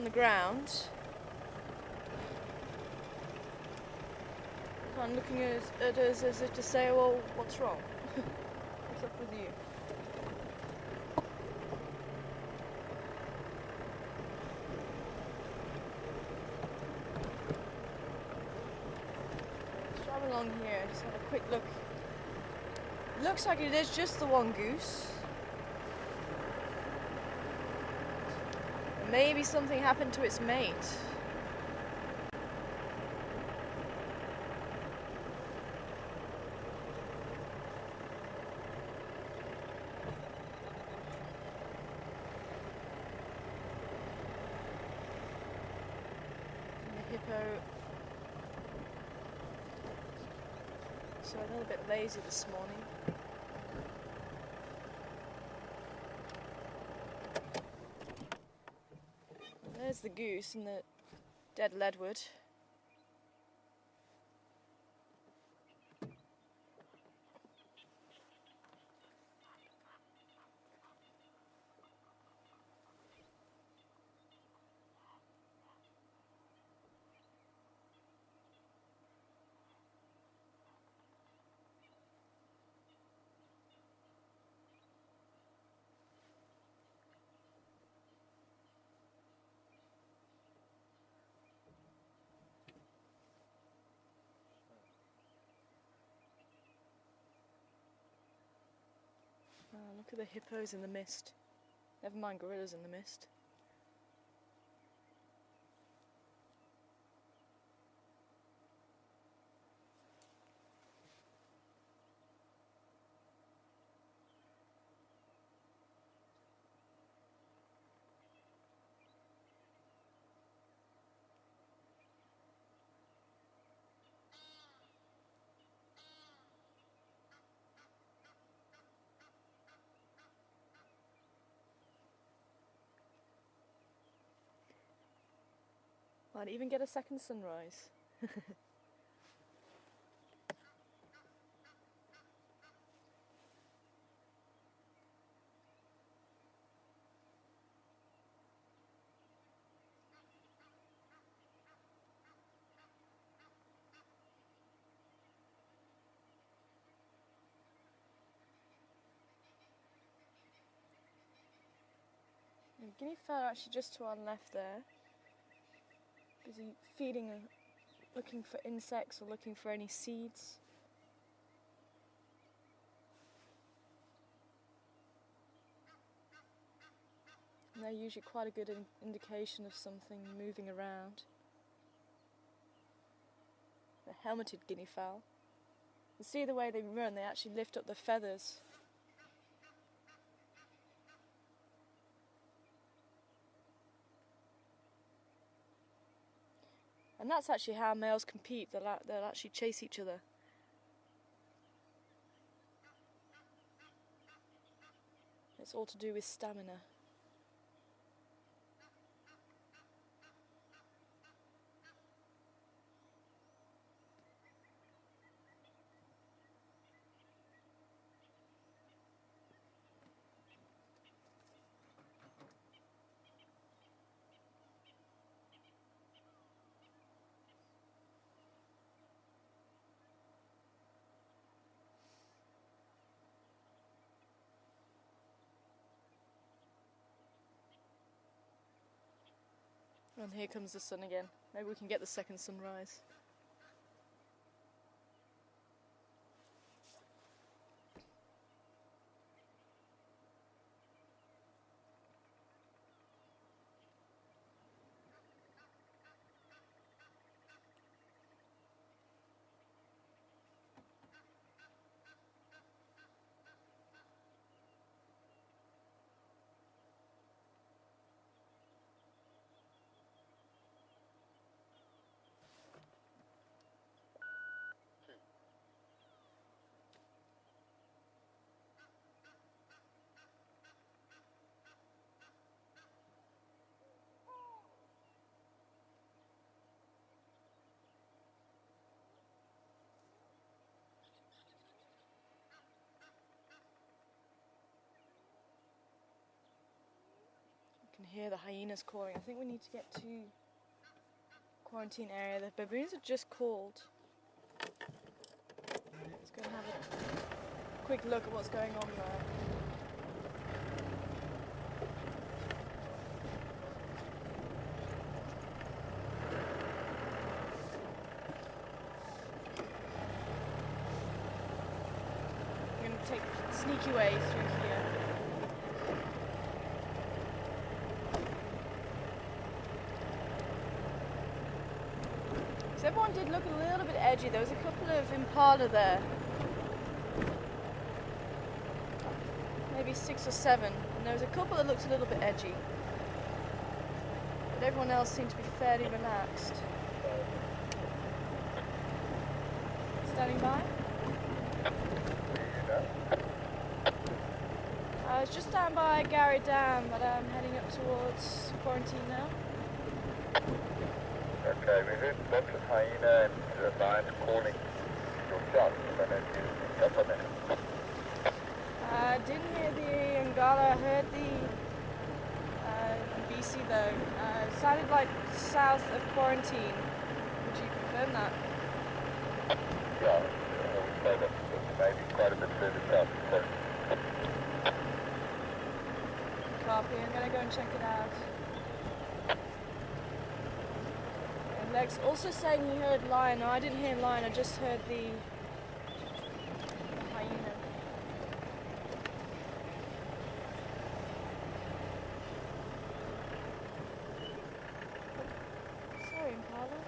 the ground. Kind of looking at us as if to say, well, what's wrong? What's up with you? Let's drive along here, just have a quick look. Looks like it is just the one goose. Maybe something happened to its mate. Hippo. So a little bit lazy this morning. There's the goose and the dead leadwood. Look at the hippos in the mist. Never mind gorillas in the mist. Might even get a second sunrise. And guinea fowl are actually just to our left there. Busy feeding, looking for insects or looking for any seeds. And they're usually quite a good indication of something moving around. The helmeted guinea fowl. You see the way they run, they actually lift up their feathers. And that's actually how males compete, they'll actually chase each other. It's all to do with stamina. And here comes the sun again. Maybe we can get the second sunrise. hear the hyenas calling. I think we need to get to quarantine area. The baboons are just called. Let's go and have a quick look at what's going on there. I'm going to take a sneaky way through here. So everyone did look a little bit edgy. There was a couple of impala there. Maybe 6 or 7. And there was a couple that looked a little bit edgy. But everyone else seemed to be fairly relaxed. Standing by? I was just down by Gary Dam, but I'm heading up towards quarantine now. Okay, we heard lots of hyena and lions calling your shots. I don't know if you picked up on that. I didn't hear the Ngala, I heard the BC though. It sounded like south of quarantine. Would you confirm that? Yeah, I would say that's maybe quite a bit further south. So. Copy, I'm gonna go and check it out. And Lex also saying he heard lion. No, I didn't hear lion, I just heard the hyena. Sorry, Impala.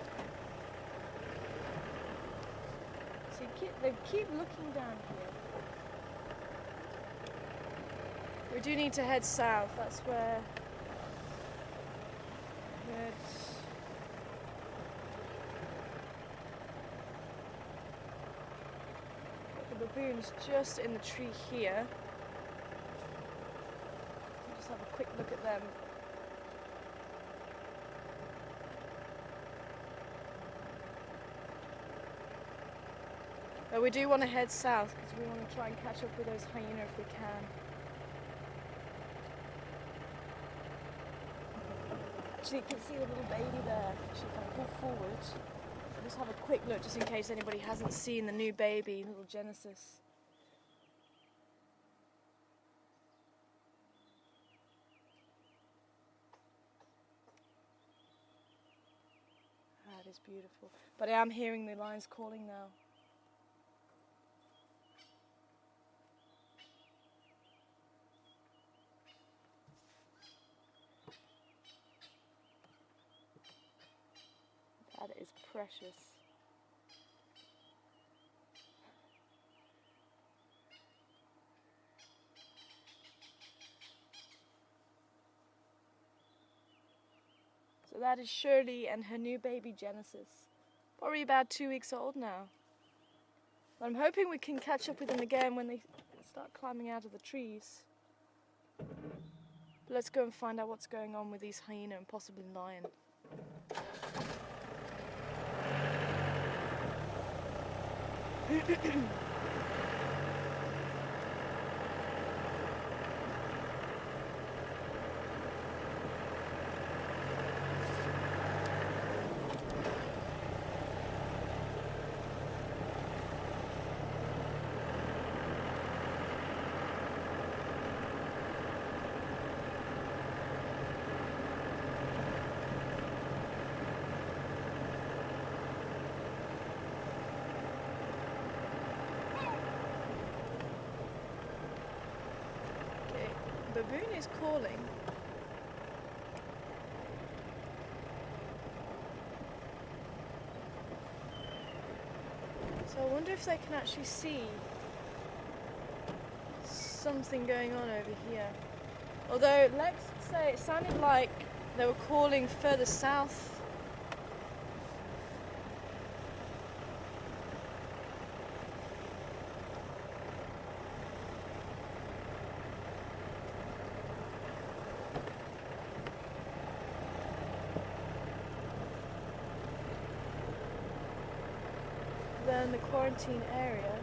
See, they keep looking down here. We do need to head south, that's where the baboon's just in the tree here. I'll just have a quick look at them. But we do want to head south because we want to try and catch up with those hyena if we can. Actually, you can see the little baby there. Actually, if I pull forward, I'll just have a quick look just in case anybody hasn't seen the new baby, little Genesis. That is beautiful. But I am hearing the lions calling now. That is precious. So that is Shirley and her new baby Genesis. Probably about 2 weeks old now. But I'm hoping we can catch up with them again when they start climbing out of the trees. But let's go and find out what's going on with these hyena and possibly lion. Baboon is calling. So I wonder if they can actually see something going on over here. Although Lex would say it sounded like they were calling further south. Than the quarantine area.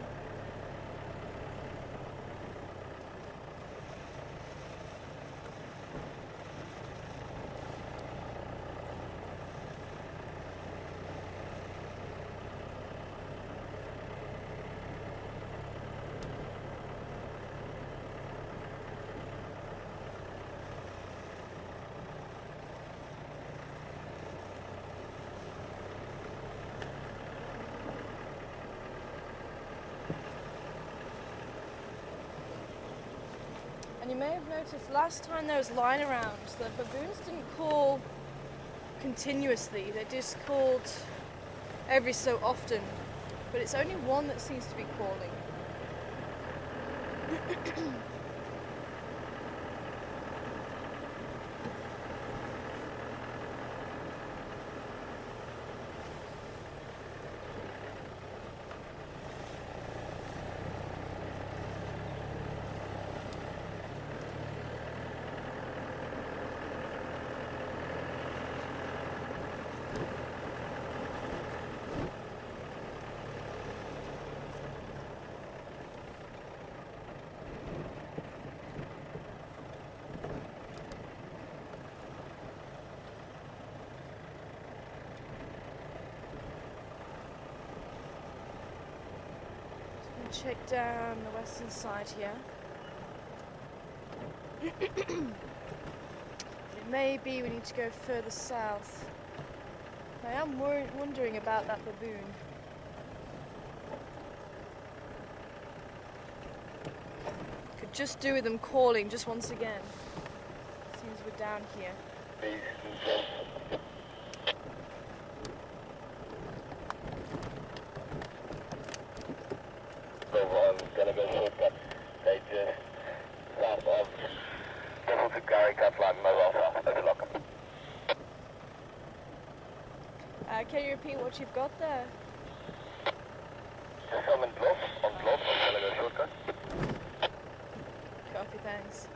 may have noticed last time there was line around, the baboons didn't call continuously, they just called every so often, but it's only one that seems to be calling. Check down the western side here. It may be we need to go further south. I am wondering about that baboon. Could just do with them calling just once again. Seems we're down here. Gonna go shortcut. They just south of Devil to Gary cut line mobile south. Overlock. Can you repeat what you've got there? Just come in block. On block. I'm gonna go shortcut. Copy, thanks.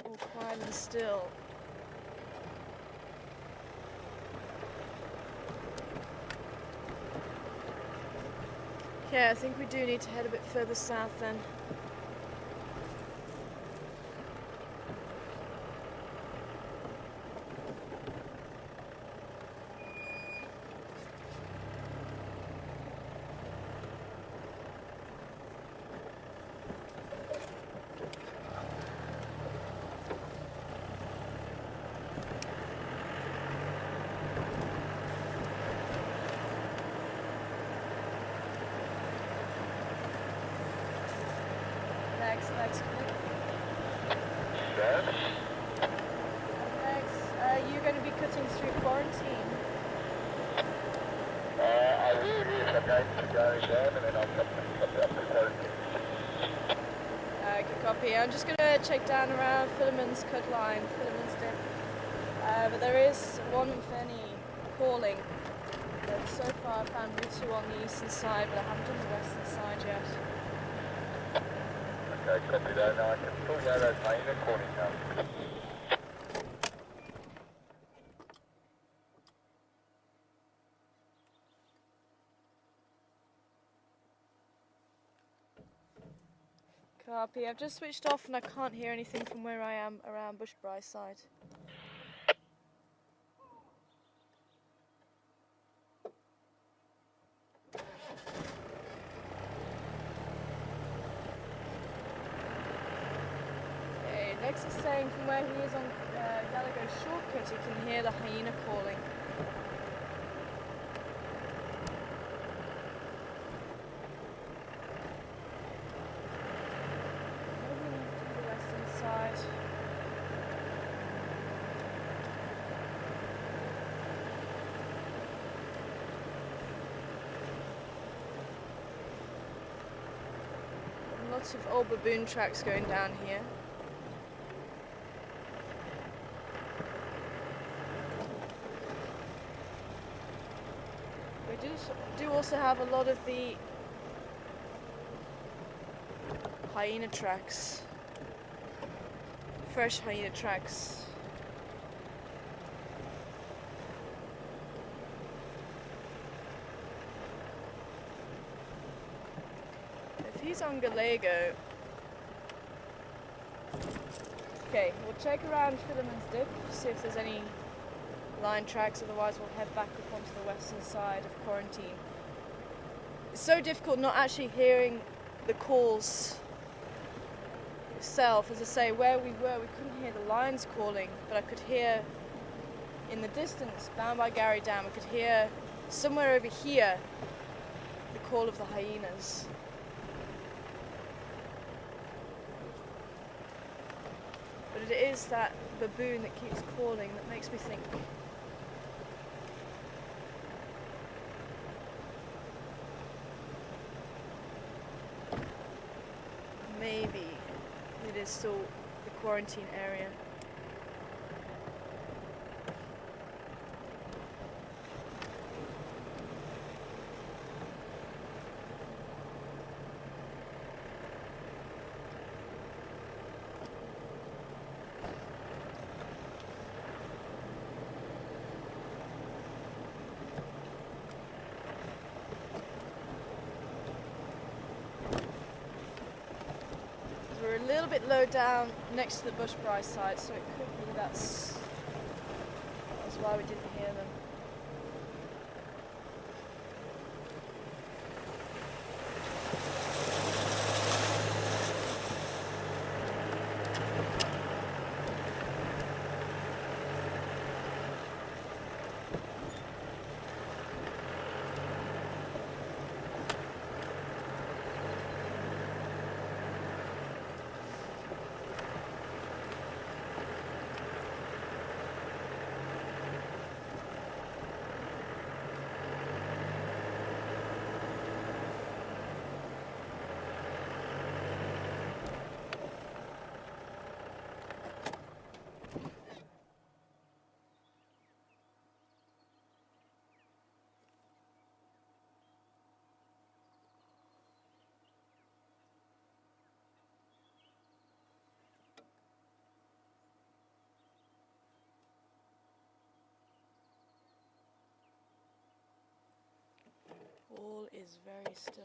All quiet and still. Okay, I think we do need to head a bit further south then. Thanks. Thanks. You're going to be cutting through quarantine. I will use the gate to go down and then I'll cut up the quarantine. Good copy. I'm just going to check down around Philemon's cut line, Philemon's dip. But there is one Fanny calling. But so far I've found two on the eastern side, but I haven't done the western side yet. Okay, copy that. Now I can still hear those hyena calling now. Copy. I've just switched off and I can't hear anything from where I am around Bushbrae side. Okay, Lex is saying from where he is on Gallagher's shortcut, he can hear the hyena calling. Lots of old baboon tracks going down here. We do also have a lot of the hyena tracks, fresh hyena tracks. He's on Gallego. Okay, we'll check around Philemon's dip, see if there's any line tracks, otherwise we'll head back up onto the western side of quarantine. It's so difficult not actually hearing the calls itself. As I say, where we were, we couldn't hear the lions calling, but I could hear in the distance, down by Gary Dam, I could hear somewhere over here the call of the hyenas. But it is that baboon that keeps calling that makes me think maybe it is still the quarantine area. We're a little bit low down next to the bushbrae side, so it could be that's why we didn't hear them. All is very still.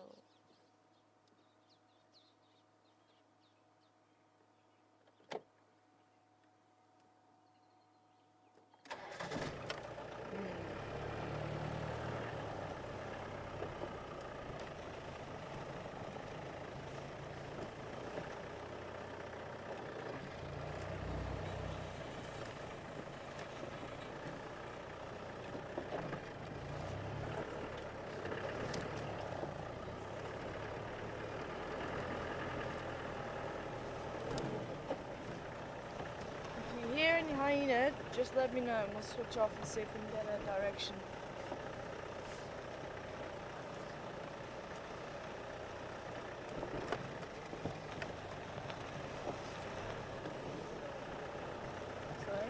If you hear any hyena, just let me know and we'll switch off and see if we can get a direction. Sorry?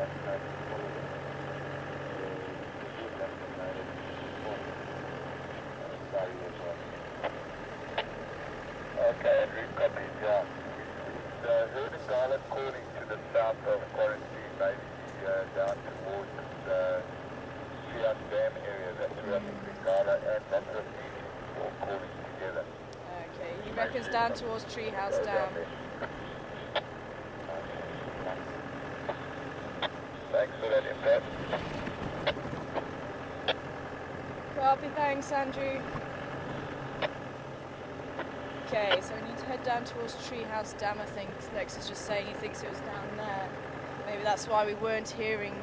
Okay, Andrew, copy, yeah. The herd and garland calling to the south of quarantine, maybe down towards the Trias Dam area, that's where I think Lingala and Lots all calling together. Okay, he reckons down towards Treehouse Dam. Thanks for that input. Copy, thanks Andrew. Okay, so we need to head down towards Treehouse Dam, I think. Lex is just saying he thinks it was down there. Maybe that's why we weren't hearing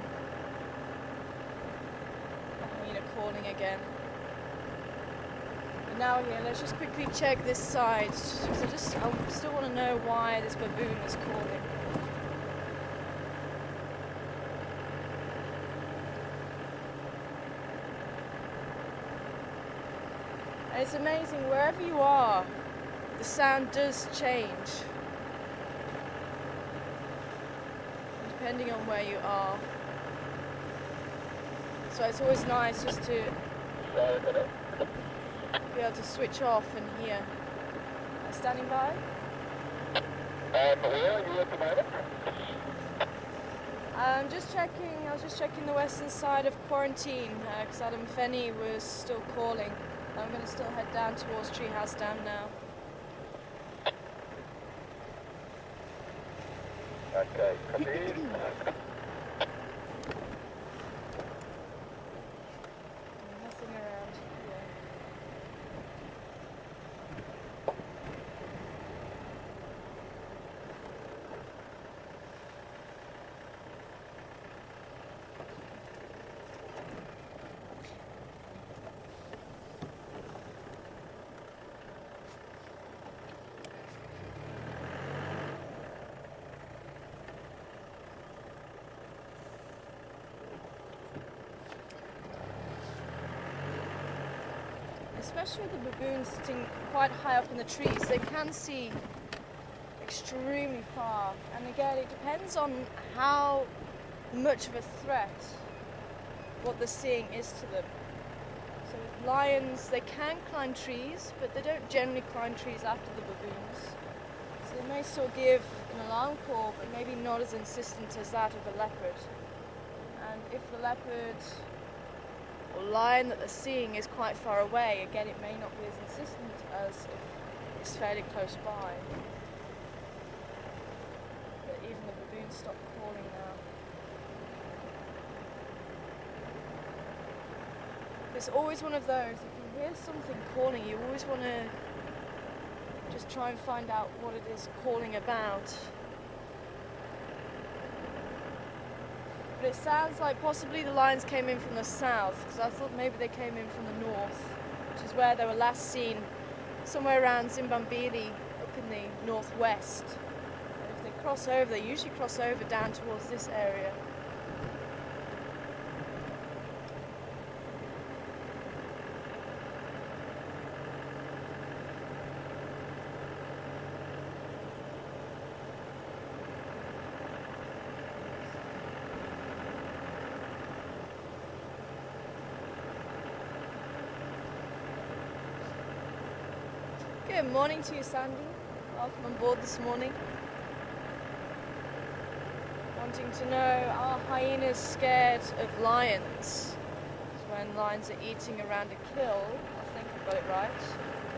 Hyena calling again. But now here, let's just quickly check this side, because I still want to know why this baboon is calling. And it's amazing, wherever you are, the sound does change, depending on where you are. So it's always nice just to be able to switch off and hear. Standing by? Where are you at the moment? I was just checking the western side of quarantine, because Adam Fenny was still calling. I'm going to still head down towards Treehouse Dam now. Okay, copy. Nothing around here. Especially with the baboons sitting quite high up in the trees, they can see extremely far. And again, it depends on how much of a threat what they're seeing is to them. So with lions, they can climb trees, but they don't generally climb trees after the baboons. So they may still give an alarm call, but maybe not as insistent as that of a leopard. And if the leopard or lion that they're seeing is quite far away, again it may not be as insistent as if it's fairly close by. But even the baboons stop calling now. It's always one of those, if you hear something calling, you always want to just try and find out what it is calling about. But it sounds like possibly the lions came in from the south, because I thought maybe they came in from the north, which is where they were last seen, somewhere around Zimbabwe, up in the northwest. And if they cross over, they usually cross over down towards this area. Good morning to you, Sandy. Welcome on board this morning. Wanting to know, are hyenas scared of lions? When lions are eating around a kill, I think I've got it right.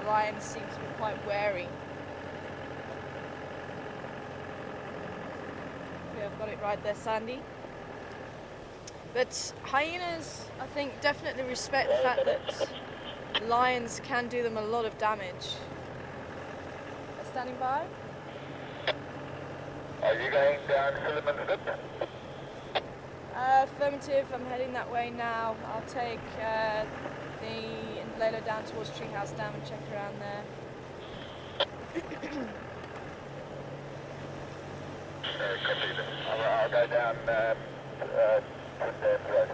The lions seem to be quite wary. Okay, I've got it right there, Sandy. But hyenas, I think, definitely respect the fact that lions can do them a lot of damage. Standing by? Are you going down Silliman's Lip? Affirmative, I'm heading that way now. I'll take the Indalelo down towards Treehouse Dam and check around there. Copy. I'll go down to Dan's Road.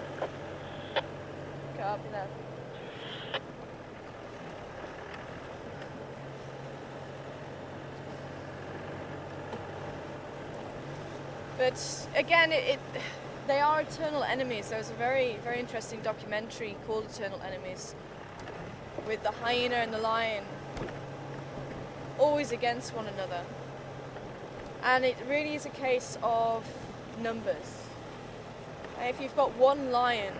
Copy that. But again, they are eternal enemies. There was a very, very interesting documentary called Eternal Enemies with the hyena and the lion always against one another. And it really is a case of numbers. If you've got one lion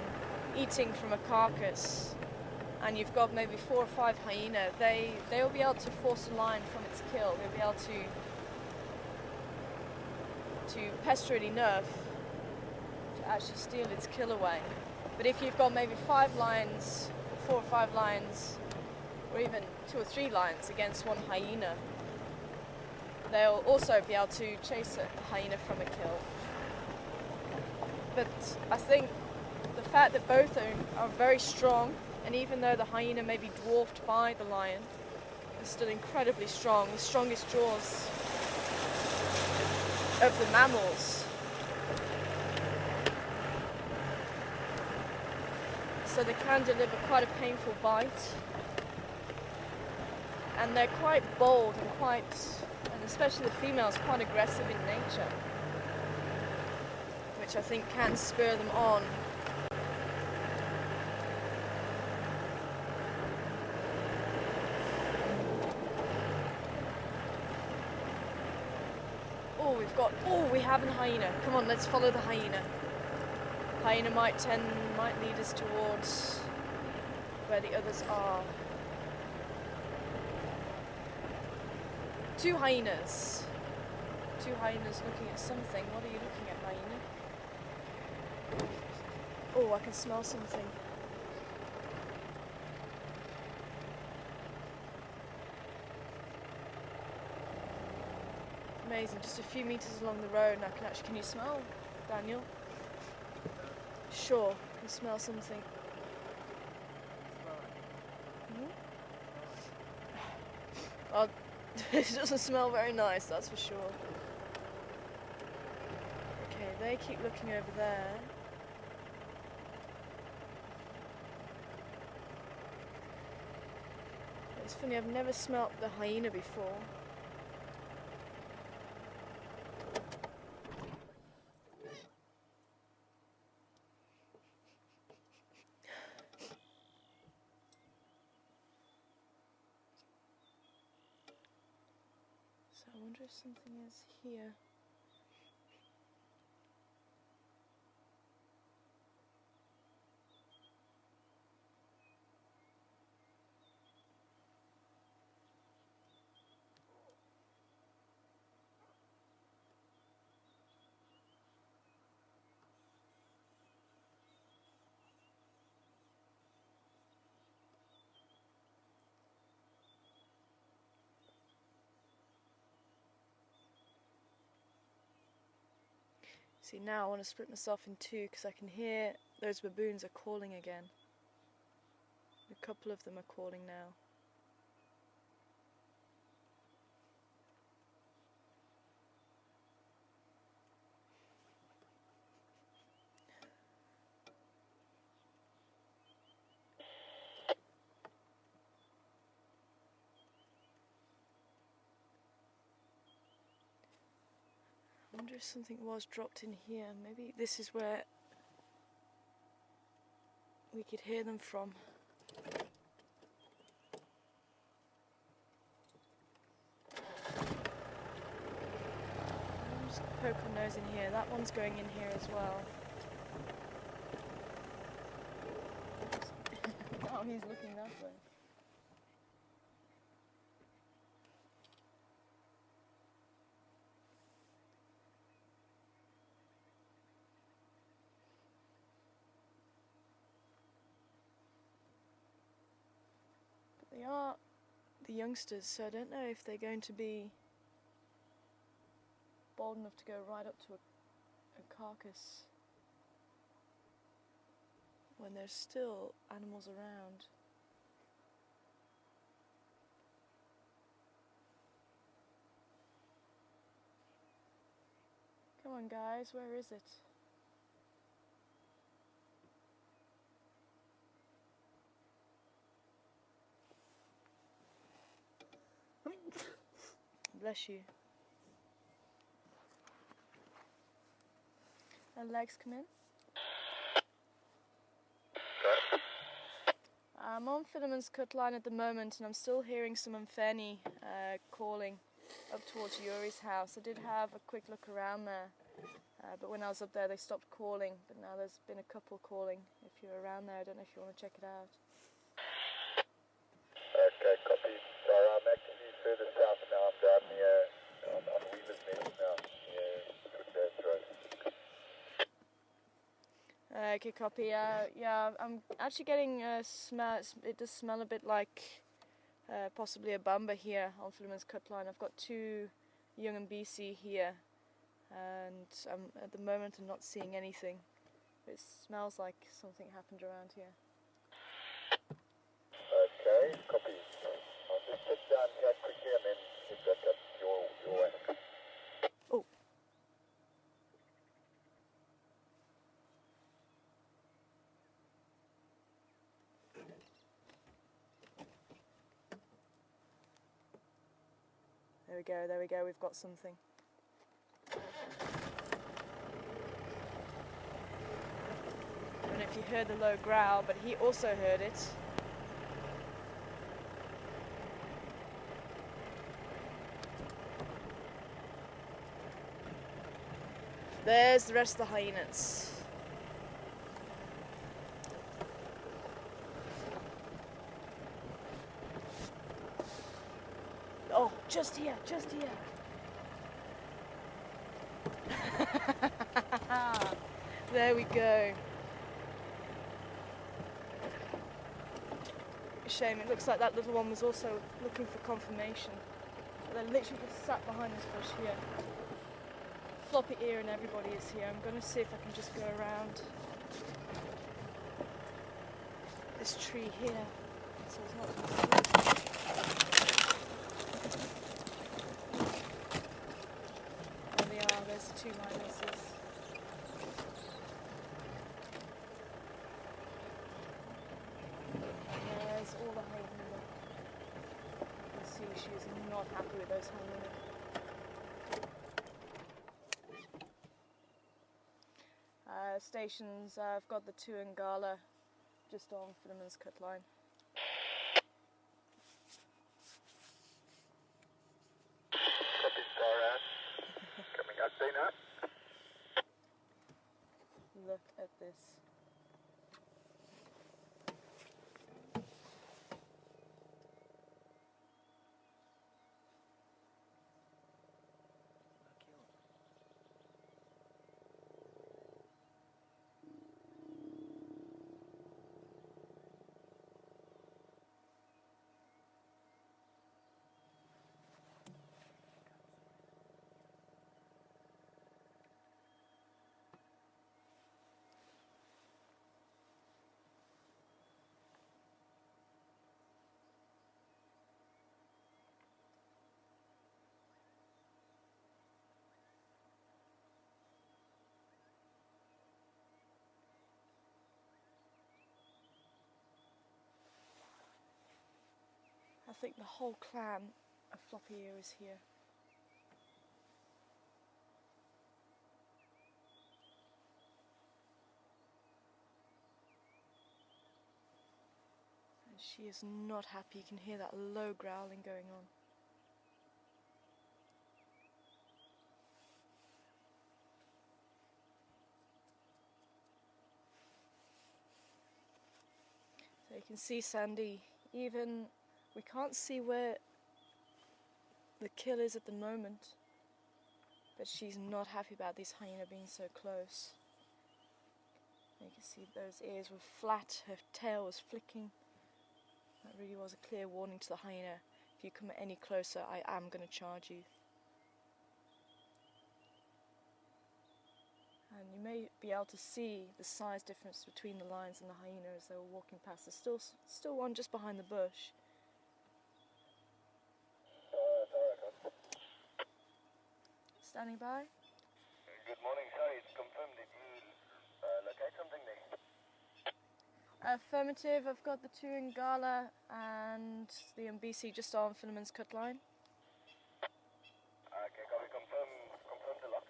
eating from a carcass and you've got maybe 4 or 5 hyena, they'll be able to force a lion from its kill. They'll be able to pester it enough to actually steal its kill away. But if you've got maybe 5 lions, 4 or 5 lions, or even 2 or 3 lions against one hyena, they'll also be able to chase a hyena from a kill. But I think the fact that both are very strong, and even though the hyena may be dwarfed by the lion, is still incredibly strong, the strongest jaws of the mammals. So they can deliver quite a painful bite. And they're quite bold and especially the females, quite aggressive in nature, which I think can spur them on. We have a hyena. Come on, let's follow the hyena. Hyena might lead us towards where the others are. 2 hyenas. 2 hyenas looking at something. What are you looking at, hyena? Oh, I can smell something. Amazing, just a few meters along the road and I can actually, can you smell, Daniel? Sure, I can smell something. Well, it doesn't smell very nice, that's for sure. Okay, they keep looking over there. It's funny, I've never smelt the hyena before. So I wonder if something is here. See, now I want to split myself in 2 because I can hear those baboons are calling again. A couple of them are calling now. I wonder if something was dropped in here. Maybe this is where we could hear them from. I'll just poke a nose in here. That one's going in here as well. Oh, he's looking that way. They are the youngsters, so I don't know if they're going to be bold enough to go right up to a carcass when there's still animals around. Come on guys, where is it? Bless you. Legs come in. Okay. I'm on Philemon's cut line at the moment, and I'm still hearing some Unfeni calling up towards Yuri's house. I did have a quick look around there, but when I was up there they stopped calling, but now there's been a couple calling. If you're around there, I don't know if you want to check it out. Okay, copy. Sorry, I'm actually further south now. I'm down near, on Wheeler's Nest now, near Woodlands Road. Okay, copy. Yeah, I'm actually getting a smell. It does smell a bit like possibly a bumba here on Philemon's cut line. I've got 2 young and BC here, and at the moment I'm not seeing anything. It smells like something happened around here. Okay, copy. I'll just sit down here quickly and then hit back up your way. Oh. There we go, we've got something. I don't know if you heard the low growl, but he also heard it. There's the rest of the hyenas. Oh, just here, just here. There we go. Shame, it looks like that little one was also looking for confirmation. They're literally just sat behind this bush here. Floppy ear and everybody is here. I'm going to see if I can just go around this tree here. So it's not there they are, there's the 2 lionesses. And there's all the hyena. You can see she is not happy with those hyena. Stations, I've got the 2 Ngala just on Philemon's cut line. Copy, Star coming up there now. Look at this. I think the whole clan of Floppy Ear is here. And she is not happy. You can hear that low growling going on. So you can see Sandy, even we can't see where the kill is at the moment, but she's not happy about these hyena being so close. And you can see those ears were flat, her tail was flicking. That really was a clear warning to the hyena. If you come any closer, I am going to charge you. And you may be able to see the size difference between the lions and the hyena as they were walking past. There's still one just behind the bush. Standing by. Good morning, sorry, it's confirmed. Did you locate something there? Affirmative, I've got the 2 Ngala and the MBC just on Philemon's cut line. Okay, can we confirm the lock?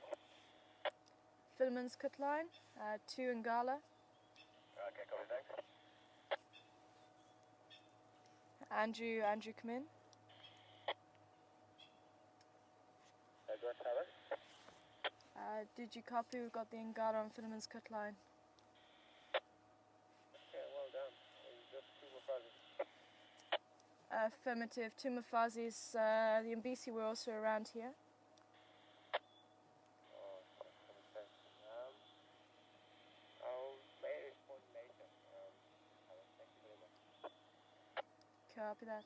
Philemon's cut line, 2 Ngala. Okay, copy, thanks. Andrew, come in. Go ahead, Tyler. Did you copy? We've got the Ngala on Philemon's cut line. Okay, well done. Just 2 more fuzzies. Affirmative. 2 Mafazis. The Mbisi were also around here. Oh, that makes sense. I'll make a report later. Thank you very much. Copy that.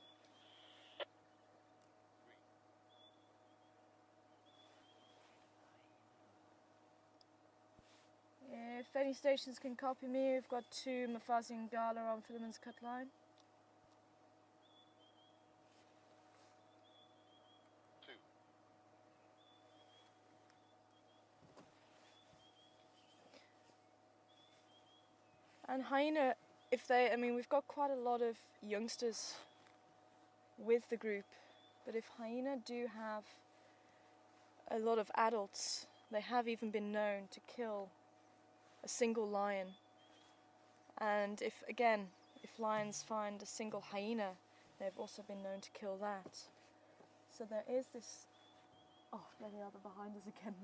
If any stations can copy me, we've got 2 Mafazi and Ngala on Philemon's cut line. 2. And Hyena, we've got quite a lot of youngsters with the group, but if Hyena do have a lot of adults, they have even been known to kill a single lion. And if lions find a single hyena, they've also been known to kill that. So there is this... Oh, there they are, they're behind us again.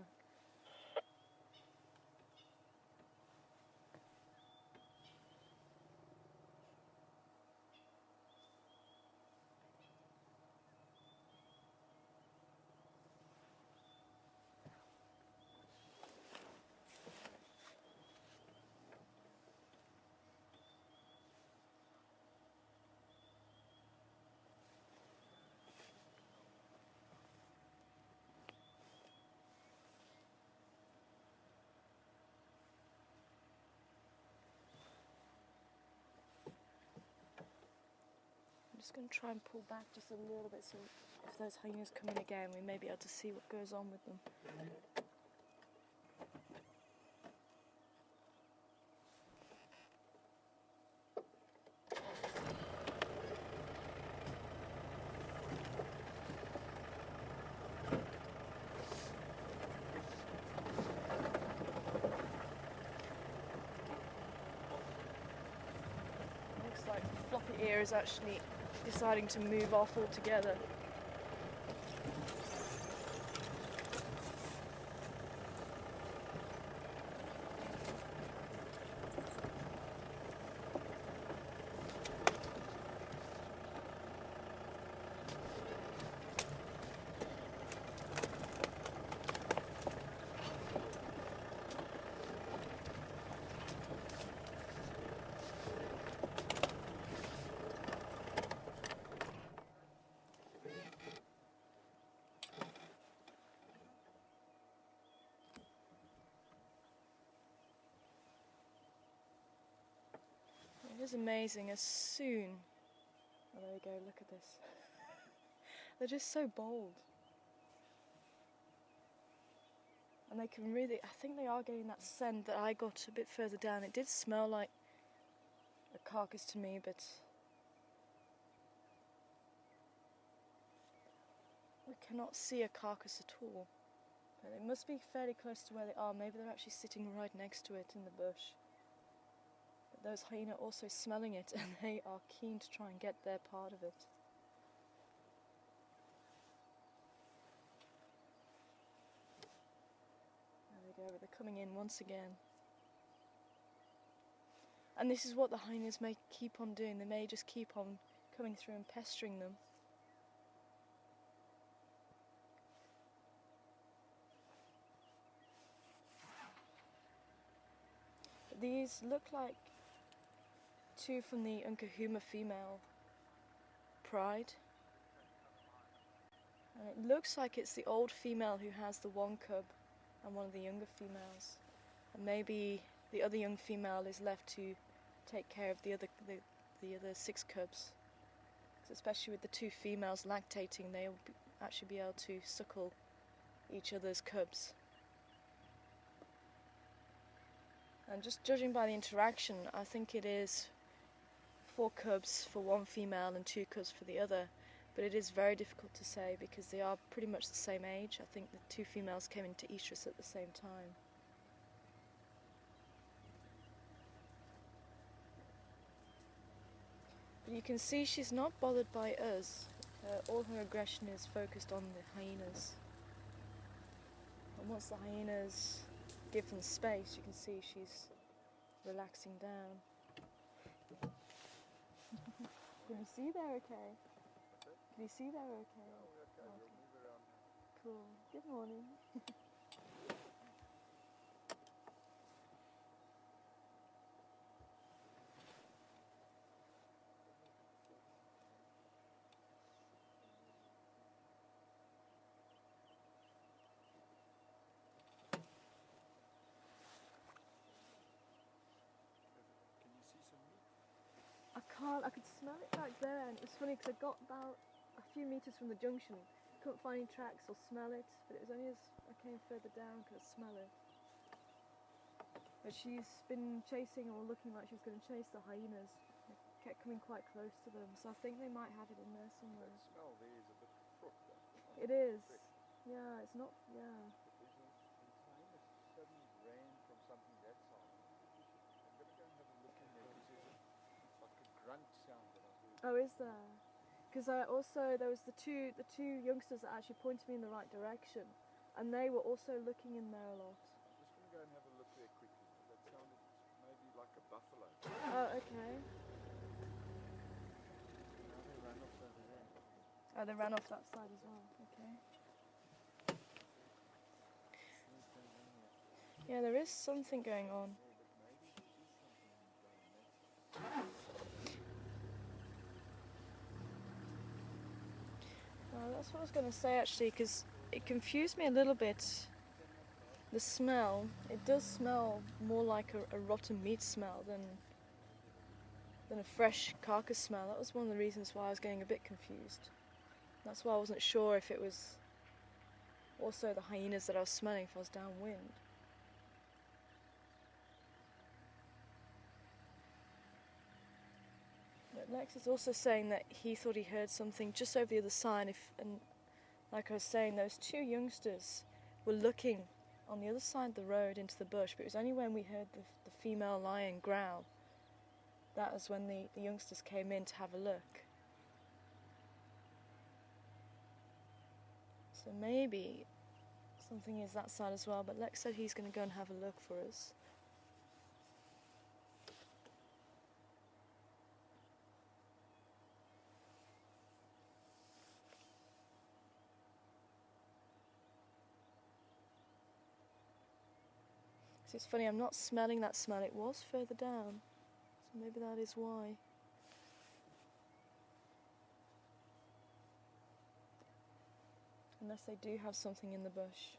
I'm just going to try and pull back just a little bit so if those hyenas come in again, we may be able to see what goes on with them. Looks like Floppy Ear is actually deciding to move off altogether. It is amazing as soon... Oh, there we go, look at this. They're just so bold. And they can really... I think they are getting that scent that I got a bit further down. It did smell like a carcass to me, but... we cannot see a carcass at all. But it must be fairly close to where they are. Maybe they're actually sitting right next to it in the bush. But those hyena are also smelling it and they are keen to try and get their part of it. There we go, but they're coming in once again. And this is what the hyenas may keep on doing. They may just keep on coming through and pestering them. But these look like 2 from the Unkahuma female pride. And it looks like it's the old female who has the 1 cub and one of the younger females. And maybe the other young female is left to take care of the other 6 cubs. 'Cause especially with the 2 females lactating, they'll actually be able to suckle each other's cubs. And just judging by the interaction, I think it is 4 cubs for 1 female and 2 cubs for the other. But it is very difficult to say because they are pretty much the same age. I think the 2 females came into estrus at the same time. But you can see she's not bothered by us. All her aggression is focused on the hyenas. And once the hyenas give them space, you can see she's relaxing down. Can you see they're okay? Can you see they're okay? Oh, okay. We'll move around now. Cool. Good morning. Can you see some meat? I can't, I could smell it back there, and it was funny because I got about a few metres from the junction, couldn't find any tracks or smell it, but it was only as I came further down could I smell it. But she's been chasing, or looking like she was going to chase the hyenas. It kept coming quite close to them, so I think they might have it in there somewhere. That smell there is a bit fruit though. It is. Yeah, it's not, yeah. These hyenas suddenly ran from something that side. I'm going to go and have a look in there because there's like a grunt sound that I heard. Oh, is there? Because I also, there was the two youngsters that actually pointed me in the right direction, and they were also looking in there a lot. I'm just going to go and have a look there quickly. That sounded maybe like a buffalo. Oh, okay. Now they run off over there. Oh, they ran off that side as well. Okay. Yeah, there is something going on. Yeah, but maybe there is something in the ground. Well, that's what I was going to say actually, because it confused me a little bit. The smell, it does smell more like a rotten meat smell than a fresh carcass smell. That was one of the reasons why I was getting a bit confused. That's why I wasn't sure if it was also the hyenas that I was smelling if I was downwind. But Lex is also saying that he thought he heard something just over the other side, and like I was saying, those two youngsters were looking on the other side of the road into the bush, but it was only when we heard the female lion growl, that was when the youngsters came in to have a look. So maybe something is that side as well, but Lex said he's going to go and have a look for us. So it's funny, I'm not smelling that smell, it was further down, so maybe that is why. Unless they do have something in the bush.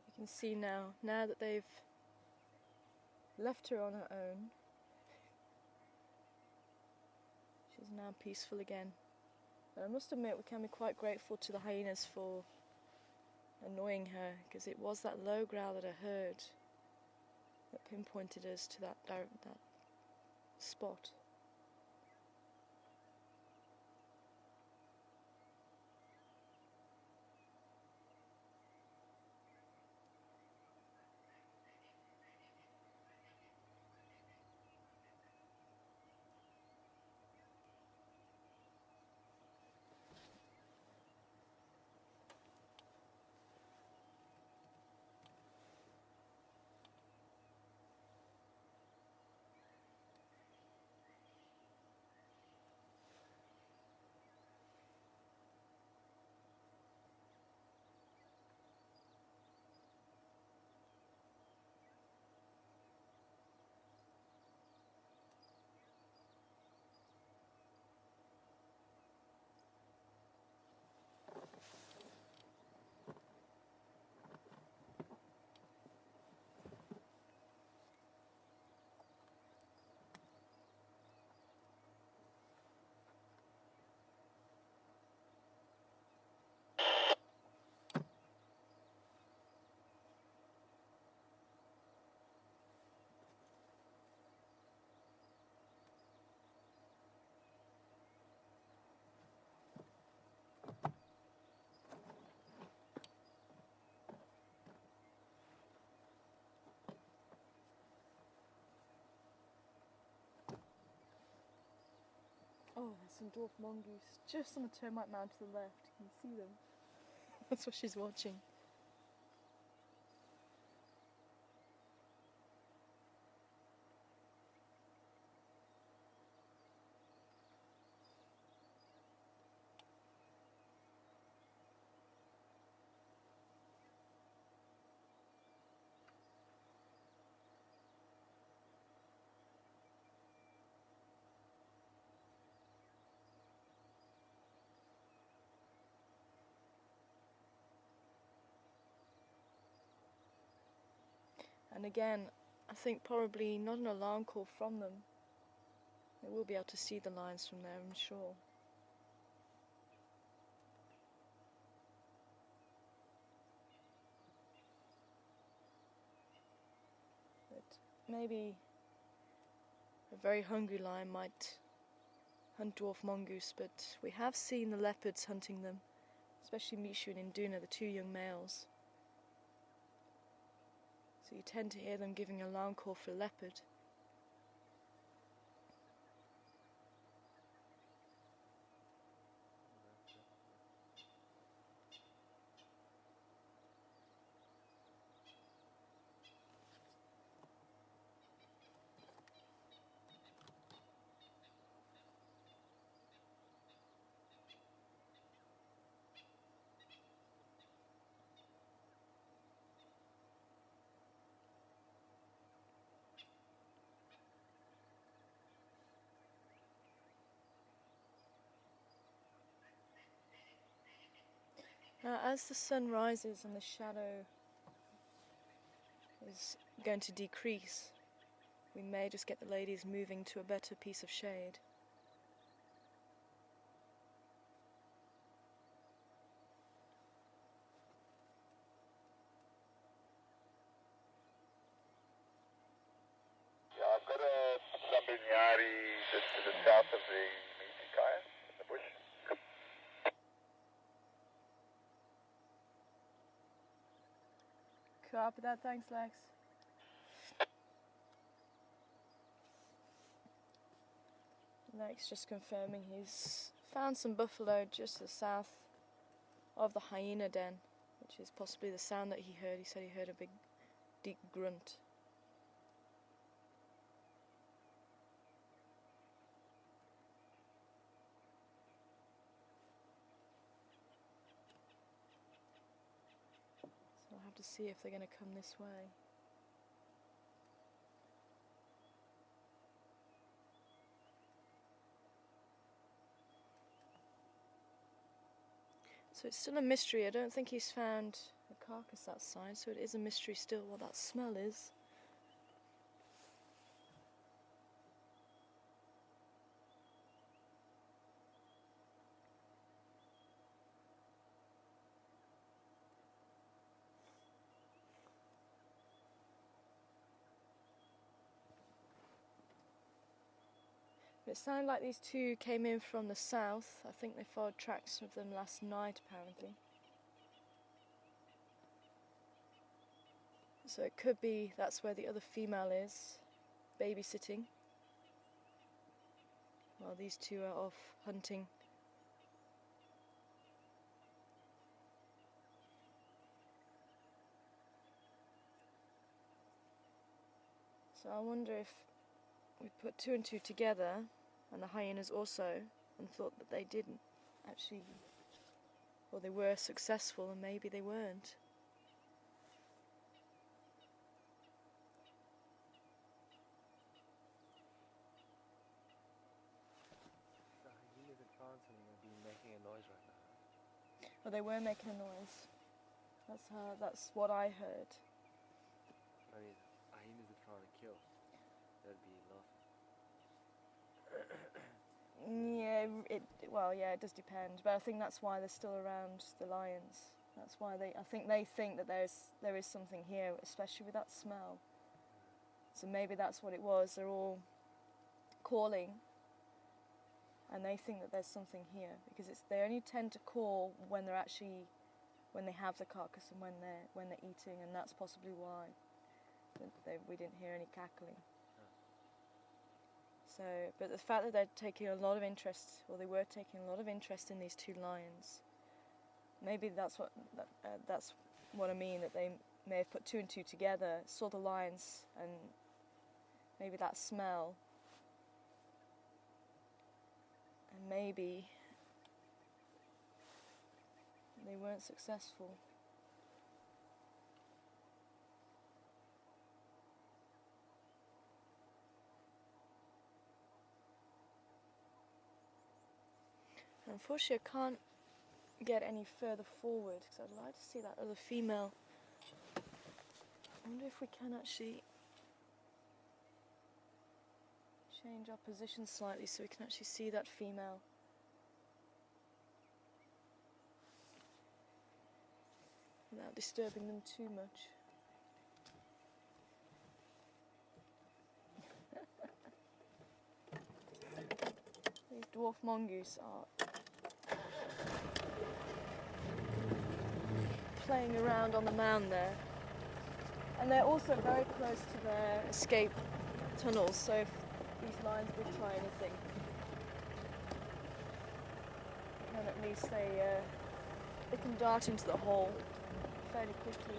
You can see now that they've left her on her own, she's now peaceful again. And I must admit, we can be quite grateful to the hyenas for annoying her, because it was that low growl that I heard that pinpointed us to that spot. Oh, there's some dwarf mongoose just on the termite mound to the left. Can you see them? That's what she's watching. And again, I think probably not an alarm call from them. They will be able to see the lions from there, I'm sure. But maybe a very hungry lion might hunt dwarf mongoose, but we have seen the leopards hunting them, especially Mishu and Induna, the two young males. So you tend to hear them giving an alarm call for a leopard. Now, as the sun rises and the shadow is going to decrease, we may just get the ladies moving to a better piece of shade. Yeah, I've got a Sambinyari just to the south of the Mitikaya, in the bush. Copy that, thanks Lex. Lex just confirming he's found some buffalo just to the south of the hyena den, which is possibly the sound that he heard. He said he heard a big, deep grunt. So I'll have to see if they're going to come this way. So it's still a mystery. I don't think he's found a carcass outside, so it is a mystery still what that smell is. But it sounded like these two came in from the south. I think they followed tracks of them last night, apparently. So it could be that's where the other female is, babysitting, while these two are off hunting. So I wonder if we put two and two together, and the hyenas also, and thought that they didn't actually, or they were successful and maybe they weren't. The hyenas and plants will be making a noise right now. Well, they were making a noise. That's what I heard. I mean, hyenas are trying to kill. That'd be laughing. Yeah, it does depend, but I think that's why they're still around the lions. That's why I think they think that there is something here, especially with that smell. So maybe that's what it was. They're all calling, and they think that there's something here because they only tend to call when they have the carcass and when they're eating, and that's possibly why we didn't hear any cackling. So, but the fact that they're taking a lot of interest, or they were taking a lot of interest in these two lions, maybe that's what I mean, that they may have put two and two together, saw the lions, and maybe that smell, and maybe they weren't successful. Unfortunately, I can't get any further forward because I'd like to see that other female. I wonder if we can actually change our position slightly so we can actually see that female. Without disturbing them too much. These dwarf mongoose are playing around on the mound there. And they're also very close to their escape tunnels, so if these lions would try anything, then at least they can dart into the hole fairly quickly.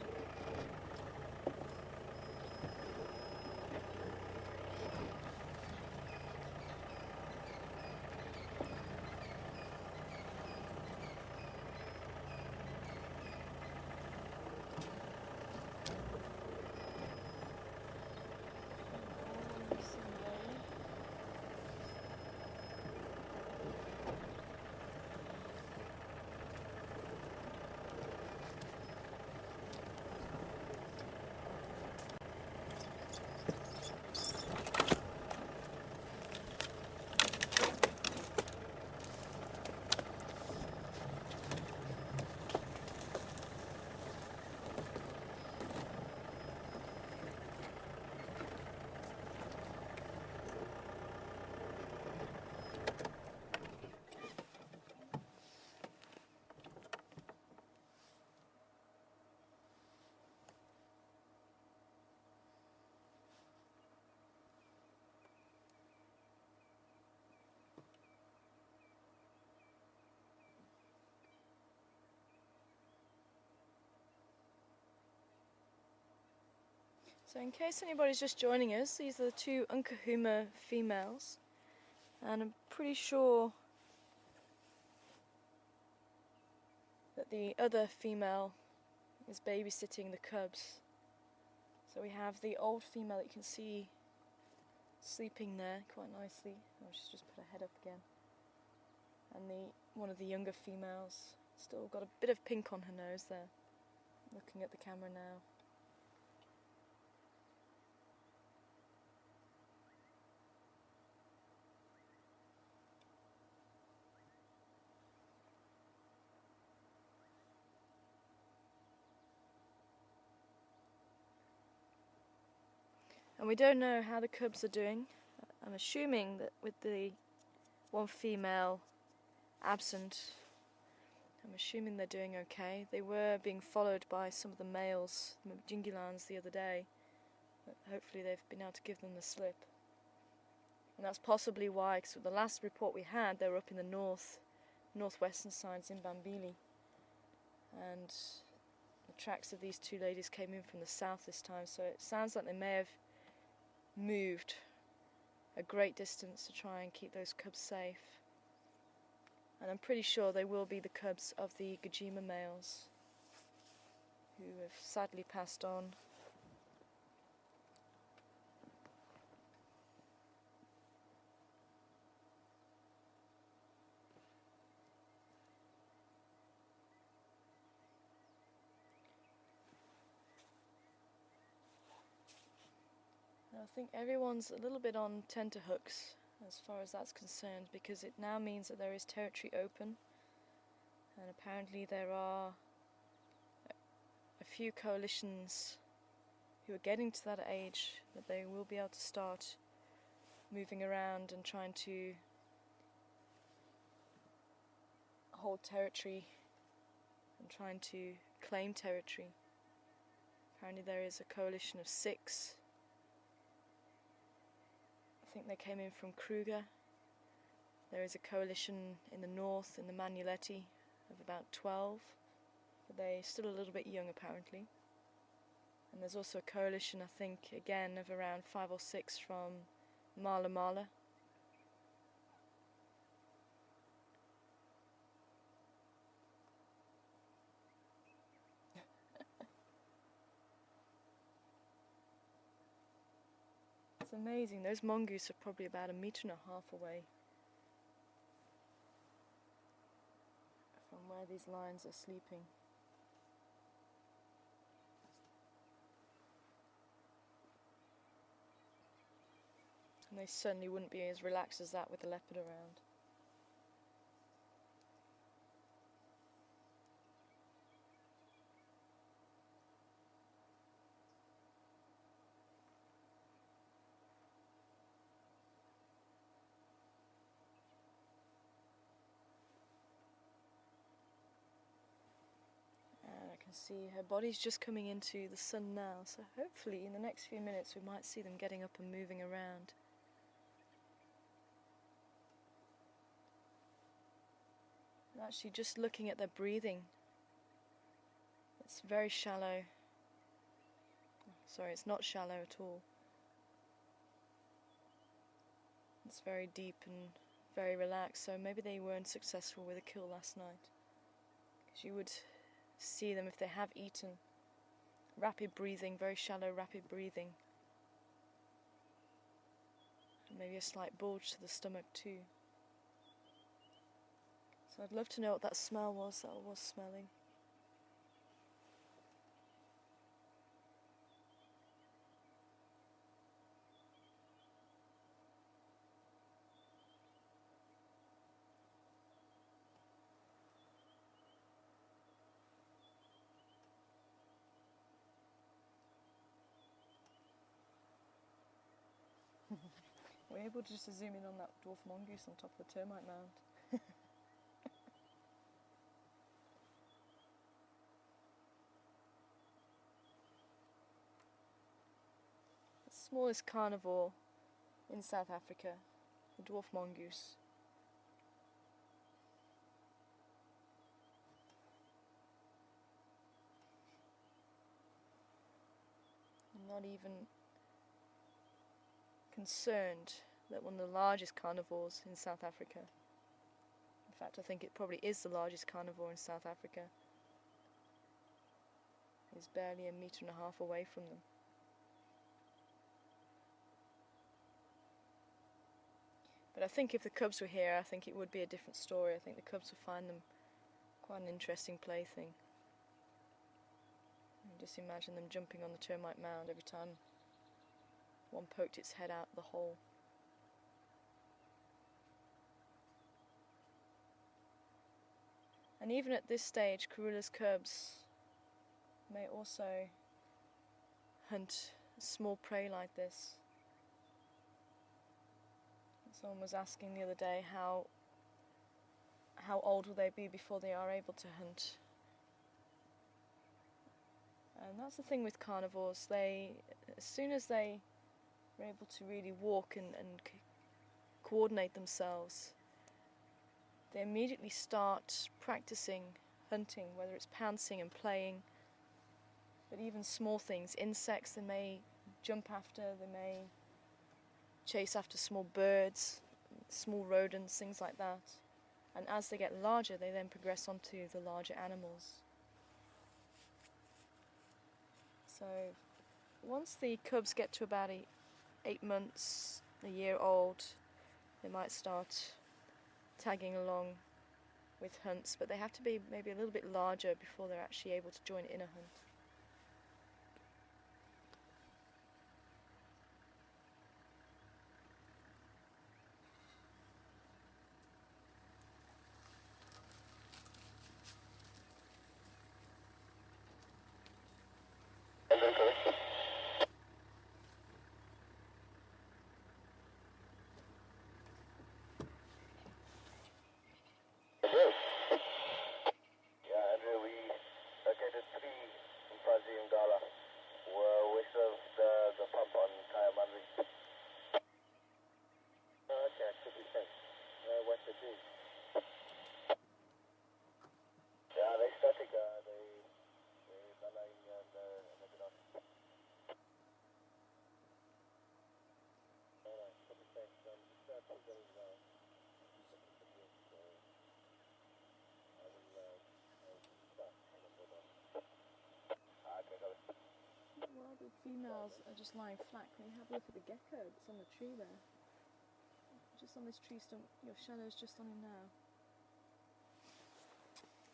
So in case anybody's just joining us, these are the two Unkahuma females, and I'm pretty sure that the other female is babysitting the cubs. So we have the old female that you can see sleeping there quite nicely. Oh, she's just put her head up again. And one of the younger females, still got a bit of pink on her nose there, looking at the camera now. And we don't know how the cubs are doing. I'm assuming that with the one female absent, I'm assuming they're doing okay. They were being followed by some of the males, the Jingilans, the other day. But hopefully they've been able to give them the slip. And that's possibly why, because the last report we had, they were up in the northwestern sides in Bambili. And the tracks of these two ladies came in from the south this time, so it sounds like they may have moved a great distance to try and keep those cubs safe. And I'm pretty sure they will be the cubs of the Gajima males, who have sadly passed on. I think everyone's a little bit on tenterhooks as far as that's concerned, because it now means that there is territory open, and apparently there are a few coalitions who are getting to that age that they will be able to start moving around and trying to hold territory and trying to claim territory. Apparently there is a coalition of 6 I think they came in from Kruger. There is a coalition in the north, in the Manuletti, of about 12, but they're still a little bit young apparently. And there's also a coalition, I think, again, of around 5 or 6 from Mala Mala. It's amazing, those mongoose are probably about 1.5 meters away from where these lions are sleeping. And they certainly wouldn't be as relaxed as that with the leopard around. And I can see her body's just coming into the sun now, so hopefully in the next few minutes we might see them getting up and moving around. And actually, just looking at their breathing, it's very shallow. Sorry, it's not shallow at all. It's very deep and very relaxed, so maybe they weren't successful with a kill last night. Because you would see them, if they have eaten, rapid breathing, very shallow rapid breathing. And maybe a slight bulge to the stomach too. So I'd love to know what that smell was that I was smelling. We're able to just zoom in on that dwarf mongoose on top of the termite mound. The smallest carnivore in South Africa, the dwarf mongoose. I'm not even concerned that one of the largest carnivores in South Africa, in fact I think it probably is the largest carnivore in South Africa, is barely 1.5 meters away from them. But I think if the cubs were here, I think it would be a different story. I think the cubs would find them quite an interesting plaything. And just imagine them jumping on the termite mound every time one poked its head out the hole. And even at this stage, Karula's cubs may also hunt small prey like this. Someone was asking the other day how old will they be before they are able to hunt. And that's the thing with carnivores, as soon as they are able to really walk and coordinate themselves, they immediately start practicing hunting, whether it's pouncing and playing, but even small things, insects they may jump after, they may chase after small birds, small rodents, things like that. And as they get larger, they then progress onto the larger animals. So once the cubs get to about 8 months, a year old, they might start tagging along with hunts, but they have to be maybe a little bit larger before they're actually able to join in a hunt. Well, the females are just lying flat. Can you have a look at the gecko that's on the tree there? Just on this tree stump, your shadow's just on him now.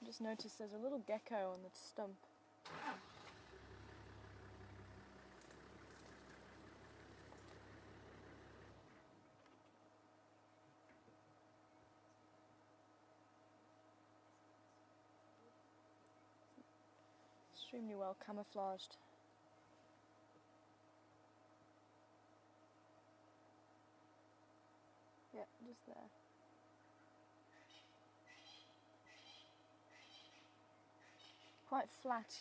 I just noticed there's a little gecko on the stump. Extremely well camouflaged. Yeah, just there. Quite flat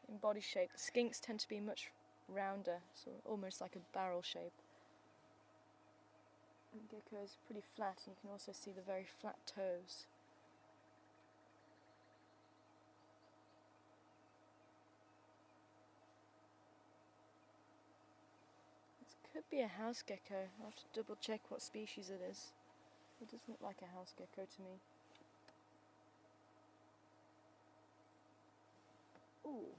in body shape. The skinks tend to be much rounder, so almost like a barrel shape. And gecko is pretty flat, and you can also see the very flat toes. This could be a house gecko. I'll have to double check what species it is. It doesn't look like a house gecko to me. Ooh.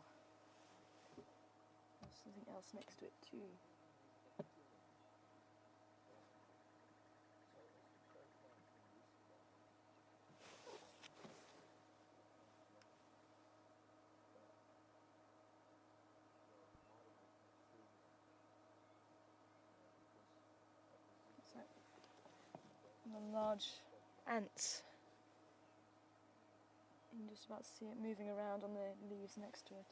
There's something else next to it too. It's like large ants. You can just about see it moving around on the leaves next to it.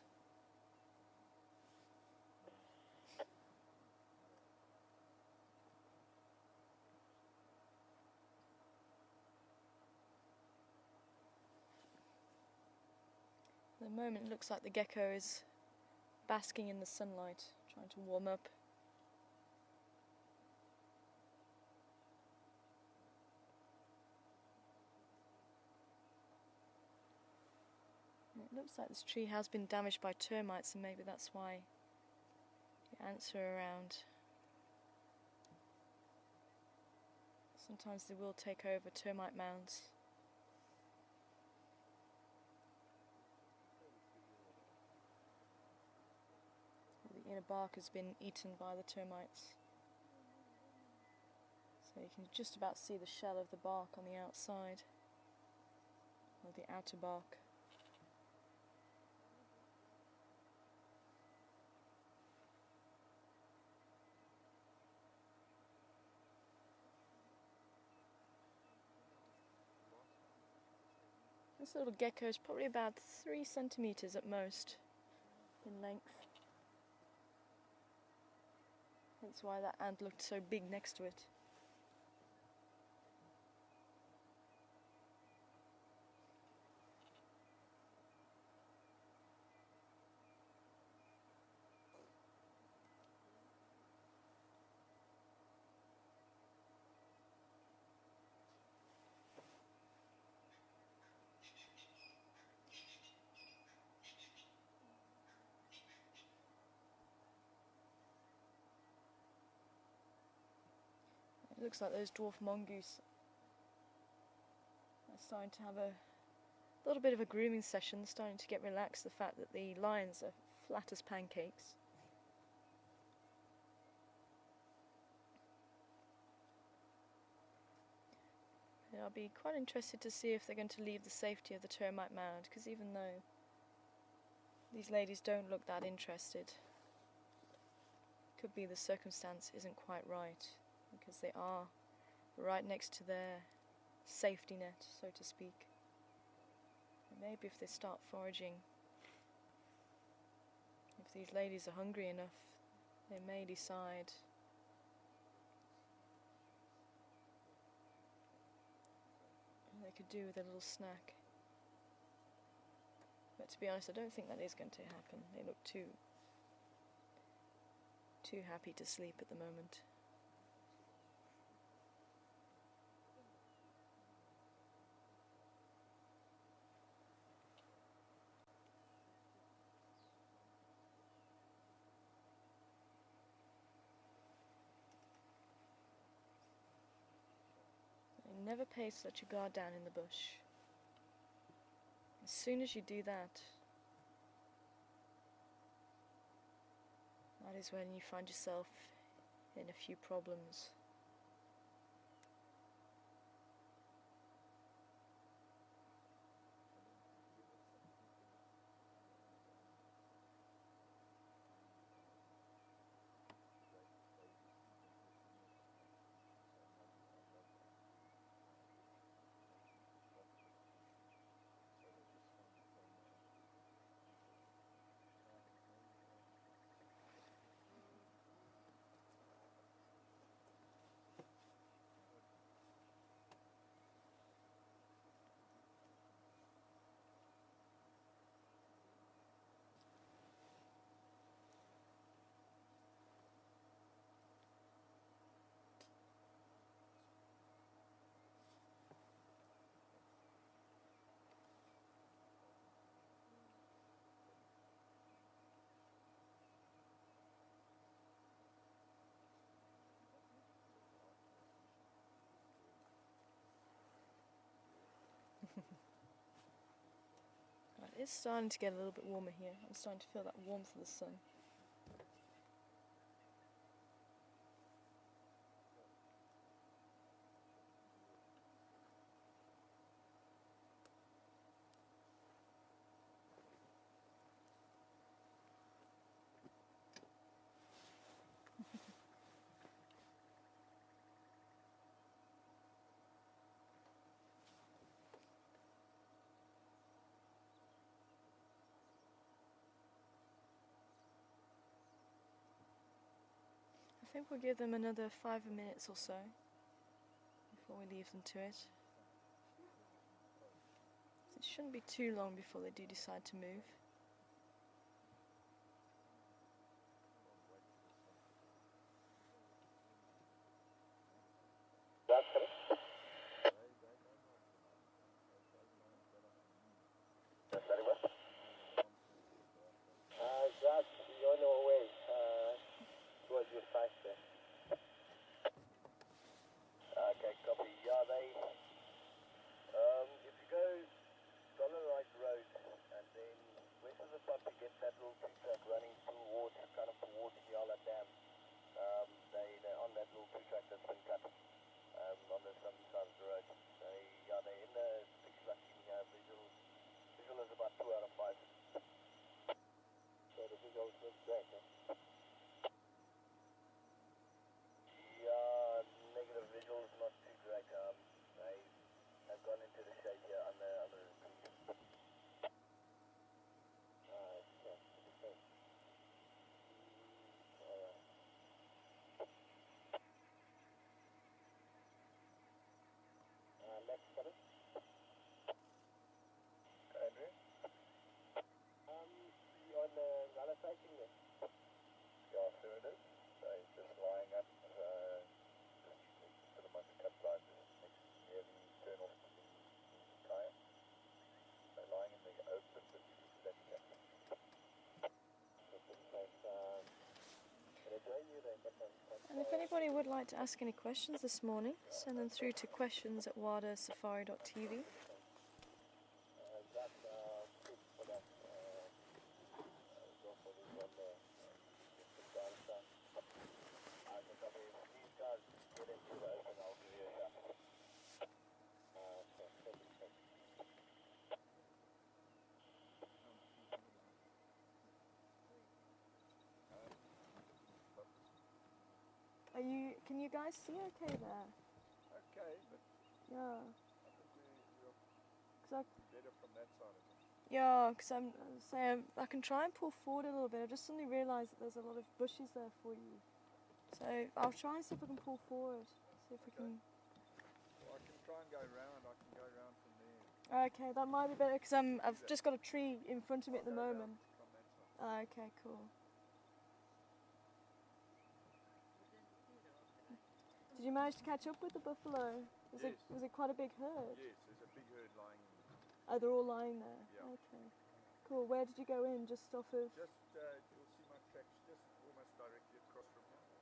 At the moment it looks like the gecko is basking in the sunlight, trying to warm up. And it looks like this tree has been damaged by termites, and maybe that's why the ants are around. Sometimes they will take over termite mounds. The inner bark has been eaten by the termites. So you can just about see the shell of the bark on the outside, or the outer bark. This little gecko is probably about 3 centimeters at most in length. That's why that ant looked so big next to it. It looks like those dwarf mongoose are starting to have a little bit of a grooming session, starting to get relaxed. The fact that the lions are flat as pancakes. And I'll be quite interested to see if they're going to leave the safety of the termite mound, because even though these ladies don't look that interested, could be the circumstance isn't quite right, because they are right next to their safety net, so to speak. And maybe if they start foraging, if these ladies are hungry enough, they may decide they could do with a little snack. But to be honest, I don't think that is going to happen. They look too happy to sleep at the moment. never pay to let your guard down in the bush. As soon as you do that, that is when you find yourself in a few problems. Right, it's starting to get a little bit warmer here. I'm starting to feel that warmth of the sun. I think we'll give them another 5 minutes or so before we leave them to it. It shouldn't be too long before they do decide to move. Just on our way towards your site there. Okay, copy. Yeah, if you go Dollar Right Road and then west of the pub you get that little tree track running towards Yala Dam. They're on that little tree track that's been cut on the southern side of the road. They're in the Styx visual. Visual is about 2 out of 5. So the visuals look great, eh? Yeah, negative visuals not too great. I've gone into the shade here on the next one. Andrew? On the other facing there. Yeah, there it is. So he's just lying up, just put him on the cut line just near the turn off to the tyre. So lying in the open, but standing up. And if anybody would like to ask any questions this morning, send them through to questions@wadasafari.tv. Can you guys see okay there? Okay, but Yeah. I think we're Cause better from that side of it. yeah, because I can try and pull forward a little bit. I just suddenly realised that there's a lot of bushes there for you. So I'll try and see if I can pull forward. See if we can. Well, I can try and go around. I can go around from there. Okay, that might be better because I've just got a tree in front of me at the moment. From that side. Okay, cool. Did you manage to catch up with the buffalo? Was Yes. it quite a big herd? Yes, there's a big herd lying in there. Oh, they're all lying there. Yeah. Okay. Cool. Where did you go in? Just off of. Just, you'll see my tracks just almost directly across from here and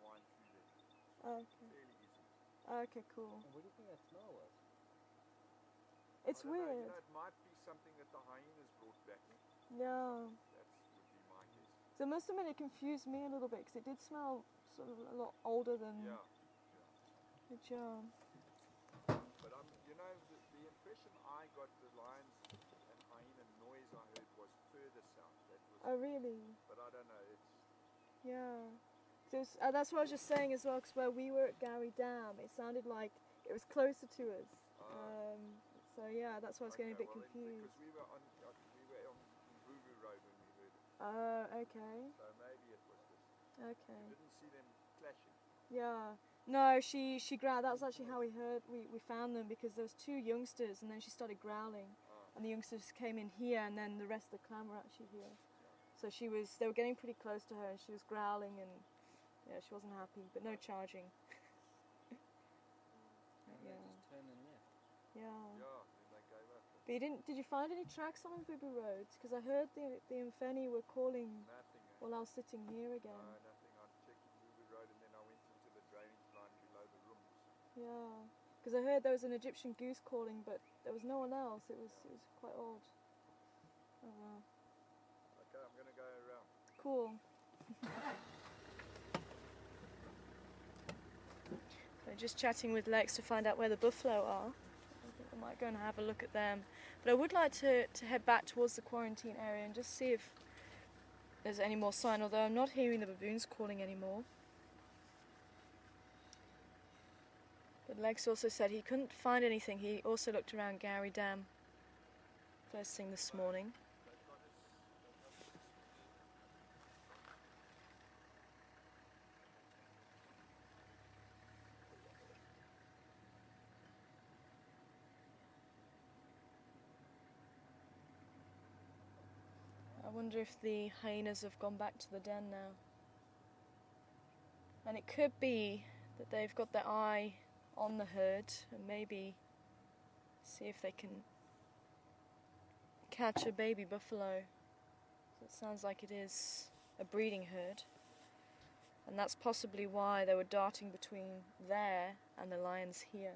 wind through there. Okay. Fairly easy. Okay, cool. And what do you think that smell was? It's I don't know, weird. you know, it might be something that the hyenas brought back. Yeah. That would be my guess. So it must have been, it confused me a little bit because it did smell sort of a lot older than Yeah. the jar. But you know, the impression I got, the lions and hyena noise I heard was further south. That was, Oh, really? but I don't know. It's Yeah. So it's, that's what I was just saying as well, because where we were at Gowrie Dam, it sounded like it was closer to us. So yeah, that's why I was getting a bit confused. because we were on Mvuvu Road when we heard it. Oh, okay. So maybe it was this. Okay. You didn't see them clashing. Yeah. No, she growled. That was actually how we found them, because there was two youngsters and then she started growling. And the youngsters came in here and then the rest of the clan were actually here. So they were getting pretty close to her and she was growling and yeah, she wasn't happy, but no charging. And Yeah. they just turned and left. Yeah. Yeah, then they gave up. But did you find any tracks on Mvubu Road? Because I heard the Mfeni were calling Nothing. while I was sitting here again. No, nothing. I checked Mvuvu Road and then I went into the drainage line below the rooms. Yeah. Because I heard there was an Egyptian goose calling, but there was no one else. It was quite odd. Oh wow. Okay, I'm gonna go around. Cool. So just chatting with Lex to find out where the buffalo are. I think I might go and have a look at them. But I would like to head back towards the quarantine area and just see if there's any more sign, although I'm not hearing the baboons calling anymore. But Lex also said he couldn't find anything. He also looked around Gowrie Dam first thing this morning. I wonder if the hyenas have gone back to the den now. And it could be that they've got their eye on the herd and maybe see if they can catch a baby buffalo. So it sounds like it is a breeding herd. And that's possibly why they were darting between there and the lions here.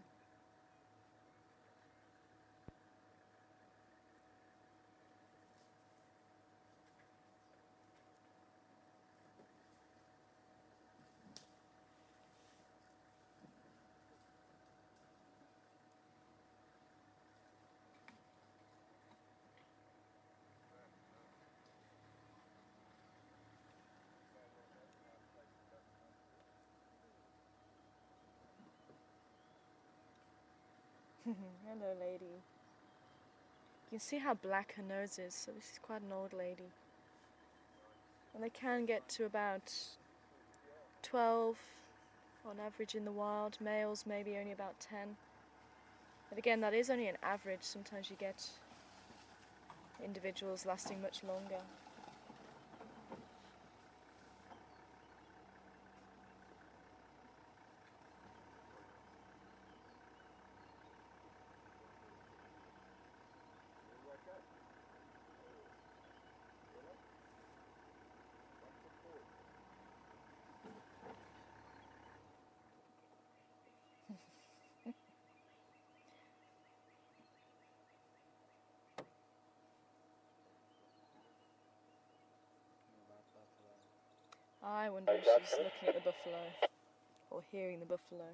Hello, lady. You can see how black her nose is, so this is quite an old lady. And they can get to about 12 on average in the wild. Males maybe only about 10. But again, that is only an average. Sometimes you get individuals lasting much longer. I wonder if she's looking at the buffalo or hearing the buffalo.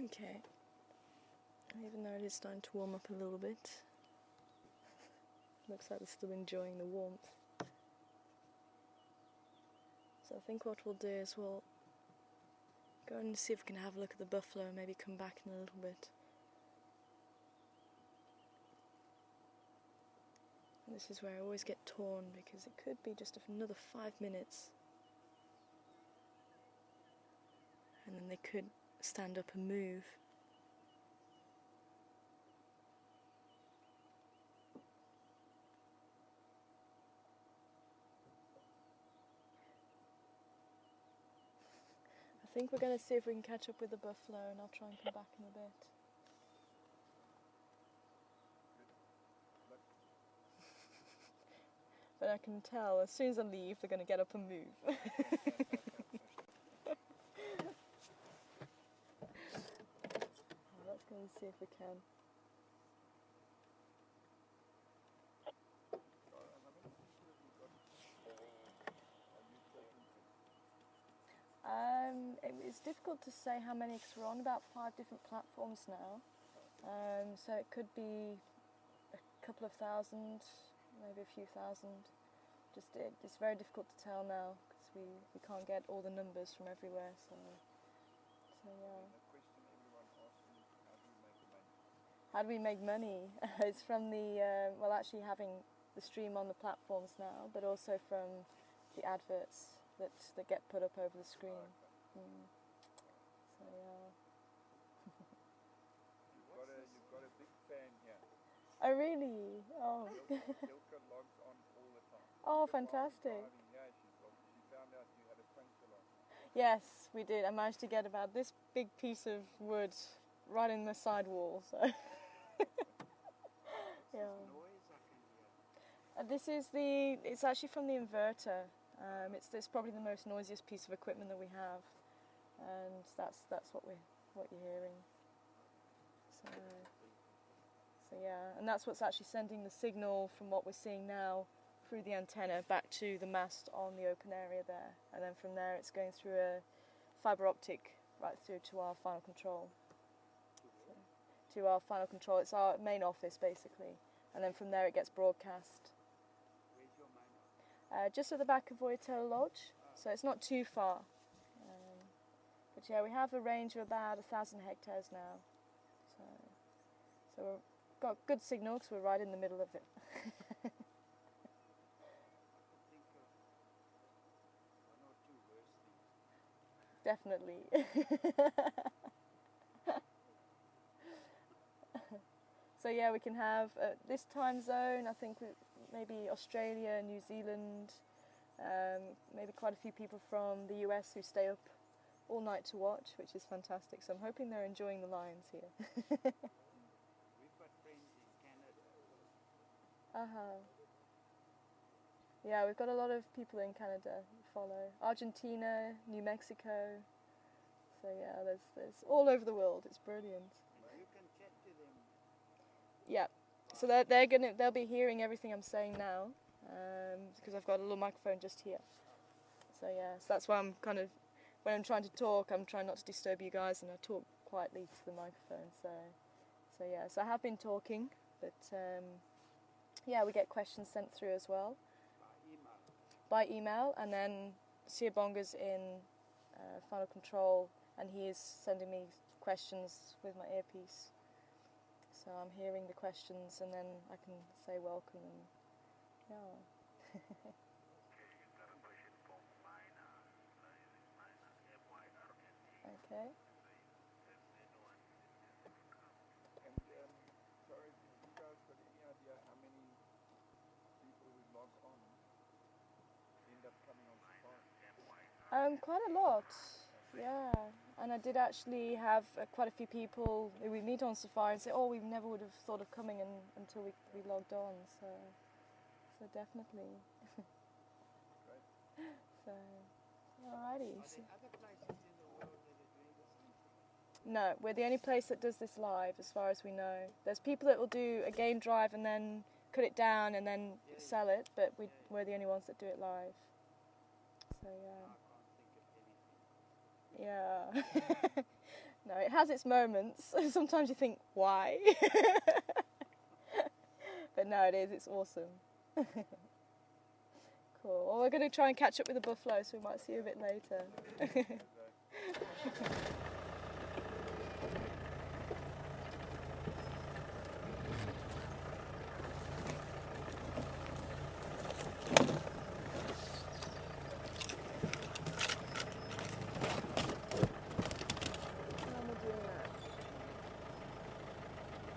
Okay. Even though it is starting to warm up a little bit, looks like they're still enjoying the warmth. So I think what we'll do is we'll go and see if we can have a look at the buffalo and maybe come back in a little bit. And this is where I always get torn because it could be just another 5 minutes and then they could stand up and move. I think we're going to see if we can catch up with the buffalo and I'll try and come back in a bit. But I can tell as soon as I leave they're going to get up and move. Let's go and see if we can. It's difficult to say how many because we're on about 5 different platforms now. So it could be a couple of thousand, maybe a few thousand. It's very difficult to tell now because we can't get all the numbers from everywhere. So yeah. The question everyone asks me, How do we make money? It's from the well, actually having the stream on the platforms now, but also from the adverts that get put up over the screen. So yeah. You've got a big fan here. Oh really? Oh. Ilka logs on all the time. Oh, fantastic. Yeah, she found out you had a puncture last. Yes, we did. I managed to get about this big piece of wood right in the side wall. So. Yeah. It's actually from the inverter. It's probably the most noisiest piece of equipment that we have, and that's what you're hearing. So yeah, and that's what's actually sending the signal from what we're seeing now through the antenna back to the mast on the open area there, and then from there it's going through a fibre optic right through to our final control. To our final control, it's our main office basically, and then from there it gets broadcast. Where's your main office? Just at the back of Voitel Lodge, so it's not too far. But yeah, we have a range of about 1,000 hectares now, so we've got good signal because we're right in the middle of it. I could think of one or two worse things. Definitely. So yeah, we can have this time zone. I think maybe Australia, New Zealand, maybe quite a few people from the US who stay up all night to watch, which is fantastic. So I'm hoping they're enjoying the lions here. We've got friends in Canada. Yeah, we've got a lot of people in Canada who follow. Argentina, New Mexico. So yeah, there's all over the world. It's brilliant. And you can chat to them. Yeah. So they'll be hearing everything I'm saying now, because I've got a little microphone just here. So yeah, so that's why I'm kind of, when I'm trying to talk, I'm trying not to disturb you guys, and I talk quietly to the microphone. So yeah, so I have been talking, but yeah, we get questions sent through as well. By email, and then Siabonga's in final control, and he is sending me questions with my earpiece. So I'm hearing the questions, and then I can say welcome, and yeah. Okay. And sorry, did you guys got any idea how many people who log on end up coming on safari? Quite a lot, yeah. And I did actually have quite a few people who we meet on Safari and say, oh, we never would have thought of coming until we logged on, so definitely. Great. So, alrighty. Are there other places in the world that are doing the same thing? No, we're the only place that does this live, as far as we know. There's people that will do a game drive and then cut it down and then sell it, but we're the only ones that do it live. So yeah. I can't think of anything. Yeah. No, it has its moments. Sometimes you think, why? But no, it's awesome. Cool. Well, we're going to try and catch up with the buffalo, so we might see you a bit later.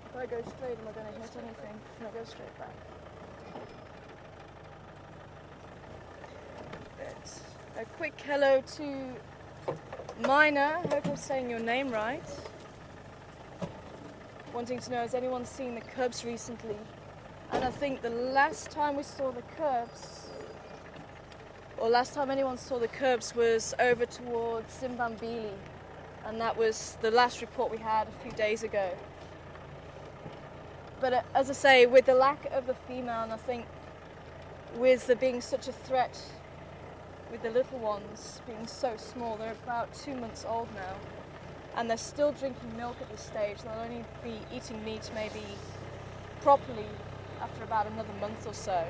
If I go straight, am I going to hit anything? Can I go straight back? A quick hello to Mina. I hope I'm saying your name right. Wanting to know, has anyone seen the cubs recently? And I think the last time we saw the cubs, or last time anyone saw the cubs, was over towards Zimbabwe, and that was the last report we had a few days ago. But as I say, with the lack of the female, and I think with there being such a threat with the little ones being so small, they're about 2 months old now, and they're still drinking milk at this stage. They'll only be eating meat maybe properly after about another month or so.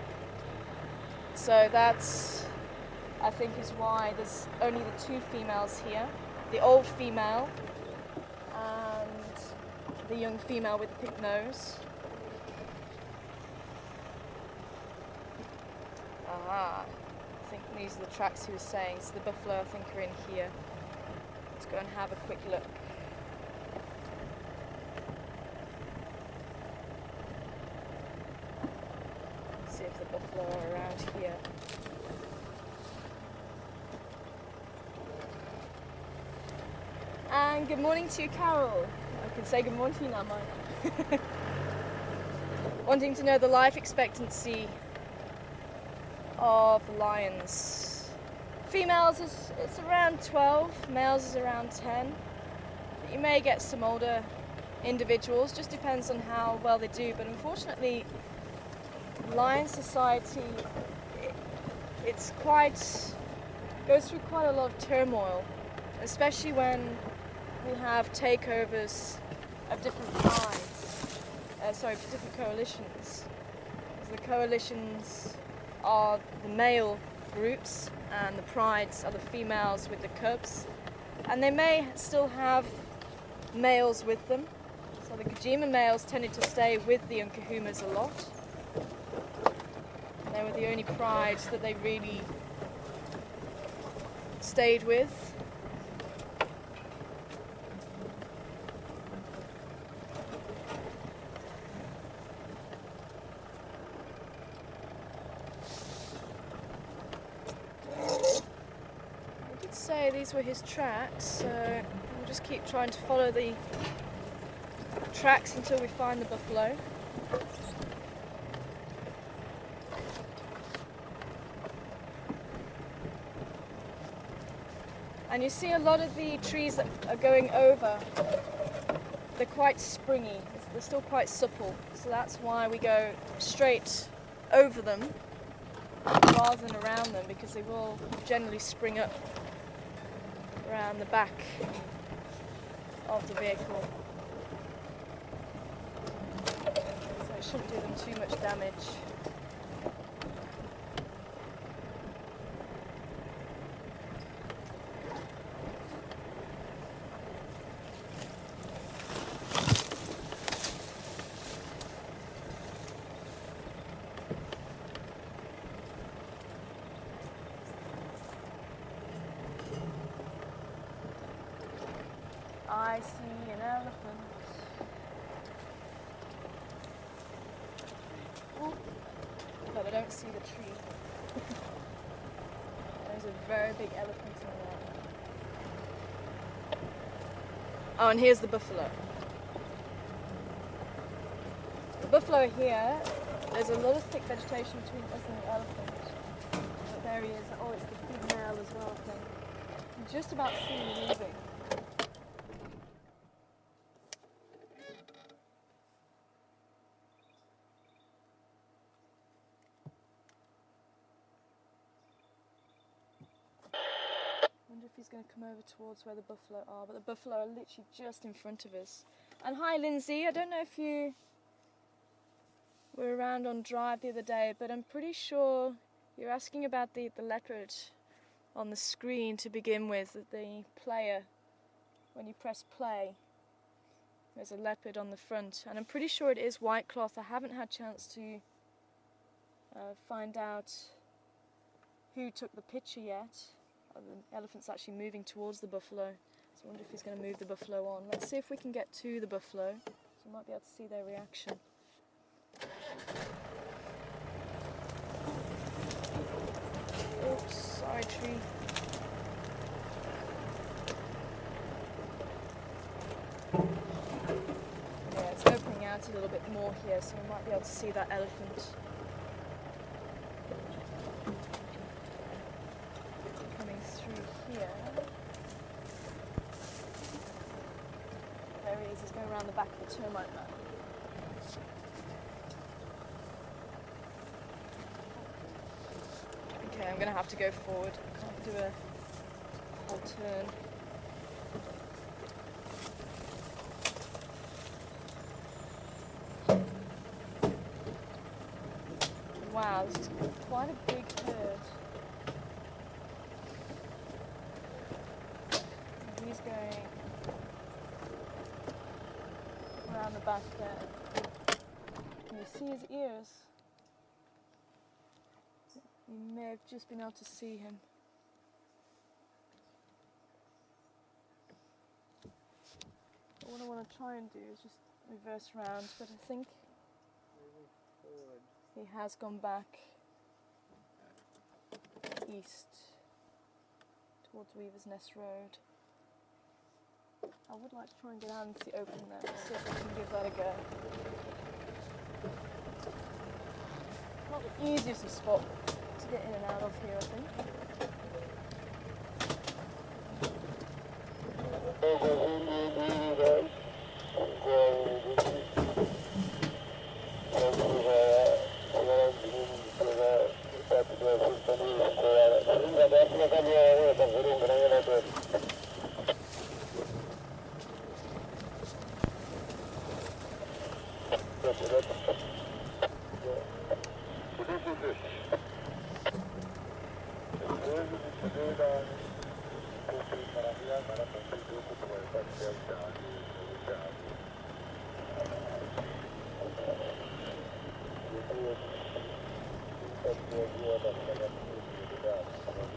So that's, I think, is why there's only the 2 females here, the old female and the young female with the pink nose. Aha. I think these are the tracks he was saying, so the buffalo I think are in here. Let's go and have a quick look. See if the buffalo are around here. And good morning to you, Carol. I can say good morning to you now, Mike. Wanting to know the life expectancy of the lions. Females it's around 12, males is around 10. But you may get some older individuals, just depends on how well they do. But unfortunately, lion society, it's goes through quite a lot of turmoil, especially when we have takeovers of different prides, different coalitions. So the coalitions are the male groups and the prides are the females with the cubs, and they may still have males with them. So the Kajima males tended to stay with the Nkahumas a lot. They were the only prides that they really stayed with. Say these were his tracks, so we'll just keep trying to follow the tracks until we find the buffalo. And you see a lot of the trees that are going over, they're quite springy, they're still quite supple, so that's why we go straight over them rather than around them, because they will generally spring up around the back of the vehicle. So it shouldn't do them too much damage. I see an elephant. Ooh. But I don't see the tree. There's a very big elephant in there. Oh, and here's the buffalo. The buffalo here, there's a lot of thick vegetation between us and the elephant. But there he is. Oh, it's the big male as well, I think. You can just about see him moving. he's going to come over towards where the buffalo are, but the buffalo are literally just in front of us. And hi Lindsay, I don't know if you were around on Drive the other day, but I'm pretty sure you're asking about the leopard on the screen to begin with, the player, when you press play. There's a leopard on the front, and I'm pretty sure it is white cloth. I haven't had a chance to find out who took the picture yet. The elephant's actually moving towards the buffalo, so I wonder if he's going to move the buffalo on. Let's see if we can get to the buffalo, so we might be able to see their reaction. Oops, sorry tree. Yeah, it's opening out a little bit more here, so we might be able to see that elephant coming through here. There he is, he's going around the back of the termite mound. Okay, I'm going to have to go forward. I can't do a whole turn. Wow, this is quite a big herd. And he's going around the back there. Can you see his ears? You may have just been able to see him. What I want to try and do is just reverse round, but I think he has gone back east towards Weaver's Nest Road. I would like to try and get out into the open there, see if I can give that a go. Not the easiest of spot to get in and out of here, I think.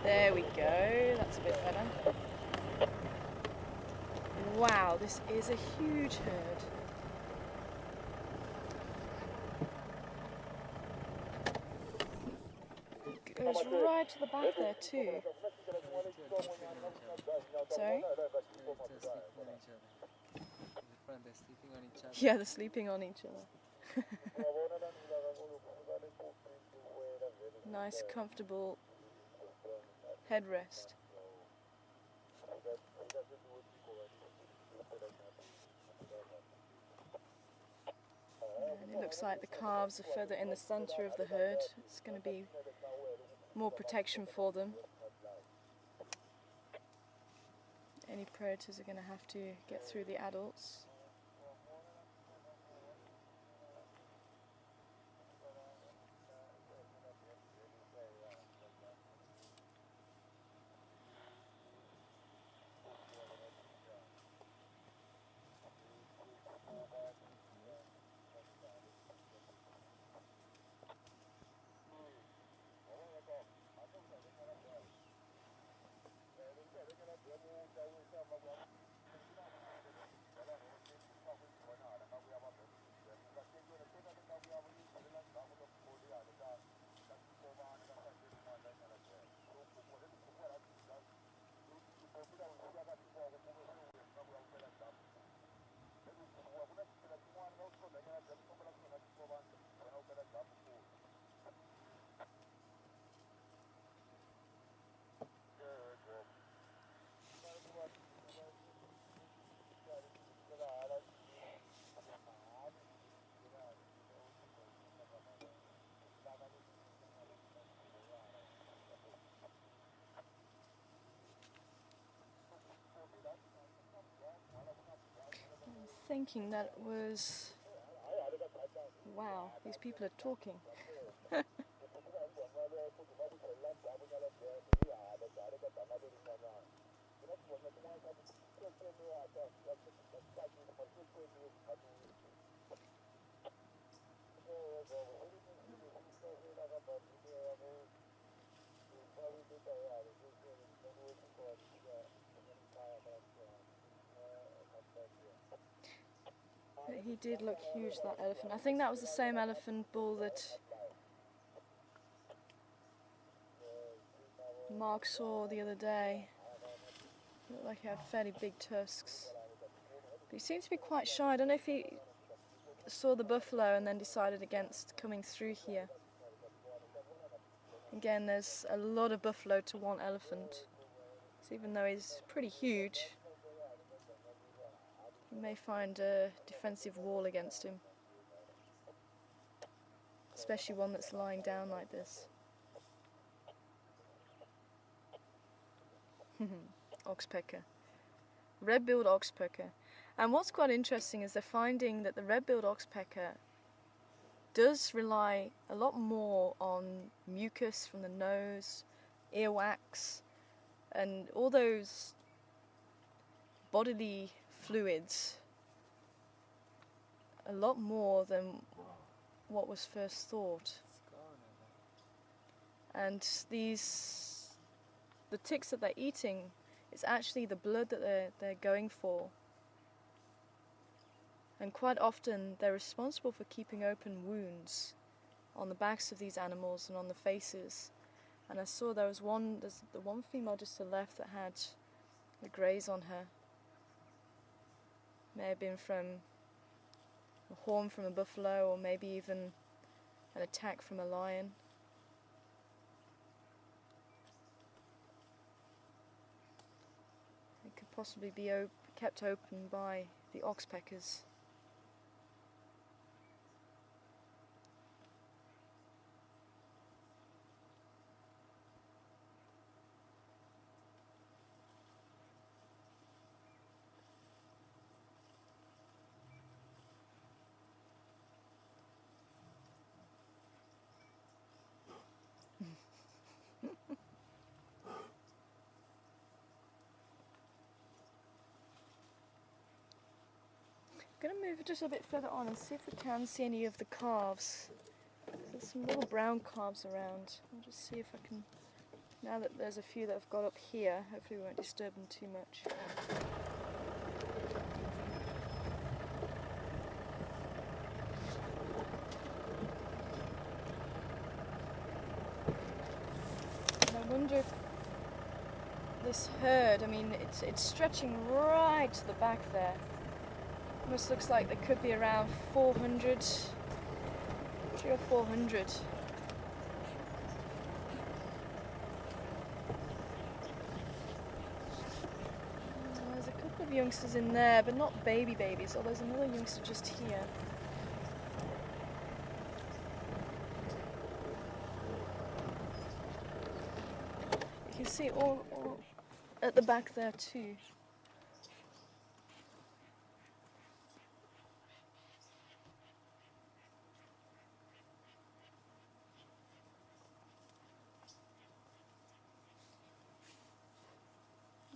There we go, that's a bit better. Wow, this is a huge herd. It goes right to the back there too. Sorry? Yeah, they're sleeping on each other. Nice, comfortable headrest. And it looks like the calves are further in the centre of the herd. It's going to be more protection for them. Any predators are going to have to get through the adults. thinking that was... Wow, these people are talking. But he did look huge, that elephant. I think that was the same elephant bull that Mark saw the other day. It looked like he had fairly big tusks. But he seemed to be quite shy. I don't know if he saw the buffalo and then decided against coming through here. Again, there's a lot of buffalo to one elephant. So even though he's pretty huge, you may find a defensive wall against him. Especially one that's lying down like this. Oxpecker. Red-billed oxpecker. And what's quite interesting is they're finding that the red-billed oxpecker does rely a lot more on mucus from the nose, earwax, and all those bodily fluids, a lot more than what was first thought. And the ticks that they're eating is actually the blood that they're going for. And quite often they're responsible for keeping open wounds on the backs of these animals and on the faces. And I saw there's the one female just to the left that had the graze on her. May have been from a horn from a buffalo, or maybe even an attack from a lion. It could possibly be kept open by the oxpeckers. I'm going to move just a bit further on and see if we can see any of the calves. There's some little brown calves around. I'll just see if I can, now that there's a few that have got up here, hopefully we won't disturb them too much. And I wonder if this herd, I mean it's stretching right to the back there. Almost looks like there could be around 400, 300 or 400. There's a couple of youngsters in there, but not babies. Oh, there's another youngster just here. You can see all at the back there too.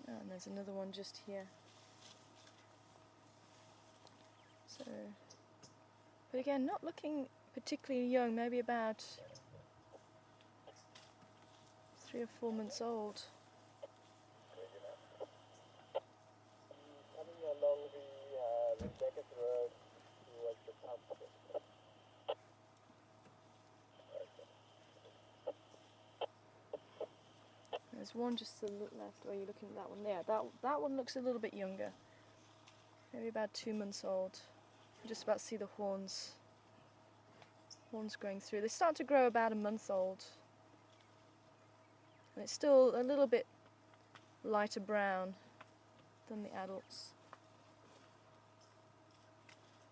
And there's another one just here. So, but again, not looking particularly young, maybe about 3 or 4 months old. Coming along the Rebecca's Road towards the pump. There's one just to the left, where you're looking at that one there. That one looks a little bit younger. Maybe about 2 months old. You just about see the horns growing through. They start to grow about a month old. And it's still a little bit lighter brown than the adults.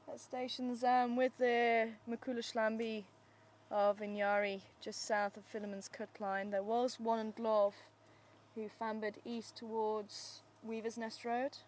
That station's with the Makula Shlambi of Inyari, just south of Philemon's Cut Line. There was one in Glove who fambered east towards Weaver's Nest Road.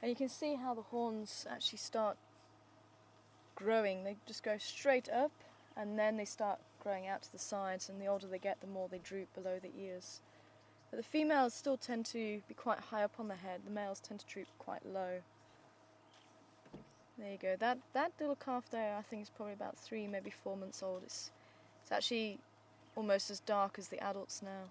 And you can see how the horns actually start growing. They just go straight up and then they start growing out to the sides, and the older they get, the more they droop below the ears. But the females still tend to be quite high up on the head. The males tend to droop quite low. There you go. That little calf there, I think, is probably about 3, maybe 4 months old. It's actually almost as dark as the adults now.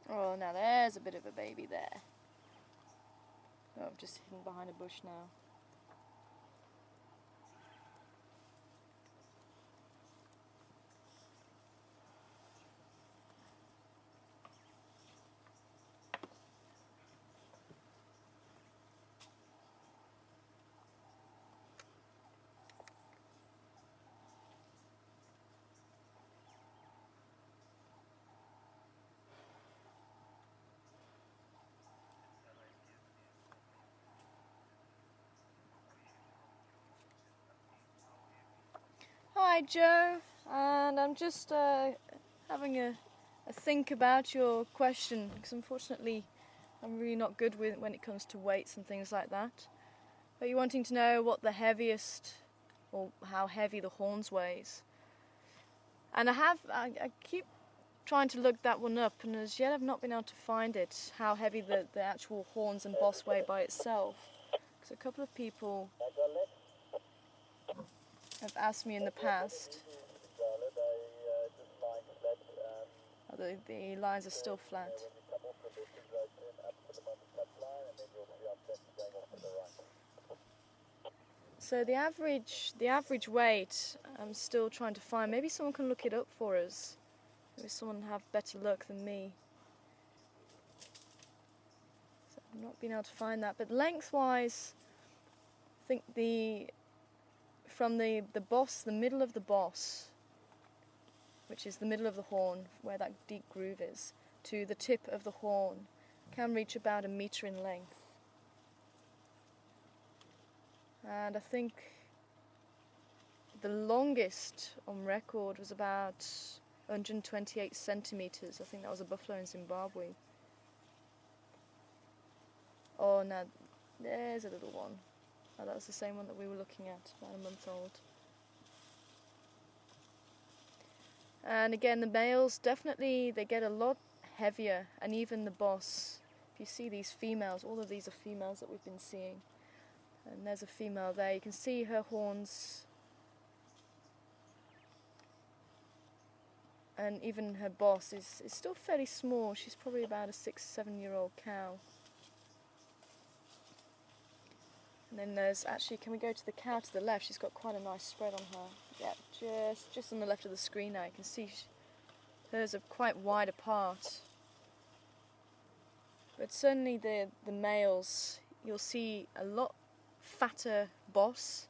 Oh, now there's a bit of a baby there. Oh, I'm just hidden behind a bush now. Hi Joe, and I'm just having a think about your question, because unfortunately I'm really not good with when it comes to weights and things like that. But you're wanting to know what the heaviest, or how heavy the horns weighs. And I keep trying to look that one up, and as yet I've not been able to find it, how heavy the actual horns and boss weigh by itself. Because a couple of people have asked me in the past. Oh, the lines are still flat. So the average weight, I'm still trying to find. Maybe someone can look it up for us. Maybe someone have better luck than me. So I've not been able to find that. But lengthwise, I think from the boss, the middle of the boss, which is the middle of the horn, where that deep groove is, to the tip of the horn, can reach about 1 meter in length. And I think the longest on record was about 128 centimeters. I think that was a buffalo in Zimbabwe. Oh, now there's a little one. Oh, that was the same one that we were looking at, about 1 month old. And again, the males definitely, they get a lot heavier, and even the boss. If you see these females, all of these are females that we've been seeing. And there's a female there. You can see her horns. And even her boss is still fairly small. She's probably about a 6-7-year-old cow. And then there's actually, can we go to the cow to the left? She's got quite a nice spread on her. Yeah, just on the left of the screen now. You can see hers are quite wide apart. But certainly the males, you'll see a lot fatter boss,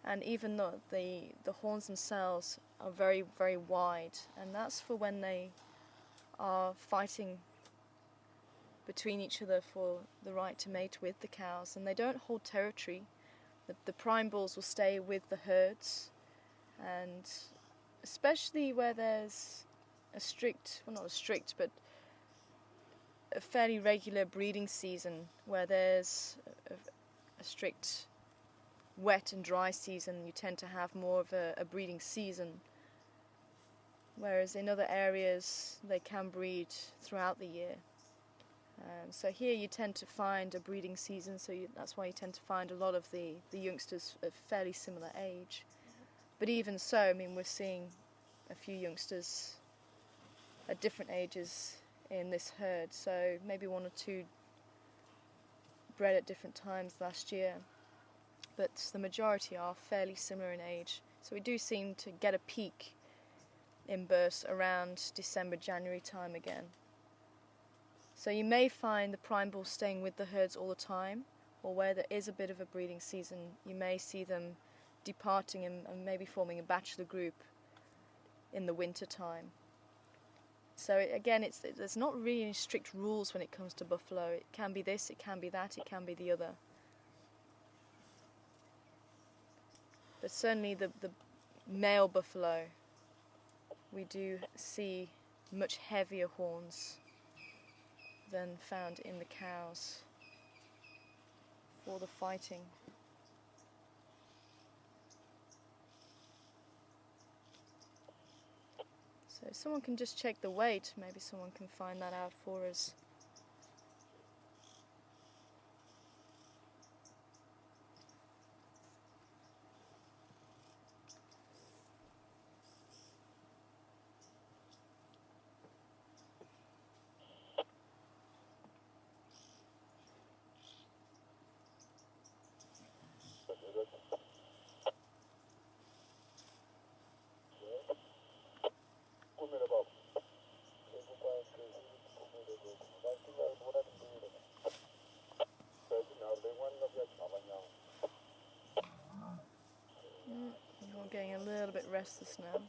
and even the horns themselves are very, very wide, and that's for when they are fighting between each other for the right to mate with the cows. And they don't hold territory. The prime bulls will stay with the herds, and especially where there's a strict, well, not a strict, but a fairly regular breeding season, where there's a strict wet and dry season, you tend to have more of a breeding season, whereas in other areas they can breed throughout the year. So here you tend to find a breeding season, so that's why you tend to find a lot of the youngsters of fairly similar age. But even so, I mean, we're seeing a few youngsters at different ages in this herd, so maybe one or two bred at different times last year, but the majority are fairly similar in age. So we do seem to get a peak in births around December, January time again. So you may find the prime bulls staying with the herds all the time, or where there is a bit of a breeding season, you may see them departing and maybe forming a bachelor group in the winter time. So again, there's not really any strict rules when it comes to buffalo. It can be this, it can be that, it can be the other. But certainly the male buffalo, we do see much heavier horns than found in the cows for the fighting. So if someone can just check the weight, maybe someone can find that out for us. You're getting a little bit restless now.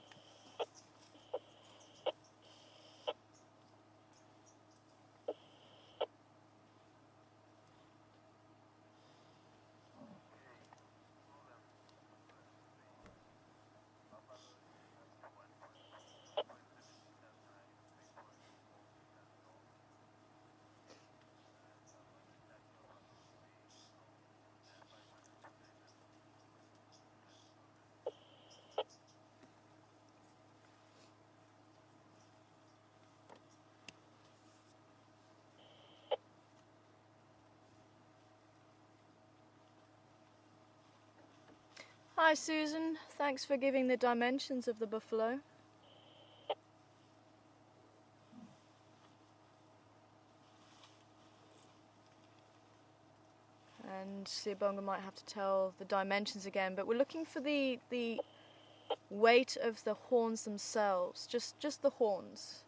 Hi Susan, thanks for giving the dimensions of the buffalo. And Siyabonga might have to tell the dimensions again, but we're looking for the weight of the horns themselves, just the horns.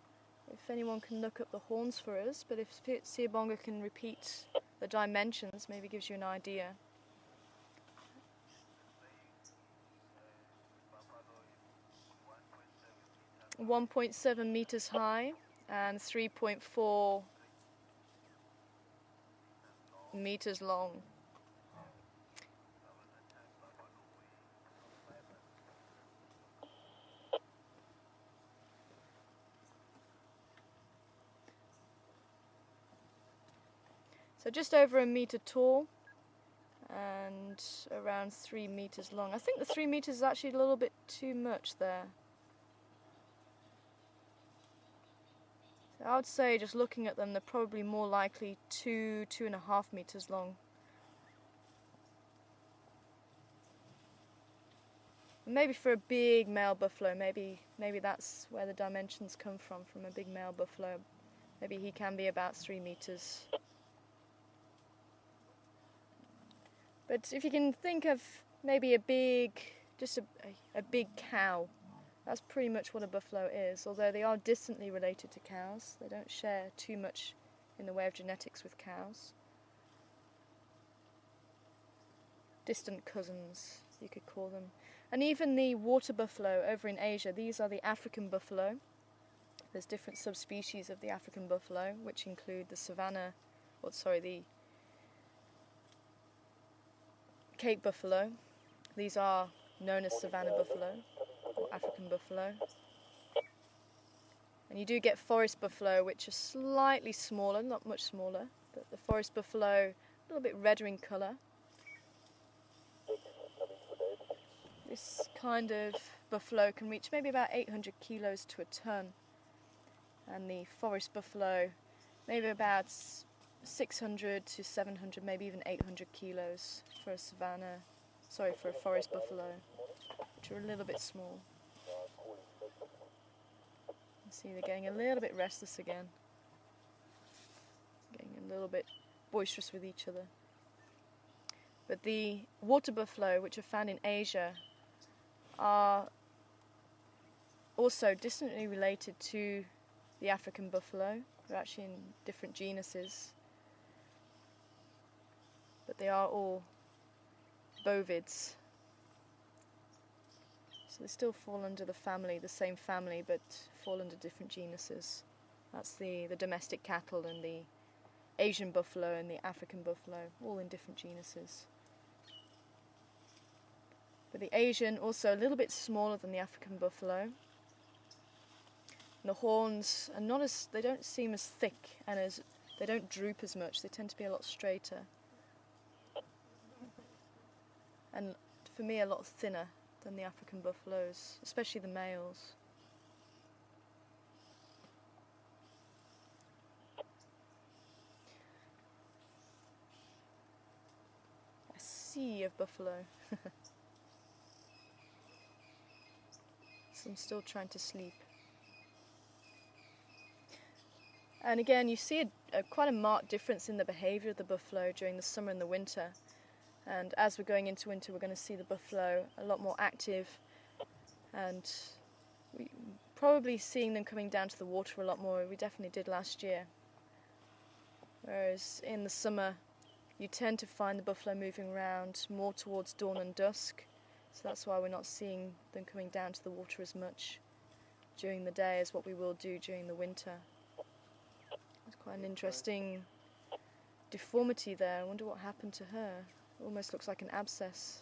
If anyone can look up the horns for us, but if Siyabonga can repeat the dimensions, maybe gives you an idea. 1.7 meters high and 3.4 meters long. So just over a meter tall and around 3 meters long. I think the 3 meters is actually a little bit too much there. So I would say, just looking at them, they're probably more likely 2.5 meters long. Maybe for a big male buffalo, maybe that's where the dimensions come from a big male buffalo. Maybe he can be about 3 meters. But if you can think of maybe just a big cow, that's pretty much what a buffalo is, although they are distantly related to cows. They don't share too much in the way of genetics with cows. Distant cousins, you could call them. And even the water buffalo over in Asia, these are the African buffalo. There's different subspecies of the African buffalo, which include the Cape buffalo. These are known as savanna buffalo or African buffalo. And you do get forest buffalo, which are slightly smaller, not much smaller, but the forest buffalo, a little bit redder in colour. This kind of buffalo can reach maybe about 800 kilos to a ton. And the forest buffalo, maybe about 600 to 700, maybe even 800 kilos for a forest buffalo. which are a little bit small. You see they're getting a little bit restless again. Getting a little bit boisterous with each other. But the water buffalo, which are found in Asia, are also distantly related to the African buffalo. They're actually in different genuses, but they are all bovids. So they still fall under the family, the same family, but fall under different genuses. That's the domestic cattle and the Asian buffalo and the African buffalo, all in different genuses. But the Asian, also a little bit smaller than the African buffalo. And the horns are not as, they don't seem as thick and as, they don't droop as much. They tend to be a lot straighter. And for me, a lot thinner than the African buffaloes, especially the males. A sea of buffalo. Some still trying to sleep. And again, you see quite a marked difference in the behaviour of the buffalo during the summer and the winter. And as we're going into winter, we're going to see the buffalo a lot more active, and we probably seeing them coming down to the water a lot more. We definitely did last year. Whereas in the summer, you tend to find the buffalo moving around more towards dawn and dusk. So that's why we're not seeing them coming down to the water as much during the day as what we will do during the winter. It's quite an interesting deformity there. I wonder what happened to her. It almost looks like an abscess.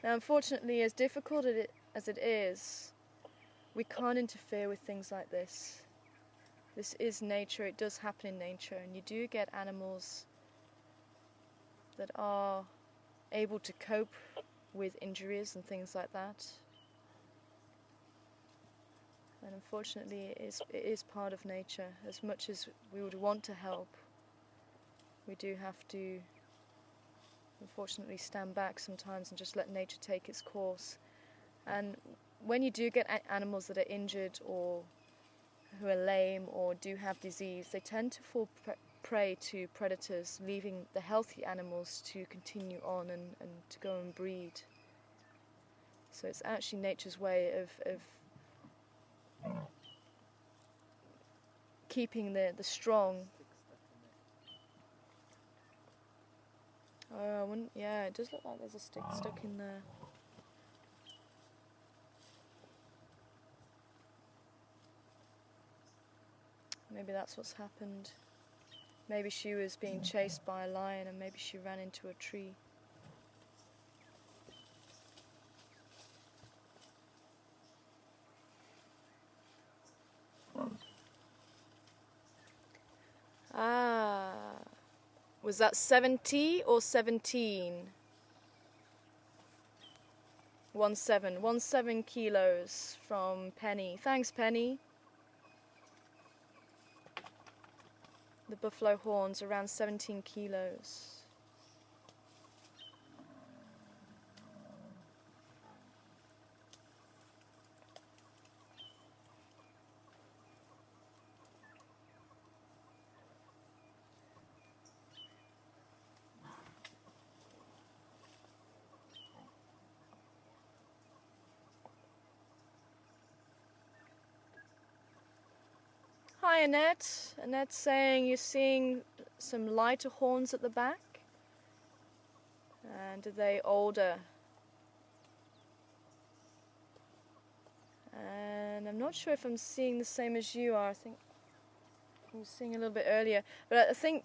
Now, unfortunately, as difficult as it is, we can't interfere with things like this. This is nature, it does happen in nature, and you do get animals that are able to cope with injuries and things like that. And unfortunately, it is part of nature. As much as we would want to help, we do have to, unfortunately, stand back sometimes and just let nature take its course. And when you do get animals that are injured or who are lame or do have disease, they tend to fall prey to predators, leaving the healthy animals to continue on and to go and breed. So it's actually nature's way of keeping the strong. Oh, I wouldn't, yeah, it does look like there's a stick stuck in there. Maybe that's what's happened. Maybe she was being chased by a lion and maybe she ran into a tree. Ah, was that 70 or 17? 17 kilos from Penny. Thanks, Penny. The buffalo horns around 17 kilos. Hi, Annette. Annette's saying you're seeing some lighter horns at the back. And are they older? And I'm not sure if I'm seeing the same as you are. I think I was seeing a little bit earlier. But I think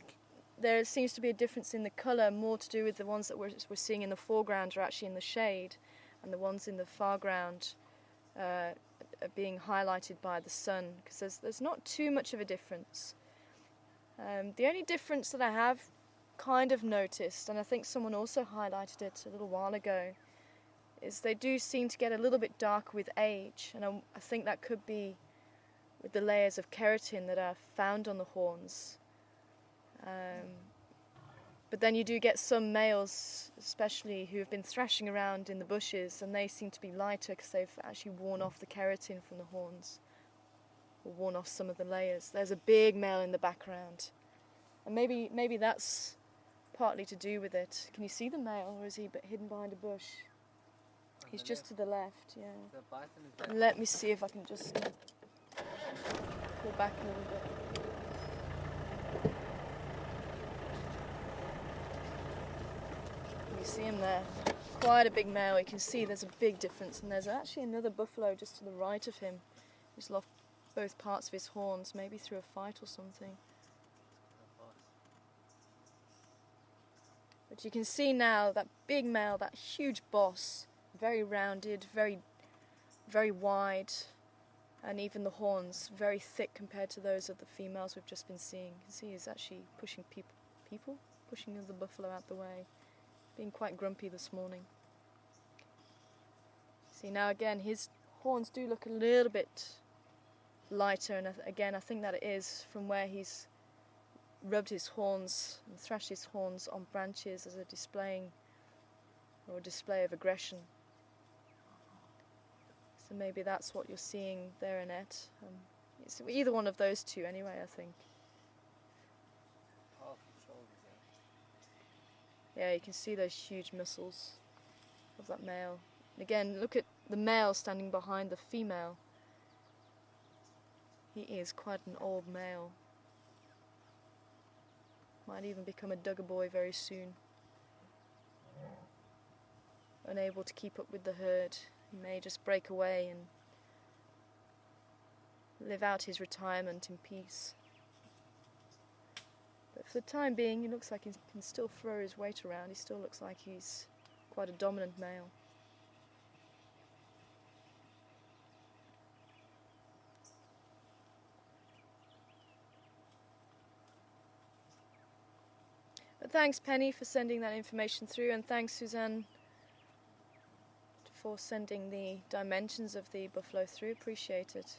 there seems to be a difference in the colour, more to do with the ones that we're seeing in the foreground are actually in the shade, and the ones in the foreground are being highlighted by the sun, because there's not too much of a difference. The only difference that I have kind of noticed, and I think someone also highlighted it a little while ago, is they do seem to get a little bit darker with age, and I think that could be with the layers of keratin that are found on the horns. But then you do get some males, especially who have been thrashing around in the bushes, and they seem to be lighter because they've actually worn off the keratin from the horns, or worn off some of the layers. There's a big male in the background, and maybe that's partly to do with it. Can you see the male, or is he hidden behind a bush? On He's the just left. to the left, yeah. The python is there. Let me see if I can just pull back a little bit. You see him there. Quite a big male. You can see there's a big difference, and there's actually another buffalo just to the right of him who's lost both parts of his horns, maybe through a fight or something. But you can see now that big male, that huge boss, very rounded, very wide, and even the horns very thick compared to those of the females we've just been seeing. You can see he's actually pushing pushing the buffalo out the way, being quite grumpy this morning. See, now again his horns do look a little bit lighter, and again I think that it is from where he's rubbed his horns and thrashed his horns on branches as a display of aggression. So maybe that's what you're seeing there, Annette. It's either one of those two anyway, I think. Powerful shoulders, yeah. Yeah, you can see those huge muscles of that male. And again, look at the male standing behind the female. He is quite an old male. Might even become a Duggar boy very soon. Unable to keep up with the herd, he may just break away and live out his retirement in peace. But for the time being, he looks like he can still throw his weight around. He still looks like he's quite a dominant male. But thanks, Penny, for sending that information through, and thanks, Suzanne, for sending the dimensions of the buffalo through. Appreciate it.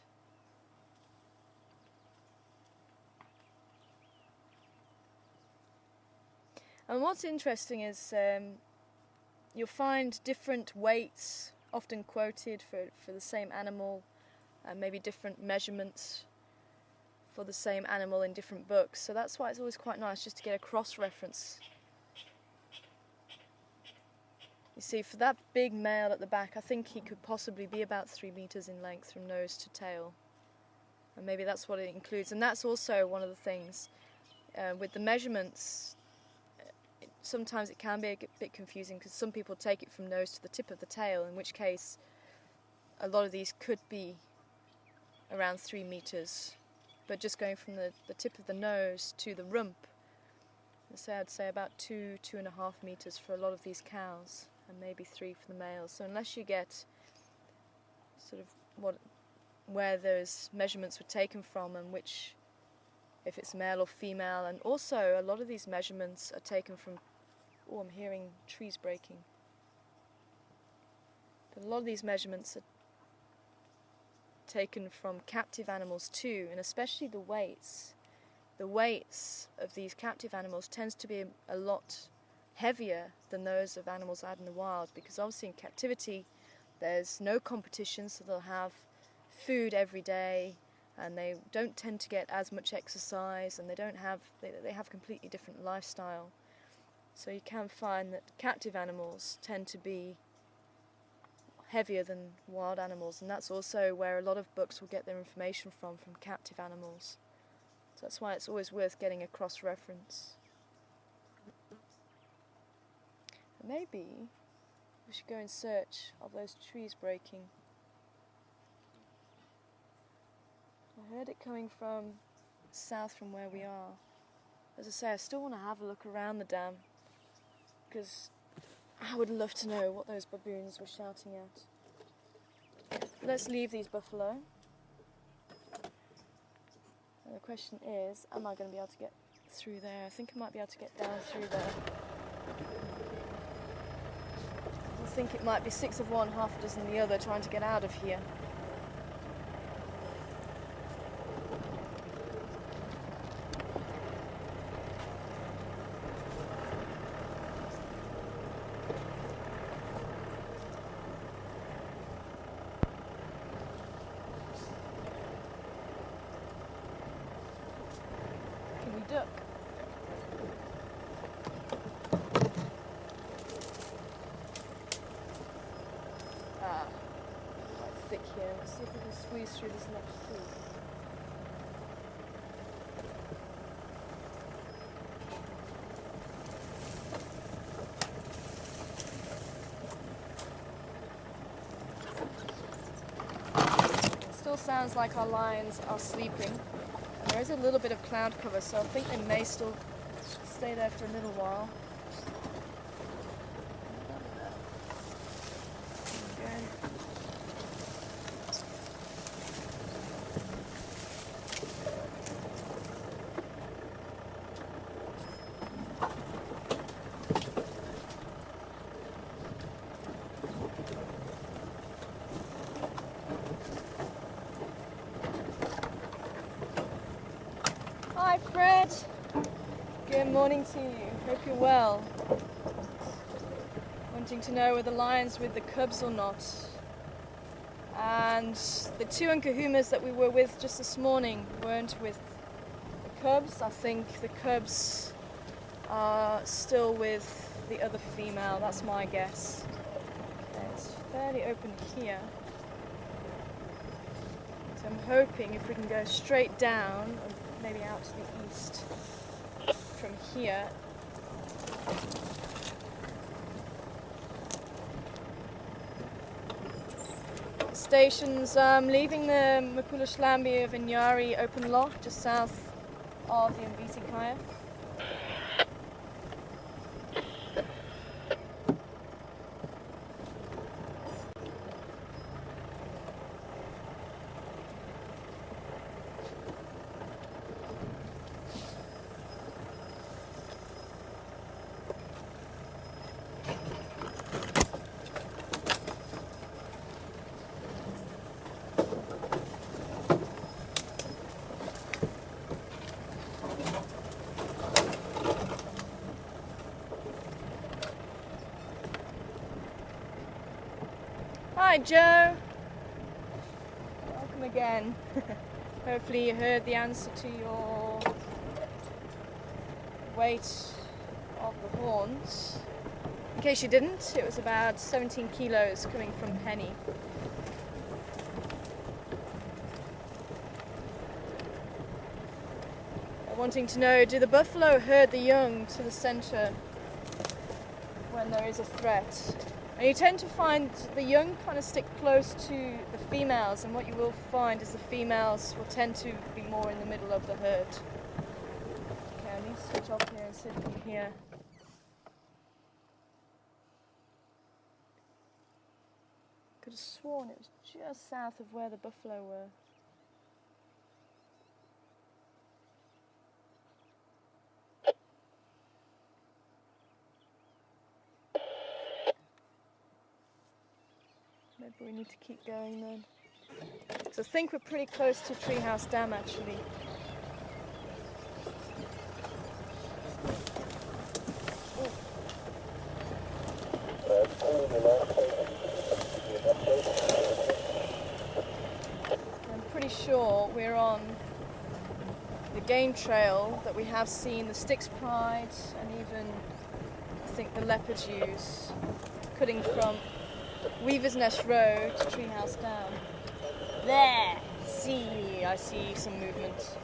And what's interesting is you'll find different weights often quoted for the same animal, and maybe different measurements for the same animal in different books. So that's why it's always quite nice just to get a cross-reference. You see, for that big male at the back, I think he could possibly be about 3 meters in length from nose to tail. And maybe that's what it includes. And that's also one of the things with the measurements. Sometimes it can be a bit confusing because some people take it from nose to the tip of the tail, in which case a lot of these could be around 3 meters. But just going from the tip of the nose to the rump, I'd say about 2.5 meters for a lot of these cows, and maybe 3 for the males. So unless you get sort of where those measurements were taken from, and which, if it's male or female, and also a lot of these measurements are taken from, oh, I'm hearing trees breaking. But a lot of these measurements are taken from captive animals too, and especially the weights. The weights of these captive animals tends to be a lot heavier than those of animals out in the wild, because obviously in captivity there's no competition, so they'll have food every day, and they don't tend to get as much exercise, and they have a completely different lifestyle. So you can find that captive animals tend to be heavier than wild animals, and that's also where a lot of books will get their information from captive animals. So that's why it's always worth getting a cross-reference. Maybe we should go in search of those trees breaking. I heard it coming from south from where we are. As I say, I still want to have a look around the dam, because I would love to know what those baboons were shouting at. Let's leave these buffalo. And the question is, am I going to be able to get through there? I think I might be able to get down through there. I think it might be 6 of one, half a dozen the other, trying to get out of here. duck. Ah, quite thick here. Let's see if we can squeeze through this next tree. Still sounds like our lions are sleeping. And there is a little bit of cloud cover, so I think they may still stay there for a little while. There we go. Hi Fred, good morning to you, hope you're well. Wanting to know whether the lions with the cubs or not. And the two Nkahumas that we were with just this morning weren't with the cubs. I think the cubs are still with the other female, that's my guess. Okay, it's fairly open here. So I'm hoping if we can go straight down, or maybe out to the east from here. Stations leaving the Mapulashlambi of Inyari open lock just south of the Mviti Kaya. Hi Joe, welcome again. Hopefully you heard the answer to your weight of the horns. In case you didn't, it was about 17 kilos coming from Penny. Wanting to know, do the buffalo herd the young to the centre when there is a threat? And you tend to find the young kind of stick close to the females, and what you will find is the females will tend to be more in the middle of the herd. Okay, I need to switch off here and see if we can hear. Could have sworn it was just south of where the buffalo were. Maybe we need to keep going then. So I think we're pretty close to Treehouse Dam actually. I'm pretty sure we're on the game trail that we have seen the Styx Pride and even I think the leopards use, cutting from Weaver's Nest Road to Treehouse Dam. There! See, I see some movement.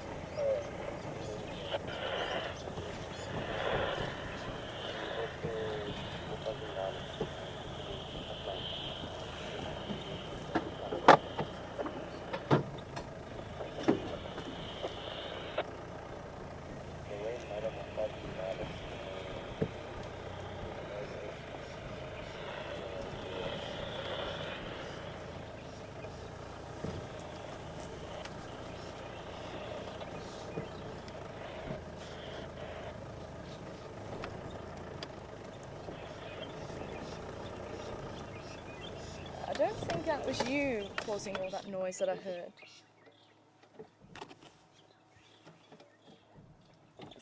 I don't think that was you causing all that noise that I heard.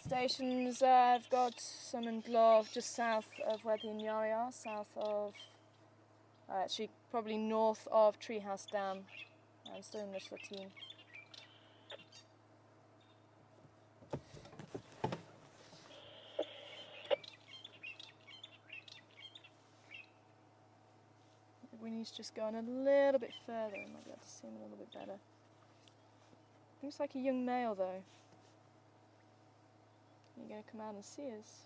Stations, I've got some in Glove just south of where the Inyari are, south of, actually probably north of Treehouse Dam. I'm still in Lishlateen. He's just going a little bit further. I might be able to see him a little bit better. Looks like a young male though. You're going to come out and see us.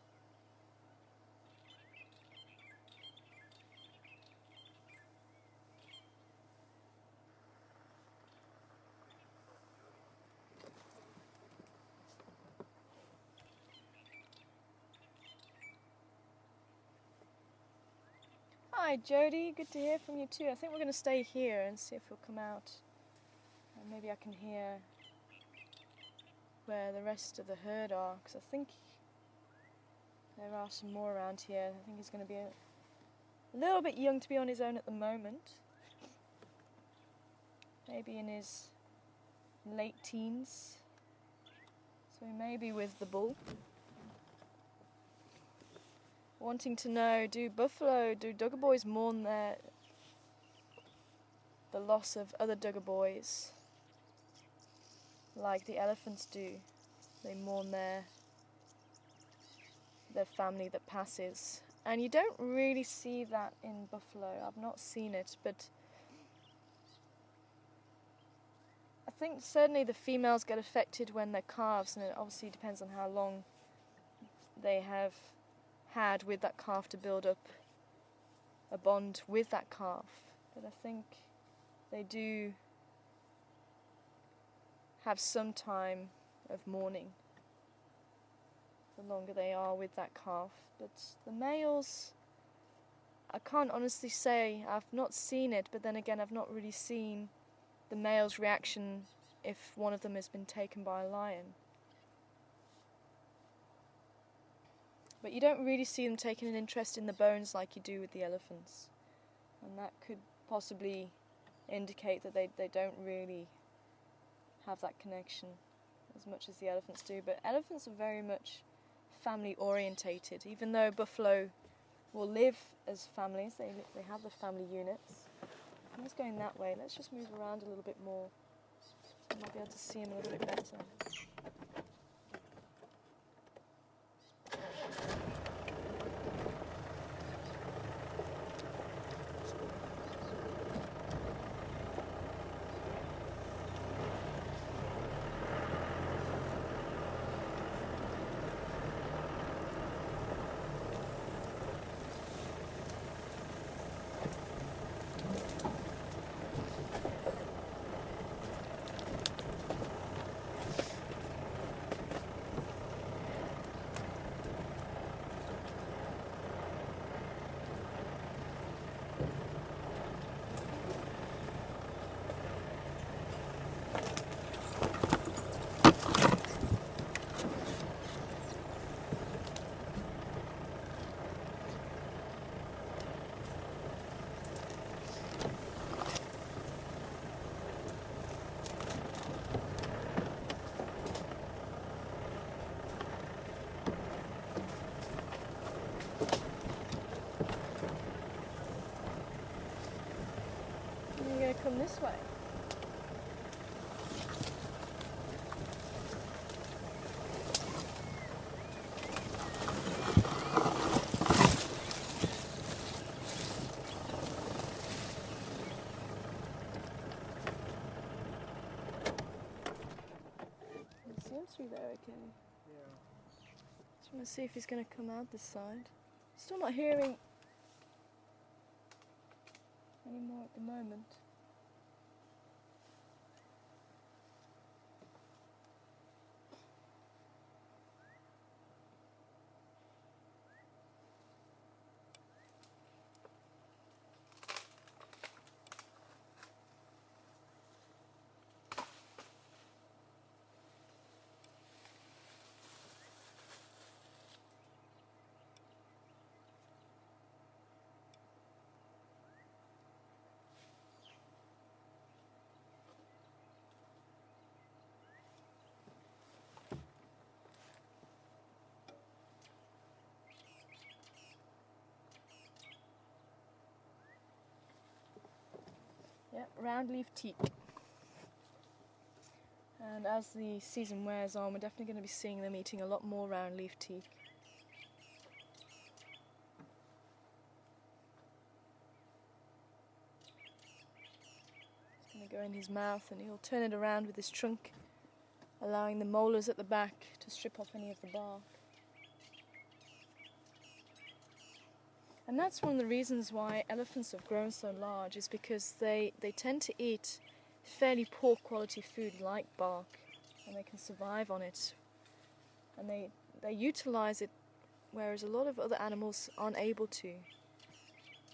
Hi Jody, good to hear from you too. I think we're going to stay here and see if he'll come out. And maybe I can hear where the rest of the herd are, because I think there are some more around here. I think he's going to be a little bit young to be on his own at the moment. Maybe in his late teens. So he may be with the bull. Wanting to know, do Duggar boys mourn the loss of other Duggar boys like the elephants do? They mourn their family that passes. And you don't really see that in buffalo. I've not seen it, but I think certainly the females get affected when they're calves, and it obviously depends on how long they have had with that calf to build up a bond with that calf. But I think they do have some time of mourning the longer they are with that calf. But the males, I can't honestly say. I've not seen it, but then again I've not really seen the male's reaction if one of them has been taken by a lion. But you don't really see them taking an interest in the bones like you do with the elephants. And that could possibly indicate that they don't really have that connection as much as the elephants do. But elephants are very much family orientated. Even though buffalo will live as families, they have the family units. He's going that way. Let's just move around a little bit more. I might be able to see him a little bit better. Come this way. You see him through there, okay? Yeah. Just want to see if he's going to come out this side. Still not hearing any more at the moment. Yep, round leaf teak. And as the season wears on, we're definitely going to be seeing them eating a lot more round leaf teak. in his mouth, and he'll turn it around with his trunk, allowing the molars at the back to strip off any of the bark. And that's one of the reasons why elephants have grown so large, is because they tend to eat fairly poor quality food like bark, and they can survive on it. And they utilize it, whereas a lot of other animals aren't able to.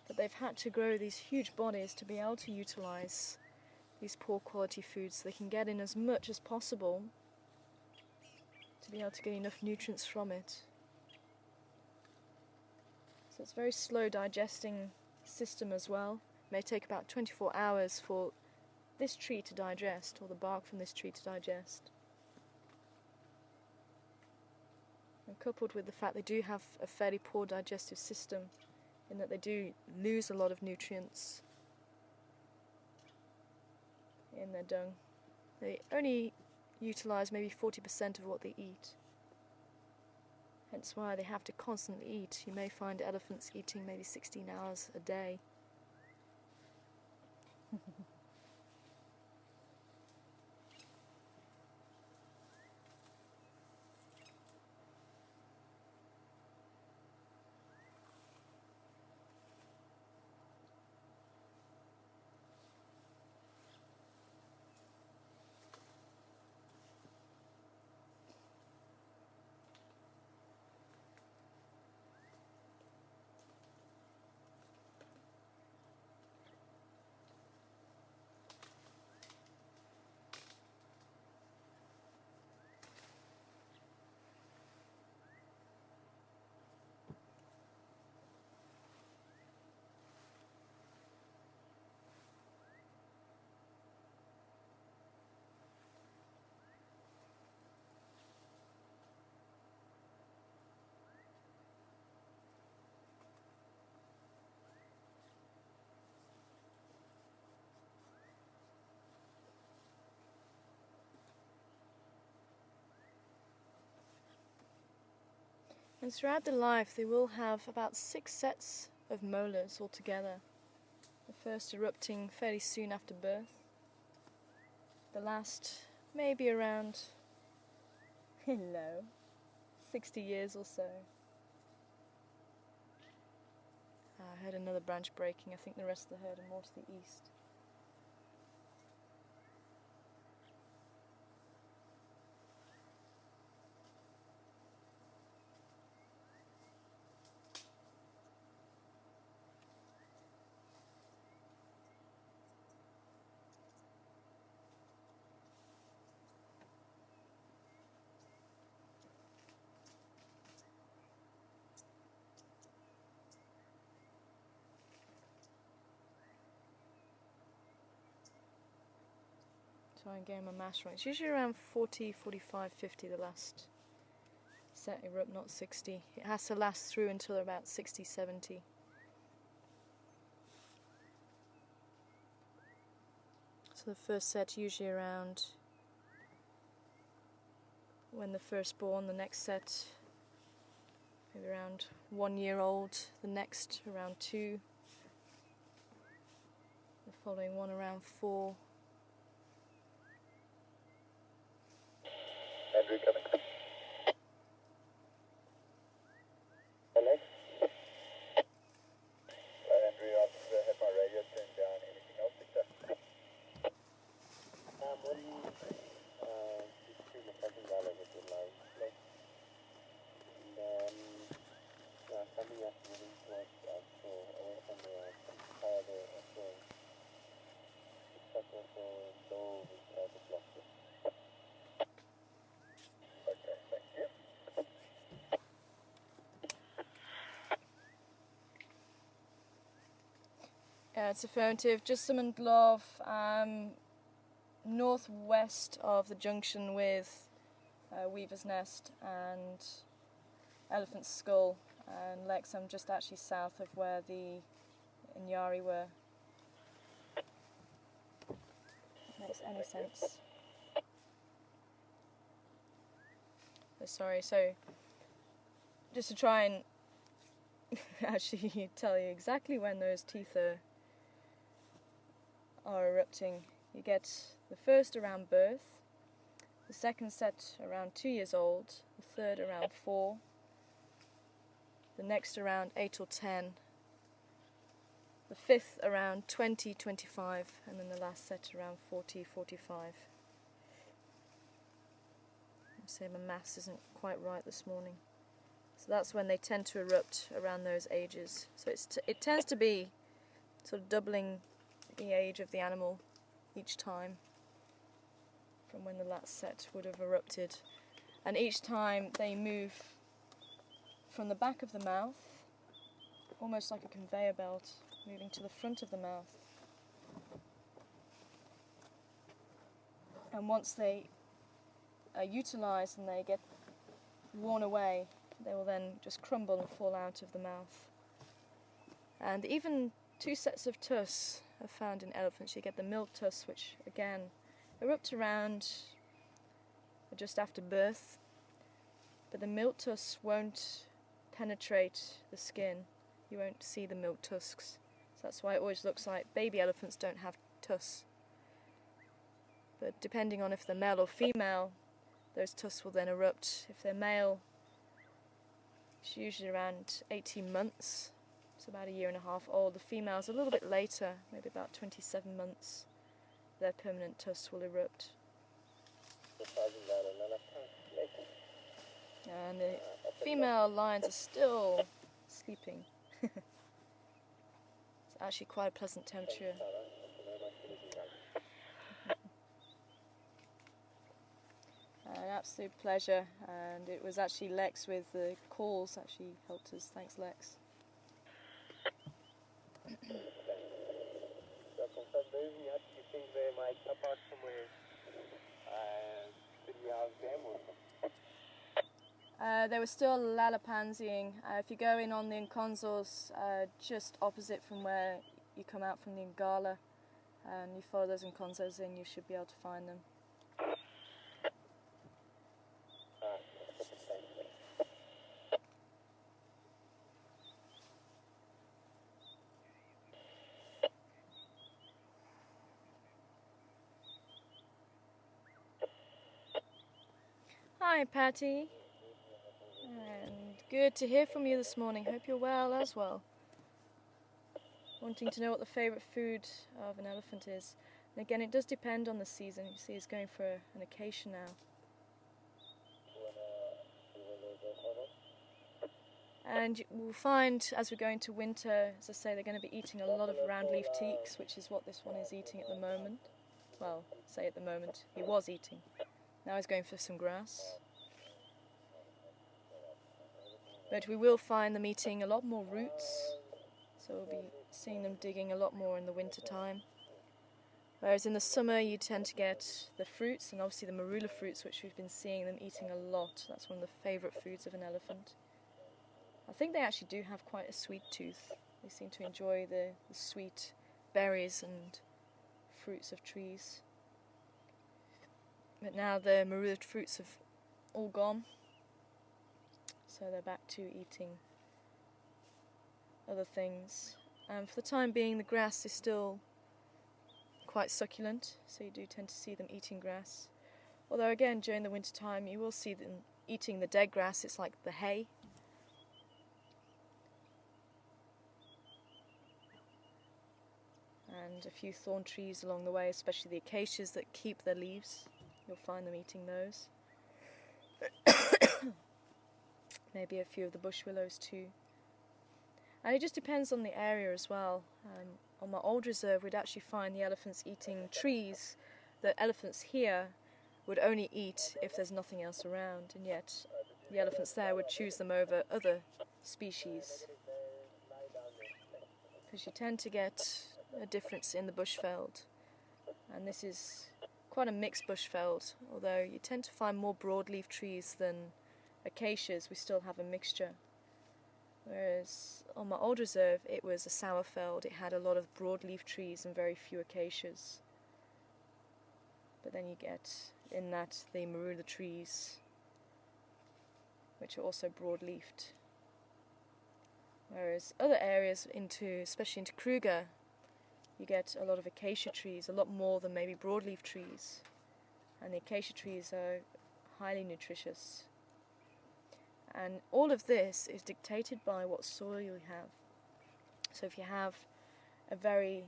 But they've had to grow these huge bodies to be able to utilize these poor quality foods so they can get in as much as possible to be able to get enough nutrients from it. So it's a very slow digesting system as well. It may take about 24 hours for this tree to digest, or the bark from this tree to digest. And coupled with the fact they do have a fairly poor digestive system, in that they do lose a lot of nutrients in their dung. They only utilize maybe 40% of what they eat. Hence why they have to constantly eat. You may find elephants eating maybe 16 hours a day. And throughout their life they will have about 6 sets of molars altogether. The first erupting fairly soon after birth. The last maybe around 60 years or so. I heard another branch breaking. I think the rest of the herd are more to the east. Try and get my mass right. It's usually around 40, 45, 50 the last set erupt, not 60. It has to last through until about 60, 70. So the first set usually around when they're first born, the next set maybe around 1 year old, the next around 2, the following one around 4. Andrew coming. Alex? Andrew, I've had my radio turned down. Anything else, Victor? What do you see the second dollar with the live play? And coming up moving towards so away from the fire there, so it's also low with the cluster. Okay, thank you. Yeah, it's affirmative. Just summoned Love, northwest of the junction with Weaver's Nest and Elephant's Skull, and Lex, I'm just actually south of where the Inyari were. Makes any sense. Sorry, so just to try and actually tell you exactly when those teeth are erupting, You get the first around birth, the second set around 2 years old, the third around 4, the next around 8 or 10, the fifth around 20, 25, and then the last set around 40, 45. I say my maths isn't quite right this morning. So that's when they tend to erupt around those ages. So it tends to be sort of doubling the age of the animal each time from when the last set would have erupted. And each time they move from the back of the mouth, almost like a conveyor belt, moving to the front of the mouth. And once they are utilised and they get worn away, they will then just crumble and fall out of the mouth. And even 2 sets of tusks are found in elephants. You get the milk tusks, which again erupt around just after birth, but the milk tusks won't penetrate the skin. You won't see the milk tusks. So that's why it always looks like baby elephants don't have tusks. But depending on if they're male or female, those tusks will then erupt. If they're male, it's usually around 18 months, so about 1.5 years old. The females a little bit later, maybe about 27 months, their permanent tusks will erupt. And the female lions are still sleeping. It's actually quite a pleasant temperature. An absolute pleasure, and it was actually Lex with the calls actually helped us. Thanks, Lex. So from those you think they might pop out somewhere pretty house them or They were still lalapansying. If you go in on the Nkonzos, just opposite from where you come out from the Ngala, and you follow those Nkonzos in, you should be able to find them. Hi, Patty. And good to hear from you this morning. Hope you're well as well. Wanting to know what the favourite food of an elephant is. And again, it does depend on the season. You see, it's going for an acacia now. And we'll find as we go into winter, as I say, they're going to be eating a lot of round leaf teaks, which is what this one is eating at the moment. Well, say at the moment, he was eating. Now he's going for some grass. But we will find them eating a lot more roots, so we'll be seeing them digging a lot more in the winter time. Whereas in the summer you tend to get the fruits, and obviously the marula fruits, which we've been seeing them eating a lot. That's one of the favourite foods of an elephant. I think they actually do have quite a sweet tooth. They seem to enjoy the sweet berries and fruits of trees. But now the marula fruits have all gone, so they're back to eating other things. And for the time being, the grass is still quite succulent, so you do tend to see them eating grass. Although again, during the winter time, you will see them eating the dead grass. It's like the hay. And a few thorn trees along the way, especially the acacias that keep their leaves. You'll find them eating those. Maybe a few of the bush willows too. And it just depends on the area as well. On my old reserve, we'd actually find the elephants eating trees that elephants here would only eat if there's nothing else around, and yet the elephants there would choose them over other species. Because you tend to get a difference in the bushveld, and this is quite a mixed bushveld, although you tend to find more broadleaf trees than acacias. We still have a mixture. Whereas on my old reserve it was a sourfeld. It had a lot of broadleaf trees and very few acacias. But then you get in that the marula trees, which are also broadleafed. Whereas other areas, especially into Kruger, you get a lot of acacia trees, a lot more than maybe broadleaf trees. And the acacia trees are highly nutritious. And all of this is dictated by what soil you have. So if you have a very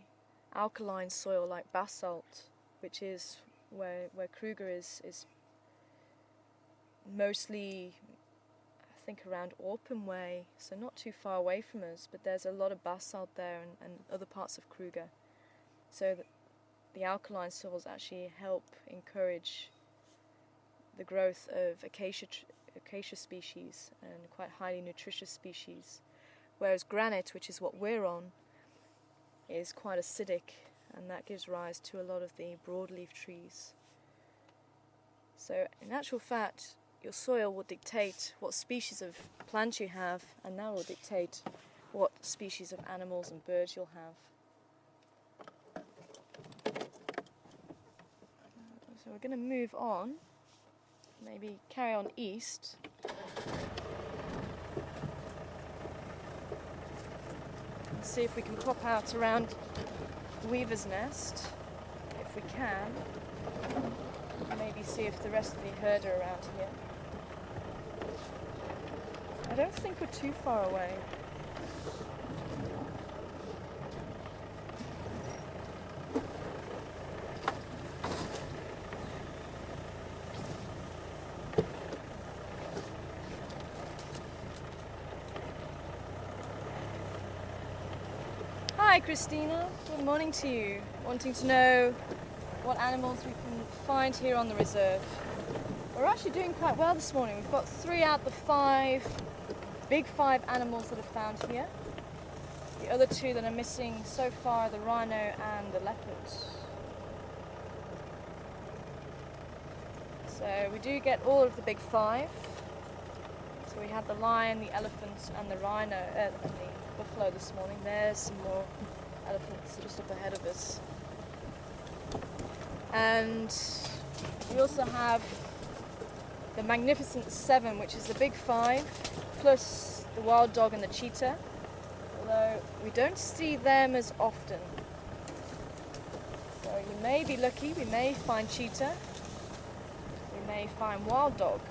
alkaline soil like basalt, which is where Kruger is mostly, I think, around Orpen Way, so not too far away from us, but there's a lot of basalt there and other parts of Kruger. So the alkaline soils actually help encourage the growth of acacia species and quite highly nutritious species, whereas granite, which is what we're on, is quite acidic, and that gives rise to a lot of the broadleaf trees. So in actual fact, your soil will dictate what species of plants you have, and that will dictate what species of animals and birds you'll have. So we're going to move on, maybe carry on east. And see if we can pop out around Weaver's Nest, if we can. Maybe see if the rest of the herd are around here. I don't think we're too far away. Hi Christina, good morning to you. Wanting to know what animals we can find here on the reserve. We're actually doing quite well this morning. We've got 3 out of the 5 big 5 animals that are found here. The other 2 that are missing so far are the rhino and the leopard. So we do get all of the big 5. So we had the lion, the elephant and the rhino, and the buffalo this morning. There's some more elephants just up ahead of us. And we also have the magnificent 7, which is the big 5, plus the wild dog and the cheetah, although we don't see them as often. So you may be lucky, we may find cheetah, we may find wild dog.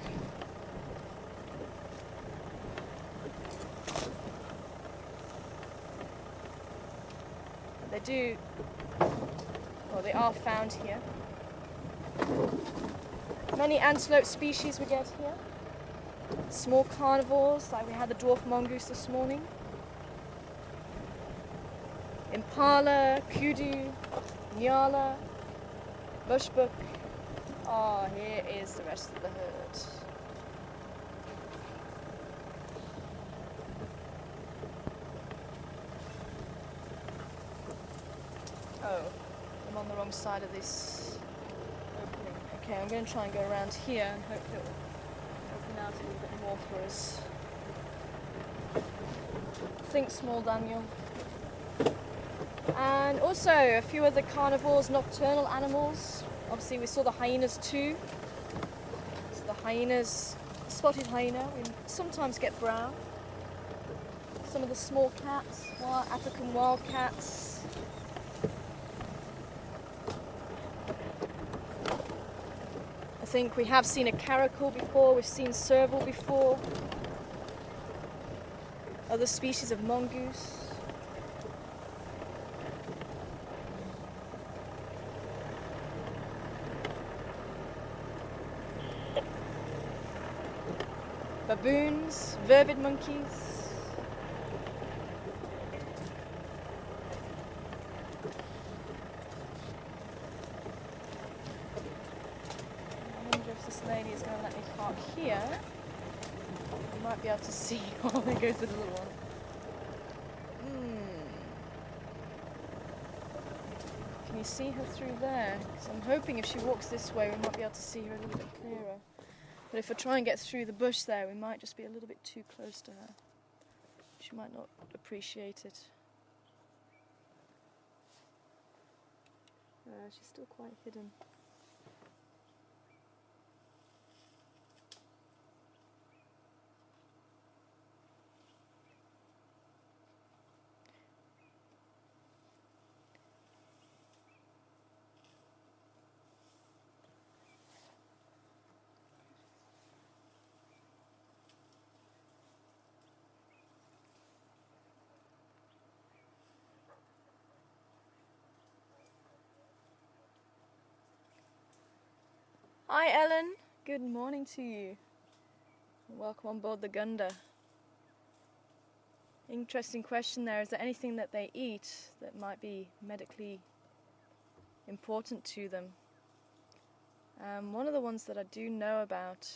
They are found here. Many antelope species we get here. Small carnivores, like we had the dwarf mongoose this morning. Impala, kudu, nyala, bushbuck. Oh, here is the rest of the herd. Oh, I'm on the wrong side of this opening. Okay, I'm going to try and go around here and hopefully it will open out a little bit more for us. Think small, Daniel. And also a few other carnivores, nocturnal animals. Obviously we saw the hyenas too. So the hyenas, spotted hyena, we sometimes get brown. Some of the small cats, African wildcats. I think we have seen a caracal before, we've seen serval before. Other species of mongoose. Baboons, vervid monkeys. I wonder if this lady is going to let me park here. You might be able to see. Oh, there goes the little one. Can you see her through there? Because I'm hoping if she walks this way, we might be able to see her a little bit clearer. But if I try and get through the bush there, we might just be a little bit too close to her. She might not appreciate it. She's still quite hidden. Hi Ellen, good morning to you. Welcome on board the Gunda. Interesting question there. Is there anything that they eat that might be medically important to them? One of the ones that I do know about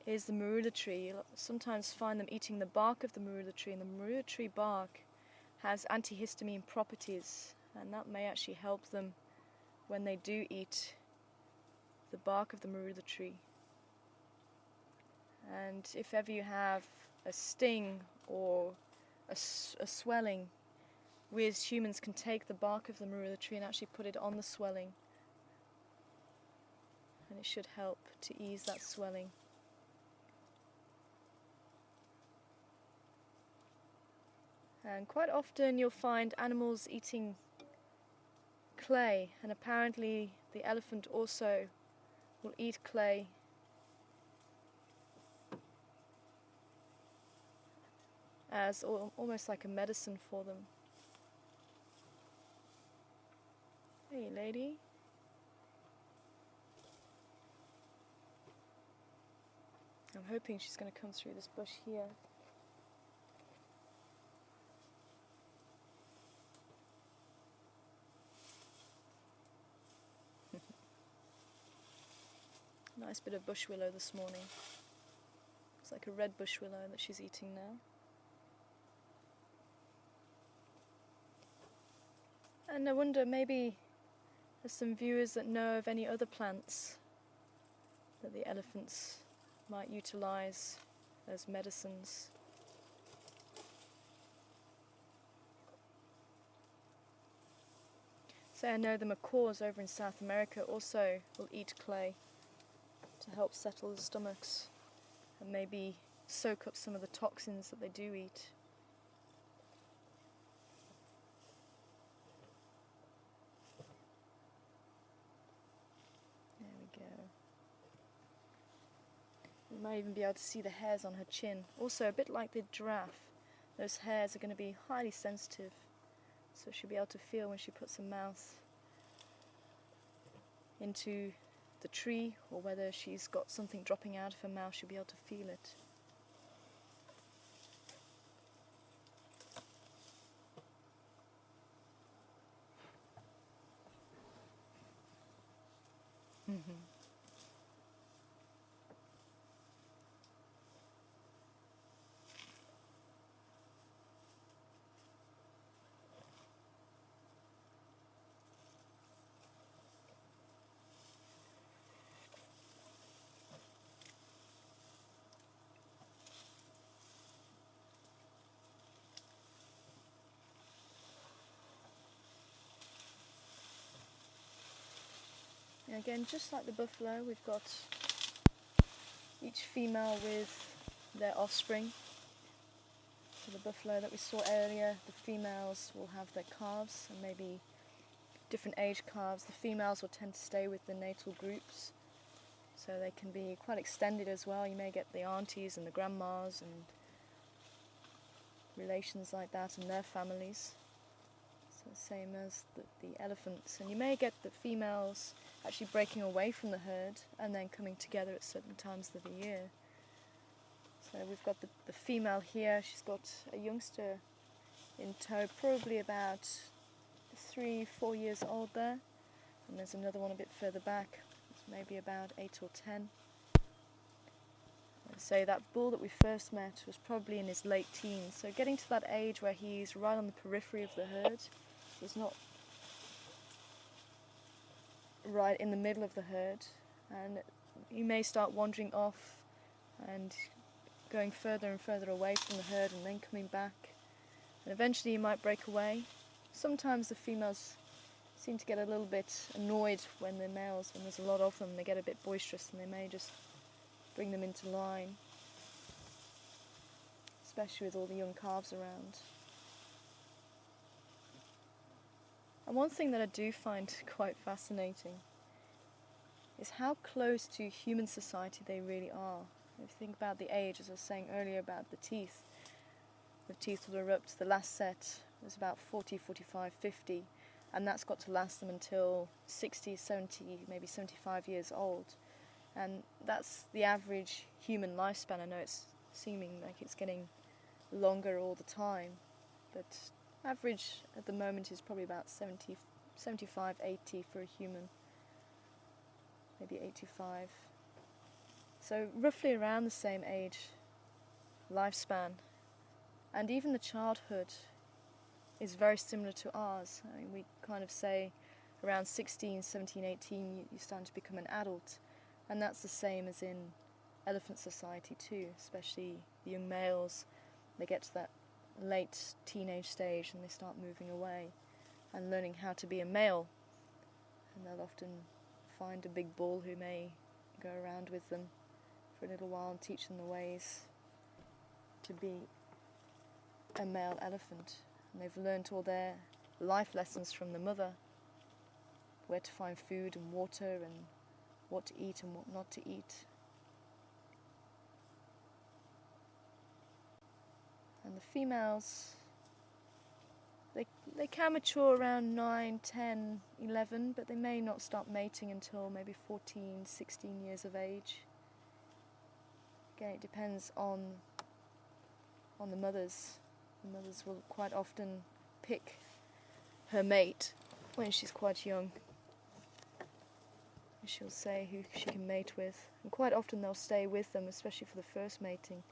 is the marula tree. You'll sometimes find them eating the bark of the marula tree, and the marula tree bark has antihistamine properties, and that may actually help them when they do eat the bark of the marula tree. And if ever you have a sting or a swelling, we as humans can take the bark of the marula tree and actually put it on the swelling, and it should help to ease that swelling. And quite often you'll find animals eating clay, and apparently the elephant also will eat clay as almost like a medicine for them. Hey lady. I'm hoping she's going to come through this bush here. Nice bit of bush willow this morning. It's like a red bush willow that she's eating now. And I wonder, maybe there's some viewers that know of any other plants that the elephants might utilize as medicines. So I know the macaws over in South America also will eat clay to help settle the stomachs and maybe soak up some of the toxins that they do eat. There we go. You might even be able to see the hairs on her chin. Also, a bit like the giraffe, those hairs are going to be highly sensitive, so she'll be able to feel when she puts her mouth into the tree, or whether she's got something dropping out of her mouth, she'll be able to feel it. And again, just like the buffalo, we've got each female with their offspring. So the buffalo that we saw earlier, the females will have their calves, and maybe different age calves. The females will tend to stay with the natal groups, so they can be quite extended as well. You may get the aunties and the grandmas and relations like that and their families. So same as the elephants. And you may get the females actually breaking away from the herd and then coming together at certain times of the year. So we've got the female here. She's got a youngster in tow, probably about 3-4 years old there. And there's another one a bit further back, it's maybe about 8 or 10. I'd say that bull that we first met was probably in his late teens, so getting to that age where he's right on the periphery of the herd. He's not right in the middle of the herd, and you may start wandering off and going further and further away from the herd and then coming back, and eventually you might break away. Sometimes the females seem to get a little bit annoyed when the males, when there's a lot of them, they get a bit boisterous and they may just bring them into line, especially with all the young calves around. And one thing that I do find quite fascinating is how close to human society they really are. If you think about the age, as I was saying earlier about the teeth will erupt. The last set was about 40, 45, 50, and that's got to last them until 60, 70, maybe 75 years old. And that's the average human lifespan. I know it's seeming like it's getting longer all the time, but average at the moment is probably about 70, 75, 80 for a human, maybe 85. So roughly around the same age lifespan. And even the childhood is very similar to ours. I mean, we kind of say around 16, 17, 18 you start to become an adult, and that's the same as in elephant society too, especially the young males. They get to that late teenage stage and they start moving away and learning how to be a male, and they'll often find a big bull who may go around with them for a little while and teach them the ways to be a male elephant. And they've learnt all their life lessons from the mother, where to find food and water and what to eat and what not to eat. And the females, they can mature around 9, 10, 11, but they may not start mating until maybe 14, 16 years of age. Again, it depends on the mothers. The mothers will quite often pick her mate when she's quite young. She'll say who she can mate with, and quite often they'll stay with them, especially for the first mating.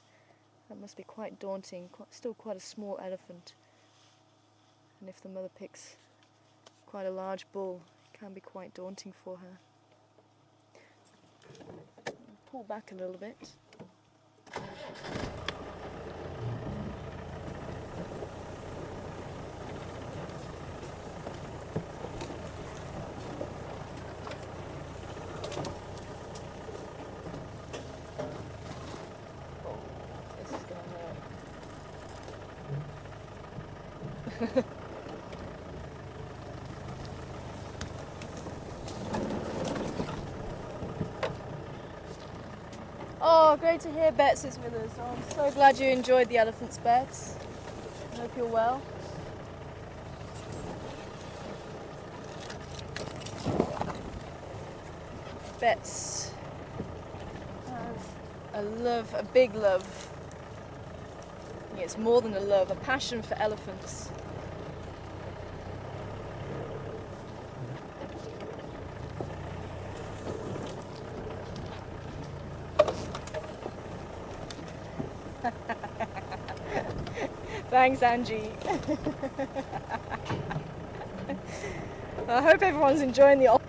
That must be quite daunting, still quite a small elephant. And if the mother picks quite a large bull, it can be quite daunting for her. Pull back a little bit. Oh, great to hear Bets is with us. Oh, I'm so glad you enjoyed the elephants, Bets. I hope you're well. Bets has a big love. Yeah, it's more than a love, a passion for elephants. Thanks, Angie. I hope everyone's enjoying the...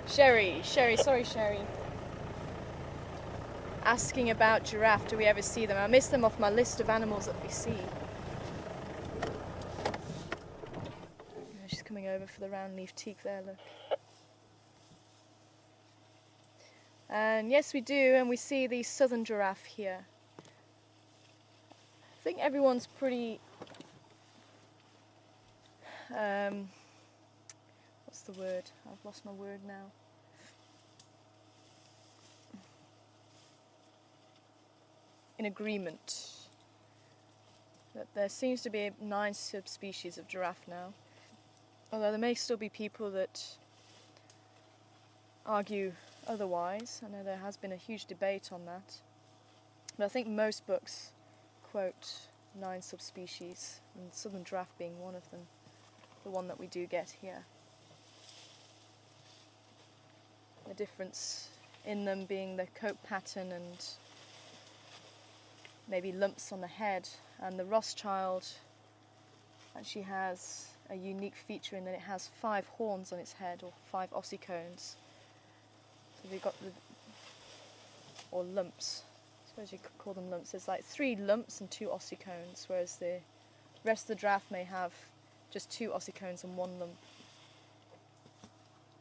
Sherry, sorry Sherry. Asking about giraffe, do we ever see them? I missed them off my list of animals that we see. She's coming over for the round leaf teak there, look. And yes, we do, and we see the southern giraffe here. I think everyone's pretty... what's the word? I've lost my word now. In agreement that there seems to be 9 subspecies of giraffe now, although there may still be people that argue otherwise. I know there has been a huge debate on that, but I think most books quote 9 subspecies, and southern giraffe being one of them, the one that we do get here. The difference in them being the coat pattern and maybe lumps on the head, and the Rothschild actually has a unique feature in that it has 5 horns on its head, or 5 ossicones. So we've got or lumps, I suppose you could call them lumps. There's like 3 lumps and 2 ossicones, whereas the rest of the giraffe may have just 2 ossicones and 1 lump.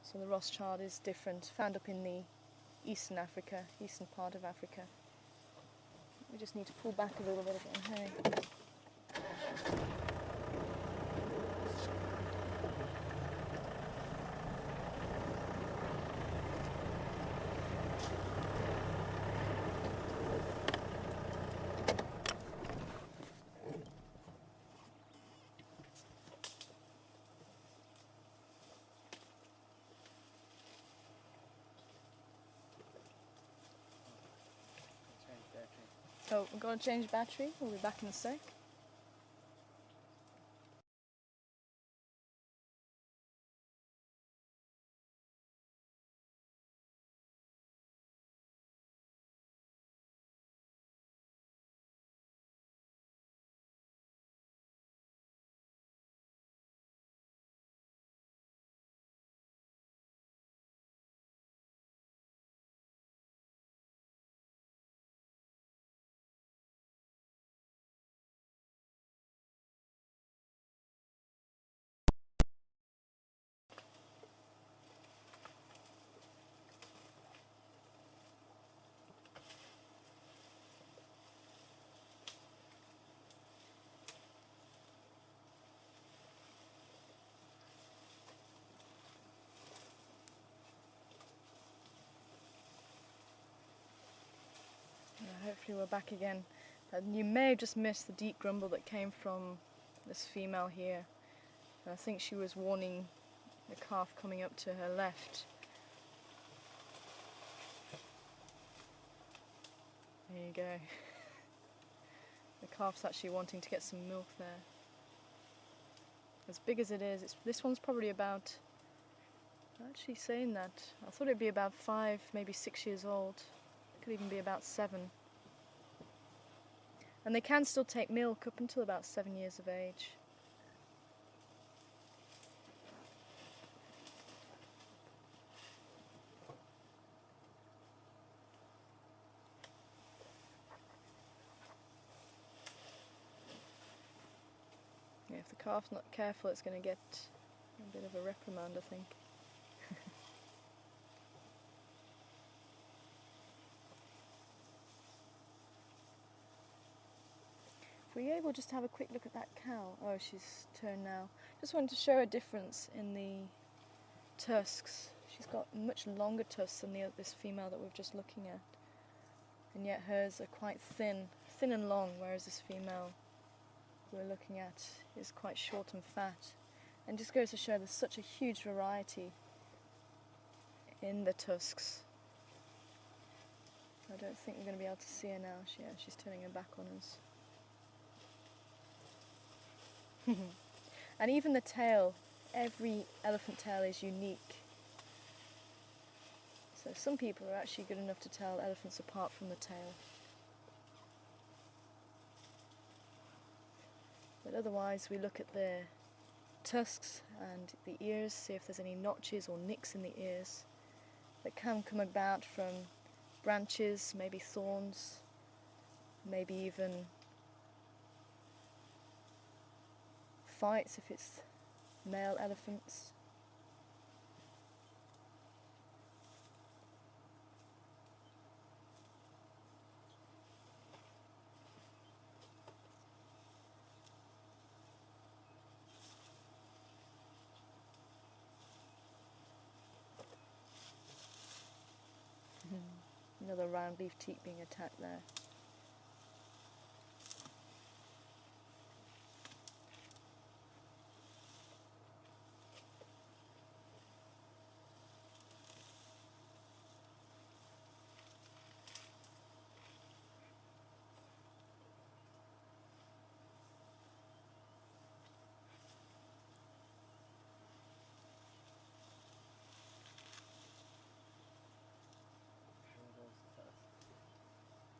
So the Rothschild is different, found up in the eastern part of Africa. We just need to pull back a little bit again, hey? So we're going to change battery. We'll be back in a sec. Hopefully we're back again. And you may have just missed the deep grumble that came from this female here. And I think she was warning the calf coming up to her left. There you go. The calf's actually wanting to get some milk there. As big as it is, this one's probably about, actually saying that, I thought it'd be about 5, maybe 6 years old. It could even be about 7. And they can still take milk up until about 7 years of age. Yeah, if the calf's not careful, it's going to get a bit of a reprimand, I think. Were you able just to have a quick look at that cow? Oh, she's turned now. Just wanted to show a difference in the tusks. She's got much longer tusks than this female that we're just looking at. And yet hers are quite thin and long, whereas this female we're looking at is quite short and fat. And just goes to show there's such a huge variety in the tusks. I don't think we're going to be able to see her now. She's turning her back on us. And even the tail, every elephant tail is unique. So some people are actually good enough to tell elephants apart from the tail. But otherwise we look at the tusks and the ears, see if there's any notches or nicks in the ears that can come about from branches, maybe thorns, maybe even fights if it's male elephants. Another round leaf teat being attacked there.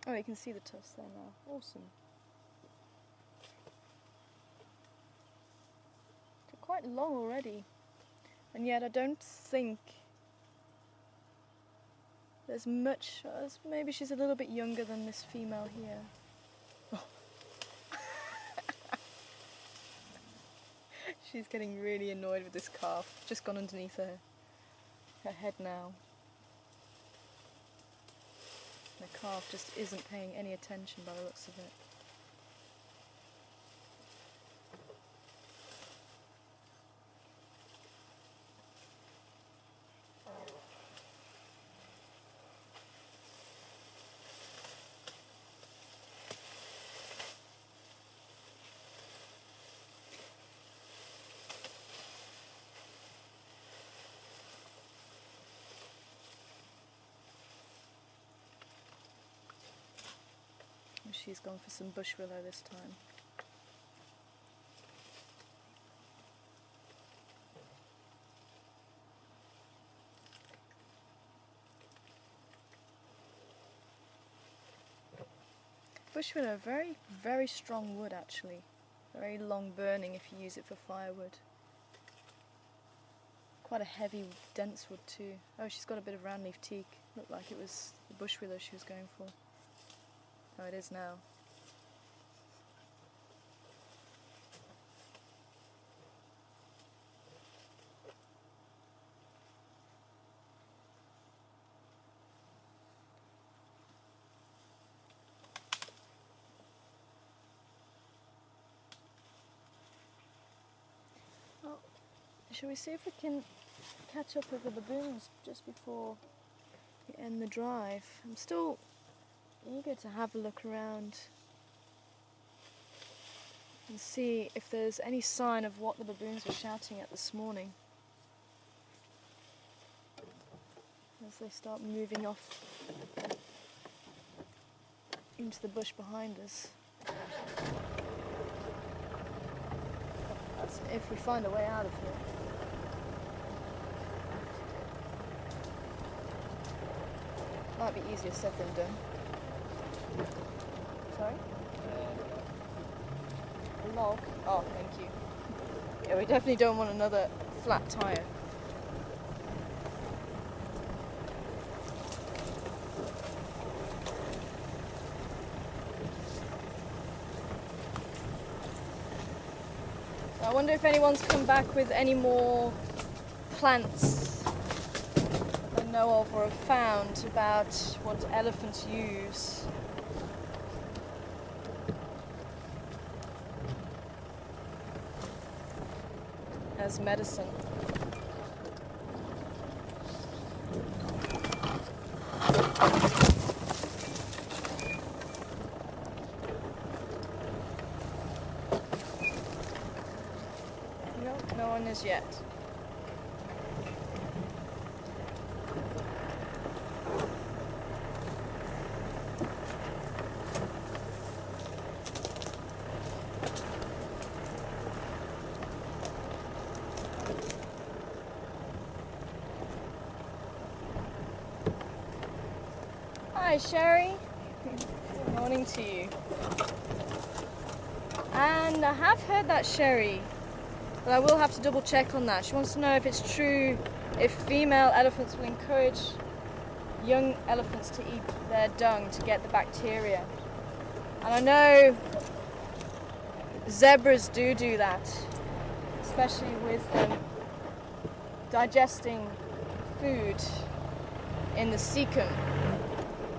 Oh, you can see the tusks there now. Awesome. They're quite long already, and yet I don't think there's much. Maybe she's a little bit younger than this female here. Oh. She's getting really annoyed with this calf. Just gone underneath her head now. The calf just isn't paying any attention by the looks of it. she's gone for some bush willow this time. Bush willow, very, very strong wood actually. Very long burning if you use it for firewood. Quite a heavy, dense wood too. Oh, she's got a bit of round leaf teak. Looked like it was the bush willow she was going for. Oh, it is now. Well, shall we see if we can catch up with the baboons just before we end the drive? I'm still eager to have a look around and see if there's any sign of what the baboons were shouting at this morning as they start moving off into the bush behind us. That's if we find a way out of here. Might be easier said than done. Sorry? A log? Oh, thank you. Yeah, we definitely don't want another flat tyre. I wonder if anyone's come back with any more plants that they know of or have found about what elephants use. As medicine. No one is yet. Hi, Sherry. Good morning to you. And I have heard that Sherry, but I will have to double check on that. She wants to know if it's true if female elephants will encourage young elephants to eat their dung to get the bacteria. And I know zebras do that, especially with them digesting food in the cecum,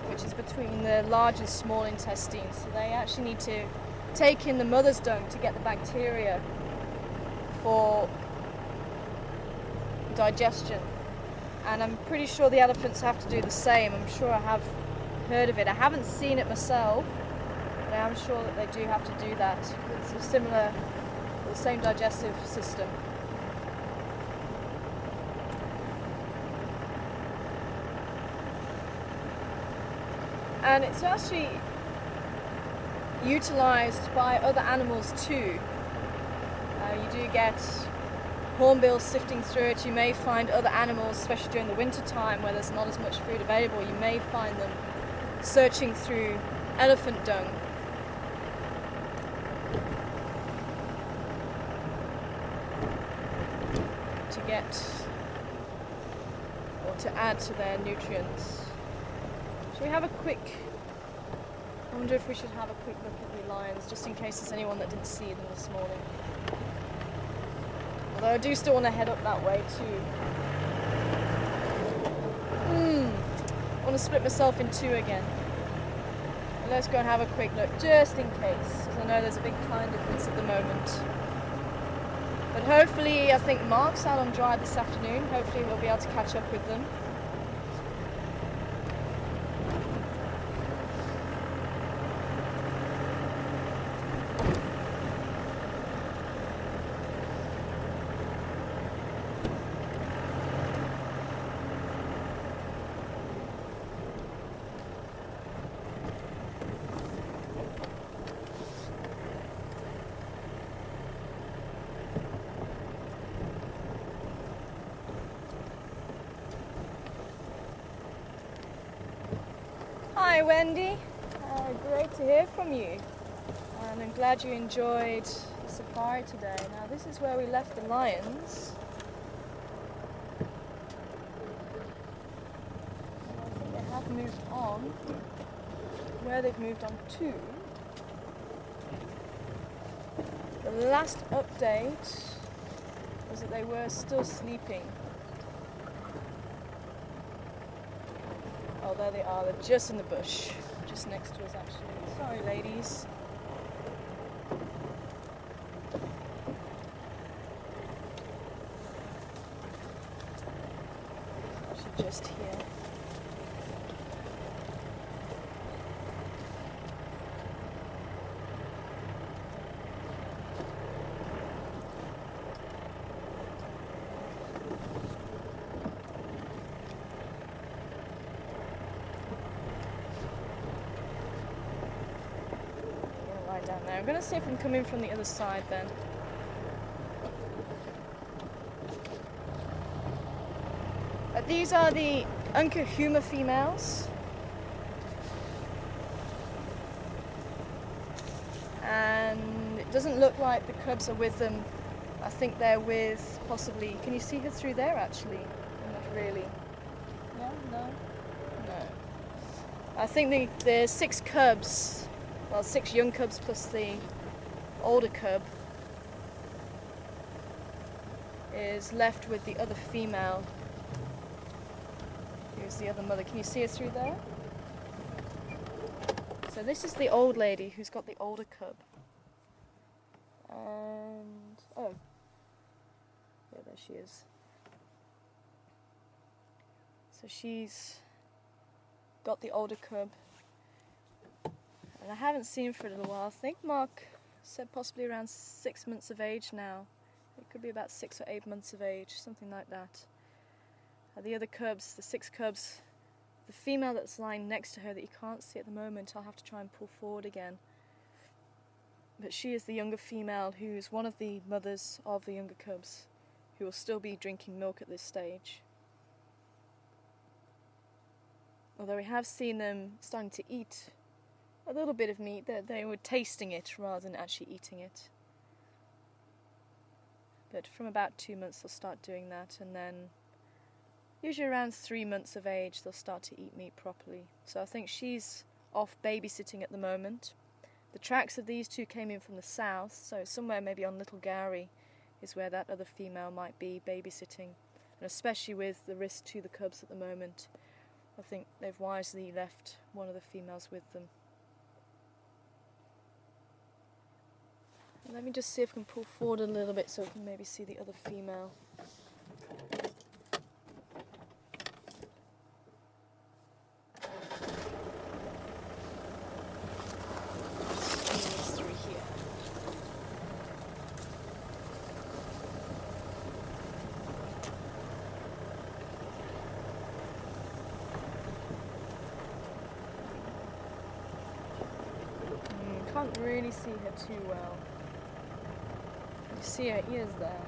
which is between the large and small intestines. So they actually need to take in the mother's dung to get the bacteria for digestion. And I'm pretty sure the elephants have to do the same. I'm sure I have heard of it. I haven't seen it myself, but I am sure that they do have to do that. It's a similar, the same digestive system. And it's actually utilised by other animals too. You do get hornbills sifting through it. You may find other animals, especially during the winter time where there's not as much food available, you may find them searching through elephant dung. To get, or to add to their nutrients. Shall we have a quick, I wonder if we should have a quick look at the lions, just in case there's anyone that didn't see them this morning. Although I do still want to head up that way too. I want to split myself in two again. But let's go and have a quick look, just in case, because I know there's a big time difference at the moment. But hopefully, I think Mark's out on drive this afternoon. Hopefully we'll be able to catch up with them. Hi Wendy, great to hear from you, and I'm glad you enjoyed the safari today. Now this is where we left the lions. And I think they have moved on. Where they've moved on to. The last update was that they were still sleeping. Oh, there they are. They're just in the bush, just next to us actually. Sorry, ladies. Actually, just here. Down there. I'm going to see if I can come in from the other side then. These are the Unkahuma females. And it doesn't look like the cubs are with them. I think they're with possibly... Can you see her through there actually? Not really. No? No? No. I think the 6 cubs... Well, 6 young cubs plus the older cub is left with the other female. Here's the other mother. Can you see her through there? So this is the old lady who's got the older cub. And... oh. Yeah, there she is. So she's got the older cub. And I haven't seen him for a little while. I think Mark said possibly around 6 months of age now. It could be about 6 or 8 months of age, something like that. The other cubs, the 6 cubs, the female that's lying next to her that you can't see at the moment, I'll have to try and pull forward again. But she is the younger female who is one of the mothers of the younger cubs, who will still be drinking milk at this stage. Although we have seen them starting to eat a little bit of meat, that they were tasting it rather than actually eating it. But from about 2 months they'll start doing that, and then usually around 3 months of age they'll start to eat meat properly. So I think she's off babysitting at the moment. The tracks of these 2 came in from the south, so somewhere maybe on Little Gowrie is where that other female might be babysitting. And especially with the risk to the cubs at the moment, I think they've wisely left one of the females with them. Let me just see if I can pull forward a little bit so we can maybe see the other female. Through here. Can't really see her too well. You see her ears there.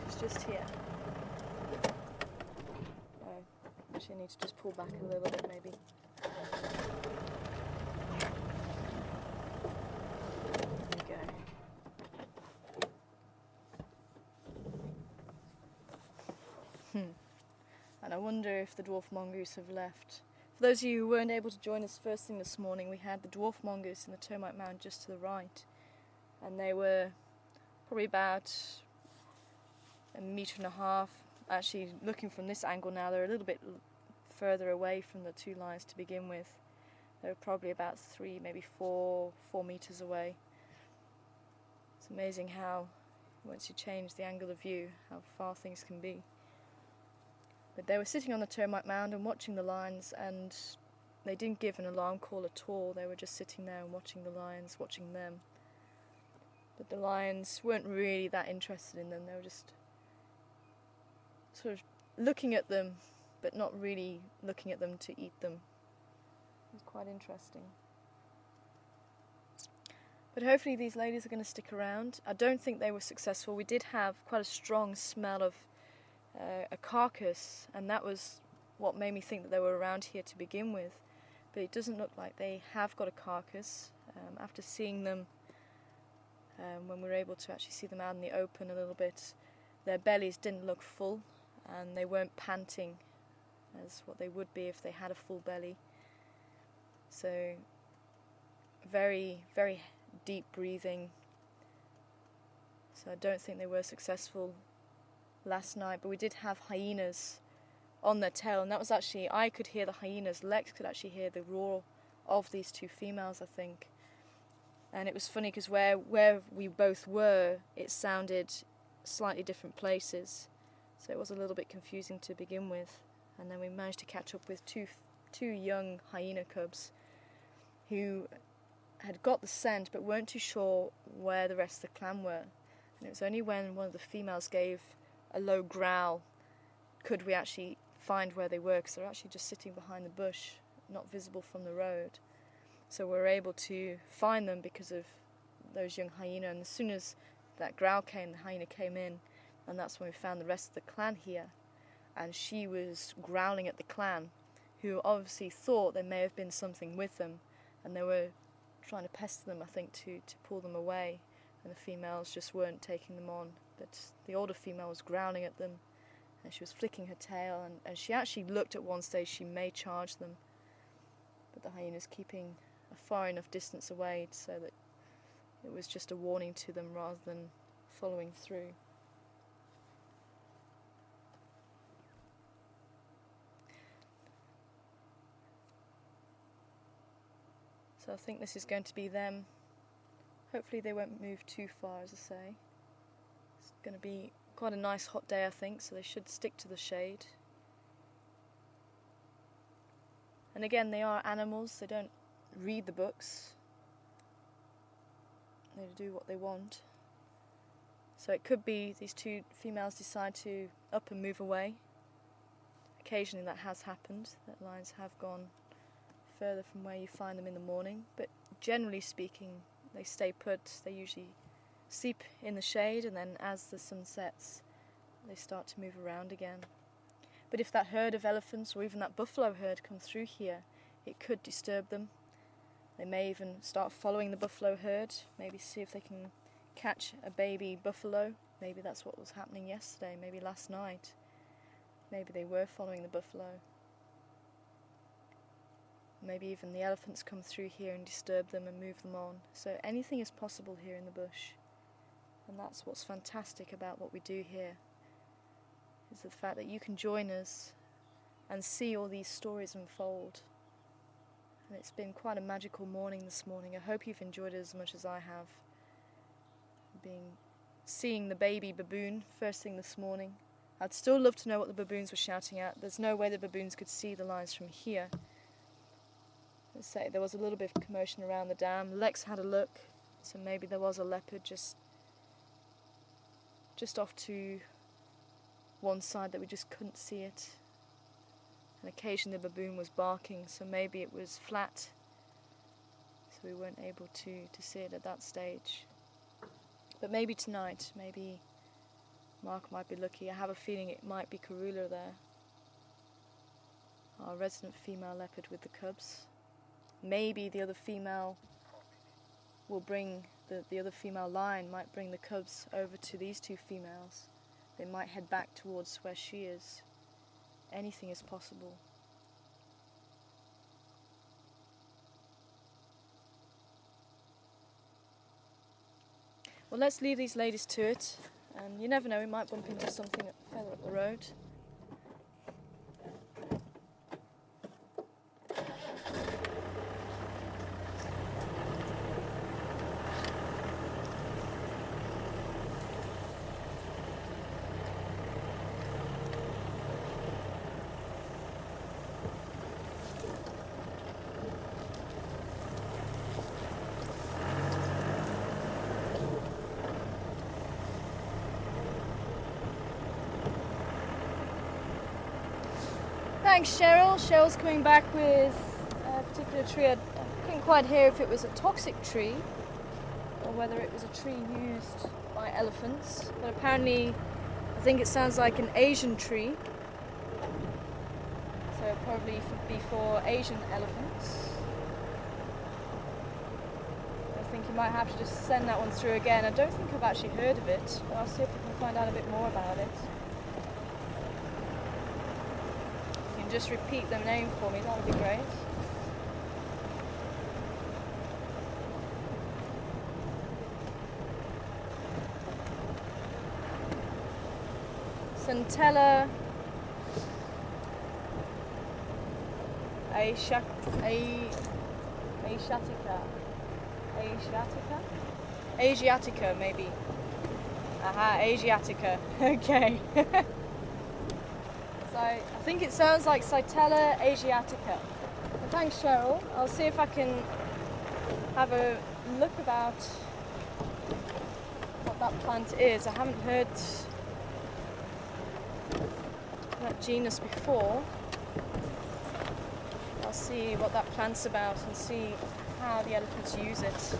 She's just here. Oh, actually I need to just pull back a little bit maybe. There we go. And I wonder if the dwarf mongoose have left. For those of you who weren't able to join us first thing this morning, we had the dwarf mongoose in the termite mound just to the right. And they were probably about 1.5 meters. Actually, looking from this angle now, they're a little bit further away from the 2 lions to begin with. They're probably about 3, maybe 4 meters away. It's amazing how, once you change the angle of view, how far things can be. But they were sitting on the termite mound and watching the lions, and they didn't give an alarm call at all. They were just sitting there and watching the lions, watching them. But the lions weren't really that interested in them. They were just sort of looking at them, but not really looking at them to eat them. It was quite interesting. But hopefully these ladies are going to stick around. I don't think they were successful. We did have quite a strong smell of a carcass, and that was what made me think that they were around here to begin with. But it doesn't look like they have got a carcass. After seeing them, when we were able to actually see them out in the open a little bit, their bellies didn't look full and they weren't panting as what they would be if they had a full belly. So very, very deep breathing. So I don't think they were successful last night, but we did have hyenas on their tail, and that was actually, I could hear the hyenas, Lex could actually hear the roar of these two females, I think. And it was funny because where we both were, it sounded slightly different places, so it was a little bit confusing to begin with. And then we managed to catch up with two young hyena cubs who had got the scent but weren't too sure where the rest of the clan were. And it was only when one of the females gave a low growl could we actually find where they were, because they're actually just sitting behind the bush, not visible from the road. So we were able to find them because of those young hyena, and as soon as that growl came, the hyena came in, and that's when we found the rest of the clan here. And she was growling at the clan, who obviously thought there may have been something with them, and they were trying to pester them, I think, to pull them away, and the females just weren't taking them on. But the older female was growling at them, and she was flicking her tail, and she actually looked at one stage she may charge them, but the hyena's keeping a far enough distance away so that it was just a warning to them rather than following through. So I think this is going to be them. Hopefully they won't move too far, as I say. It's going to be quite a nice hot day, I think, so they should stick to the shade. And again, they are animals, they don't read the books. They do what they want. So it could be these two females decide to up and move away. Occasionally that has happened, that lions have gone further from where you find them in the morning, but generally speaking they stay put. They usually sleep in the shade, and then as the sun sets they start to move around again. But if that herd of elephants or even that buffalo herd come through here, it could disturb them. They may even start following the buffalo herd, maybe see if they can catch a baby buffalo. Maybe that's what was happening yesterday, maybe last night. Maybe they were following the buffalo. Maybe even the elephants come through here and disturb them and move them on. So anything is possible here in the bush. And that's what's fantastic about what we do here, is the fact that you can join us and see all these stories unfold. And it's been quite a magical morning this morning. I hope you've enjoyed it as much as I have. Seeing the baby baboon first thing this morning. I'd still love to know what the baboons were shouting at. There's no way the baboons could see the lions from here. Let's say there was a little bit of commotion around the dam. Lex had a look, so maybe there was a leopard just off to one side that we just couldn't see it. And occasionally the baboon was barking, so maybe it was flat, so we weren't able to see it at that stage. But maybe tonight, maybe Mark might be lucky. I have a feeling it might be Karula there, our resident female leopard with the cubs. Maybe the other female will bring, the other female lion might bring the cubs over to these two females. They might head back towards where she is. Anything is possible. Well, let's leave these ladies to it, and you never know, we might bump into something further up the road. Thanks, Cheryl. Cheryl's coming back with a particular tree. I couldn't quite hear if it was a toxic tree or whether it was a tree used by elephants, but apparently I think it sounds like an Asian tree. so it'll probably be for Asian elephants. I think you might have to just send that one through again. I don't think I've actually heard of it, but I'll see if I can find out a bit more about it. You can just repeat the name for me, that would be great. Centella Asiatica, maybe. Aha, Asiatica. Okay. So I think it sounds like Cytella Asiatica. Well, thanks, Cheryl. I'll see if I can have a look about what that plant is. I haven't heard that genus before. I'll see what that plant's about and see how the elephants use it.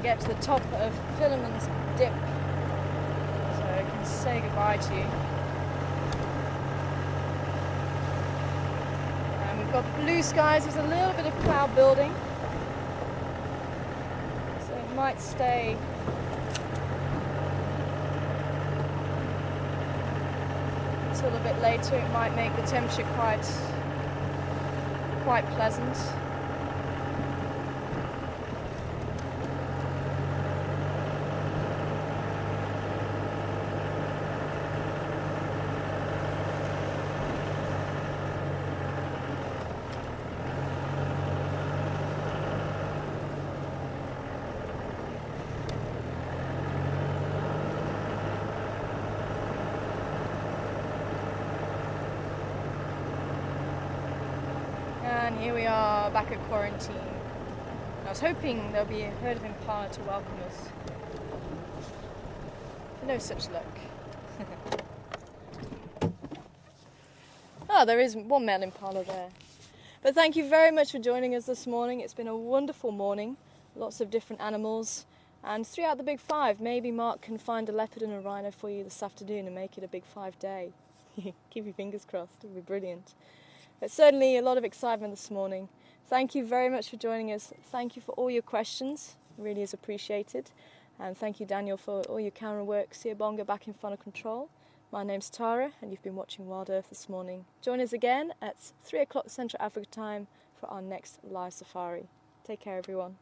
Get to the top of Philemon's Dip, so I can say goodbye to you. And we've got blue skies. There's a little bit of cloud building, so it might stay until a bit later. It might make the temperature quite pleasant. And here we are back at quarantine. I was hoping there'll be a herd of impala to welcome us. No such luck. Oh, there is one male impala there. But thank you very much for joining us this morning. It's been a wonderful morning. Lots of different animals. And throughout the Big Five, maybe Mark can find a leopard and a rhino for you this afternoon and make it a Big 5 day. Keep your fingers crossed, it would be brilliant. But certainly a lot of excitement this morning. Thank you very much for joining us. Thank you for all your questions. It really is appreciated. And thank you, Daniel, for all your camera work. Siabonga back in front of control. My name's Tara, and you've been watching Wild Earth this morning. Join us again at 3 o'clock Central Africa time for our next live safari. Take care, everyone.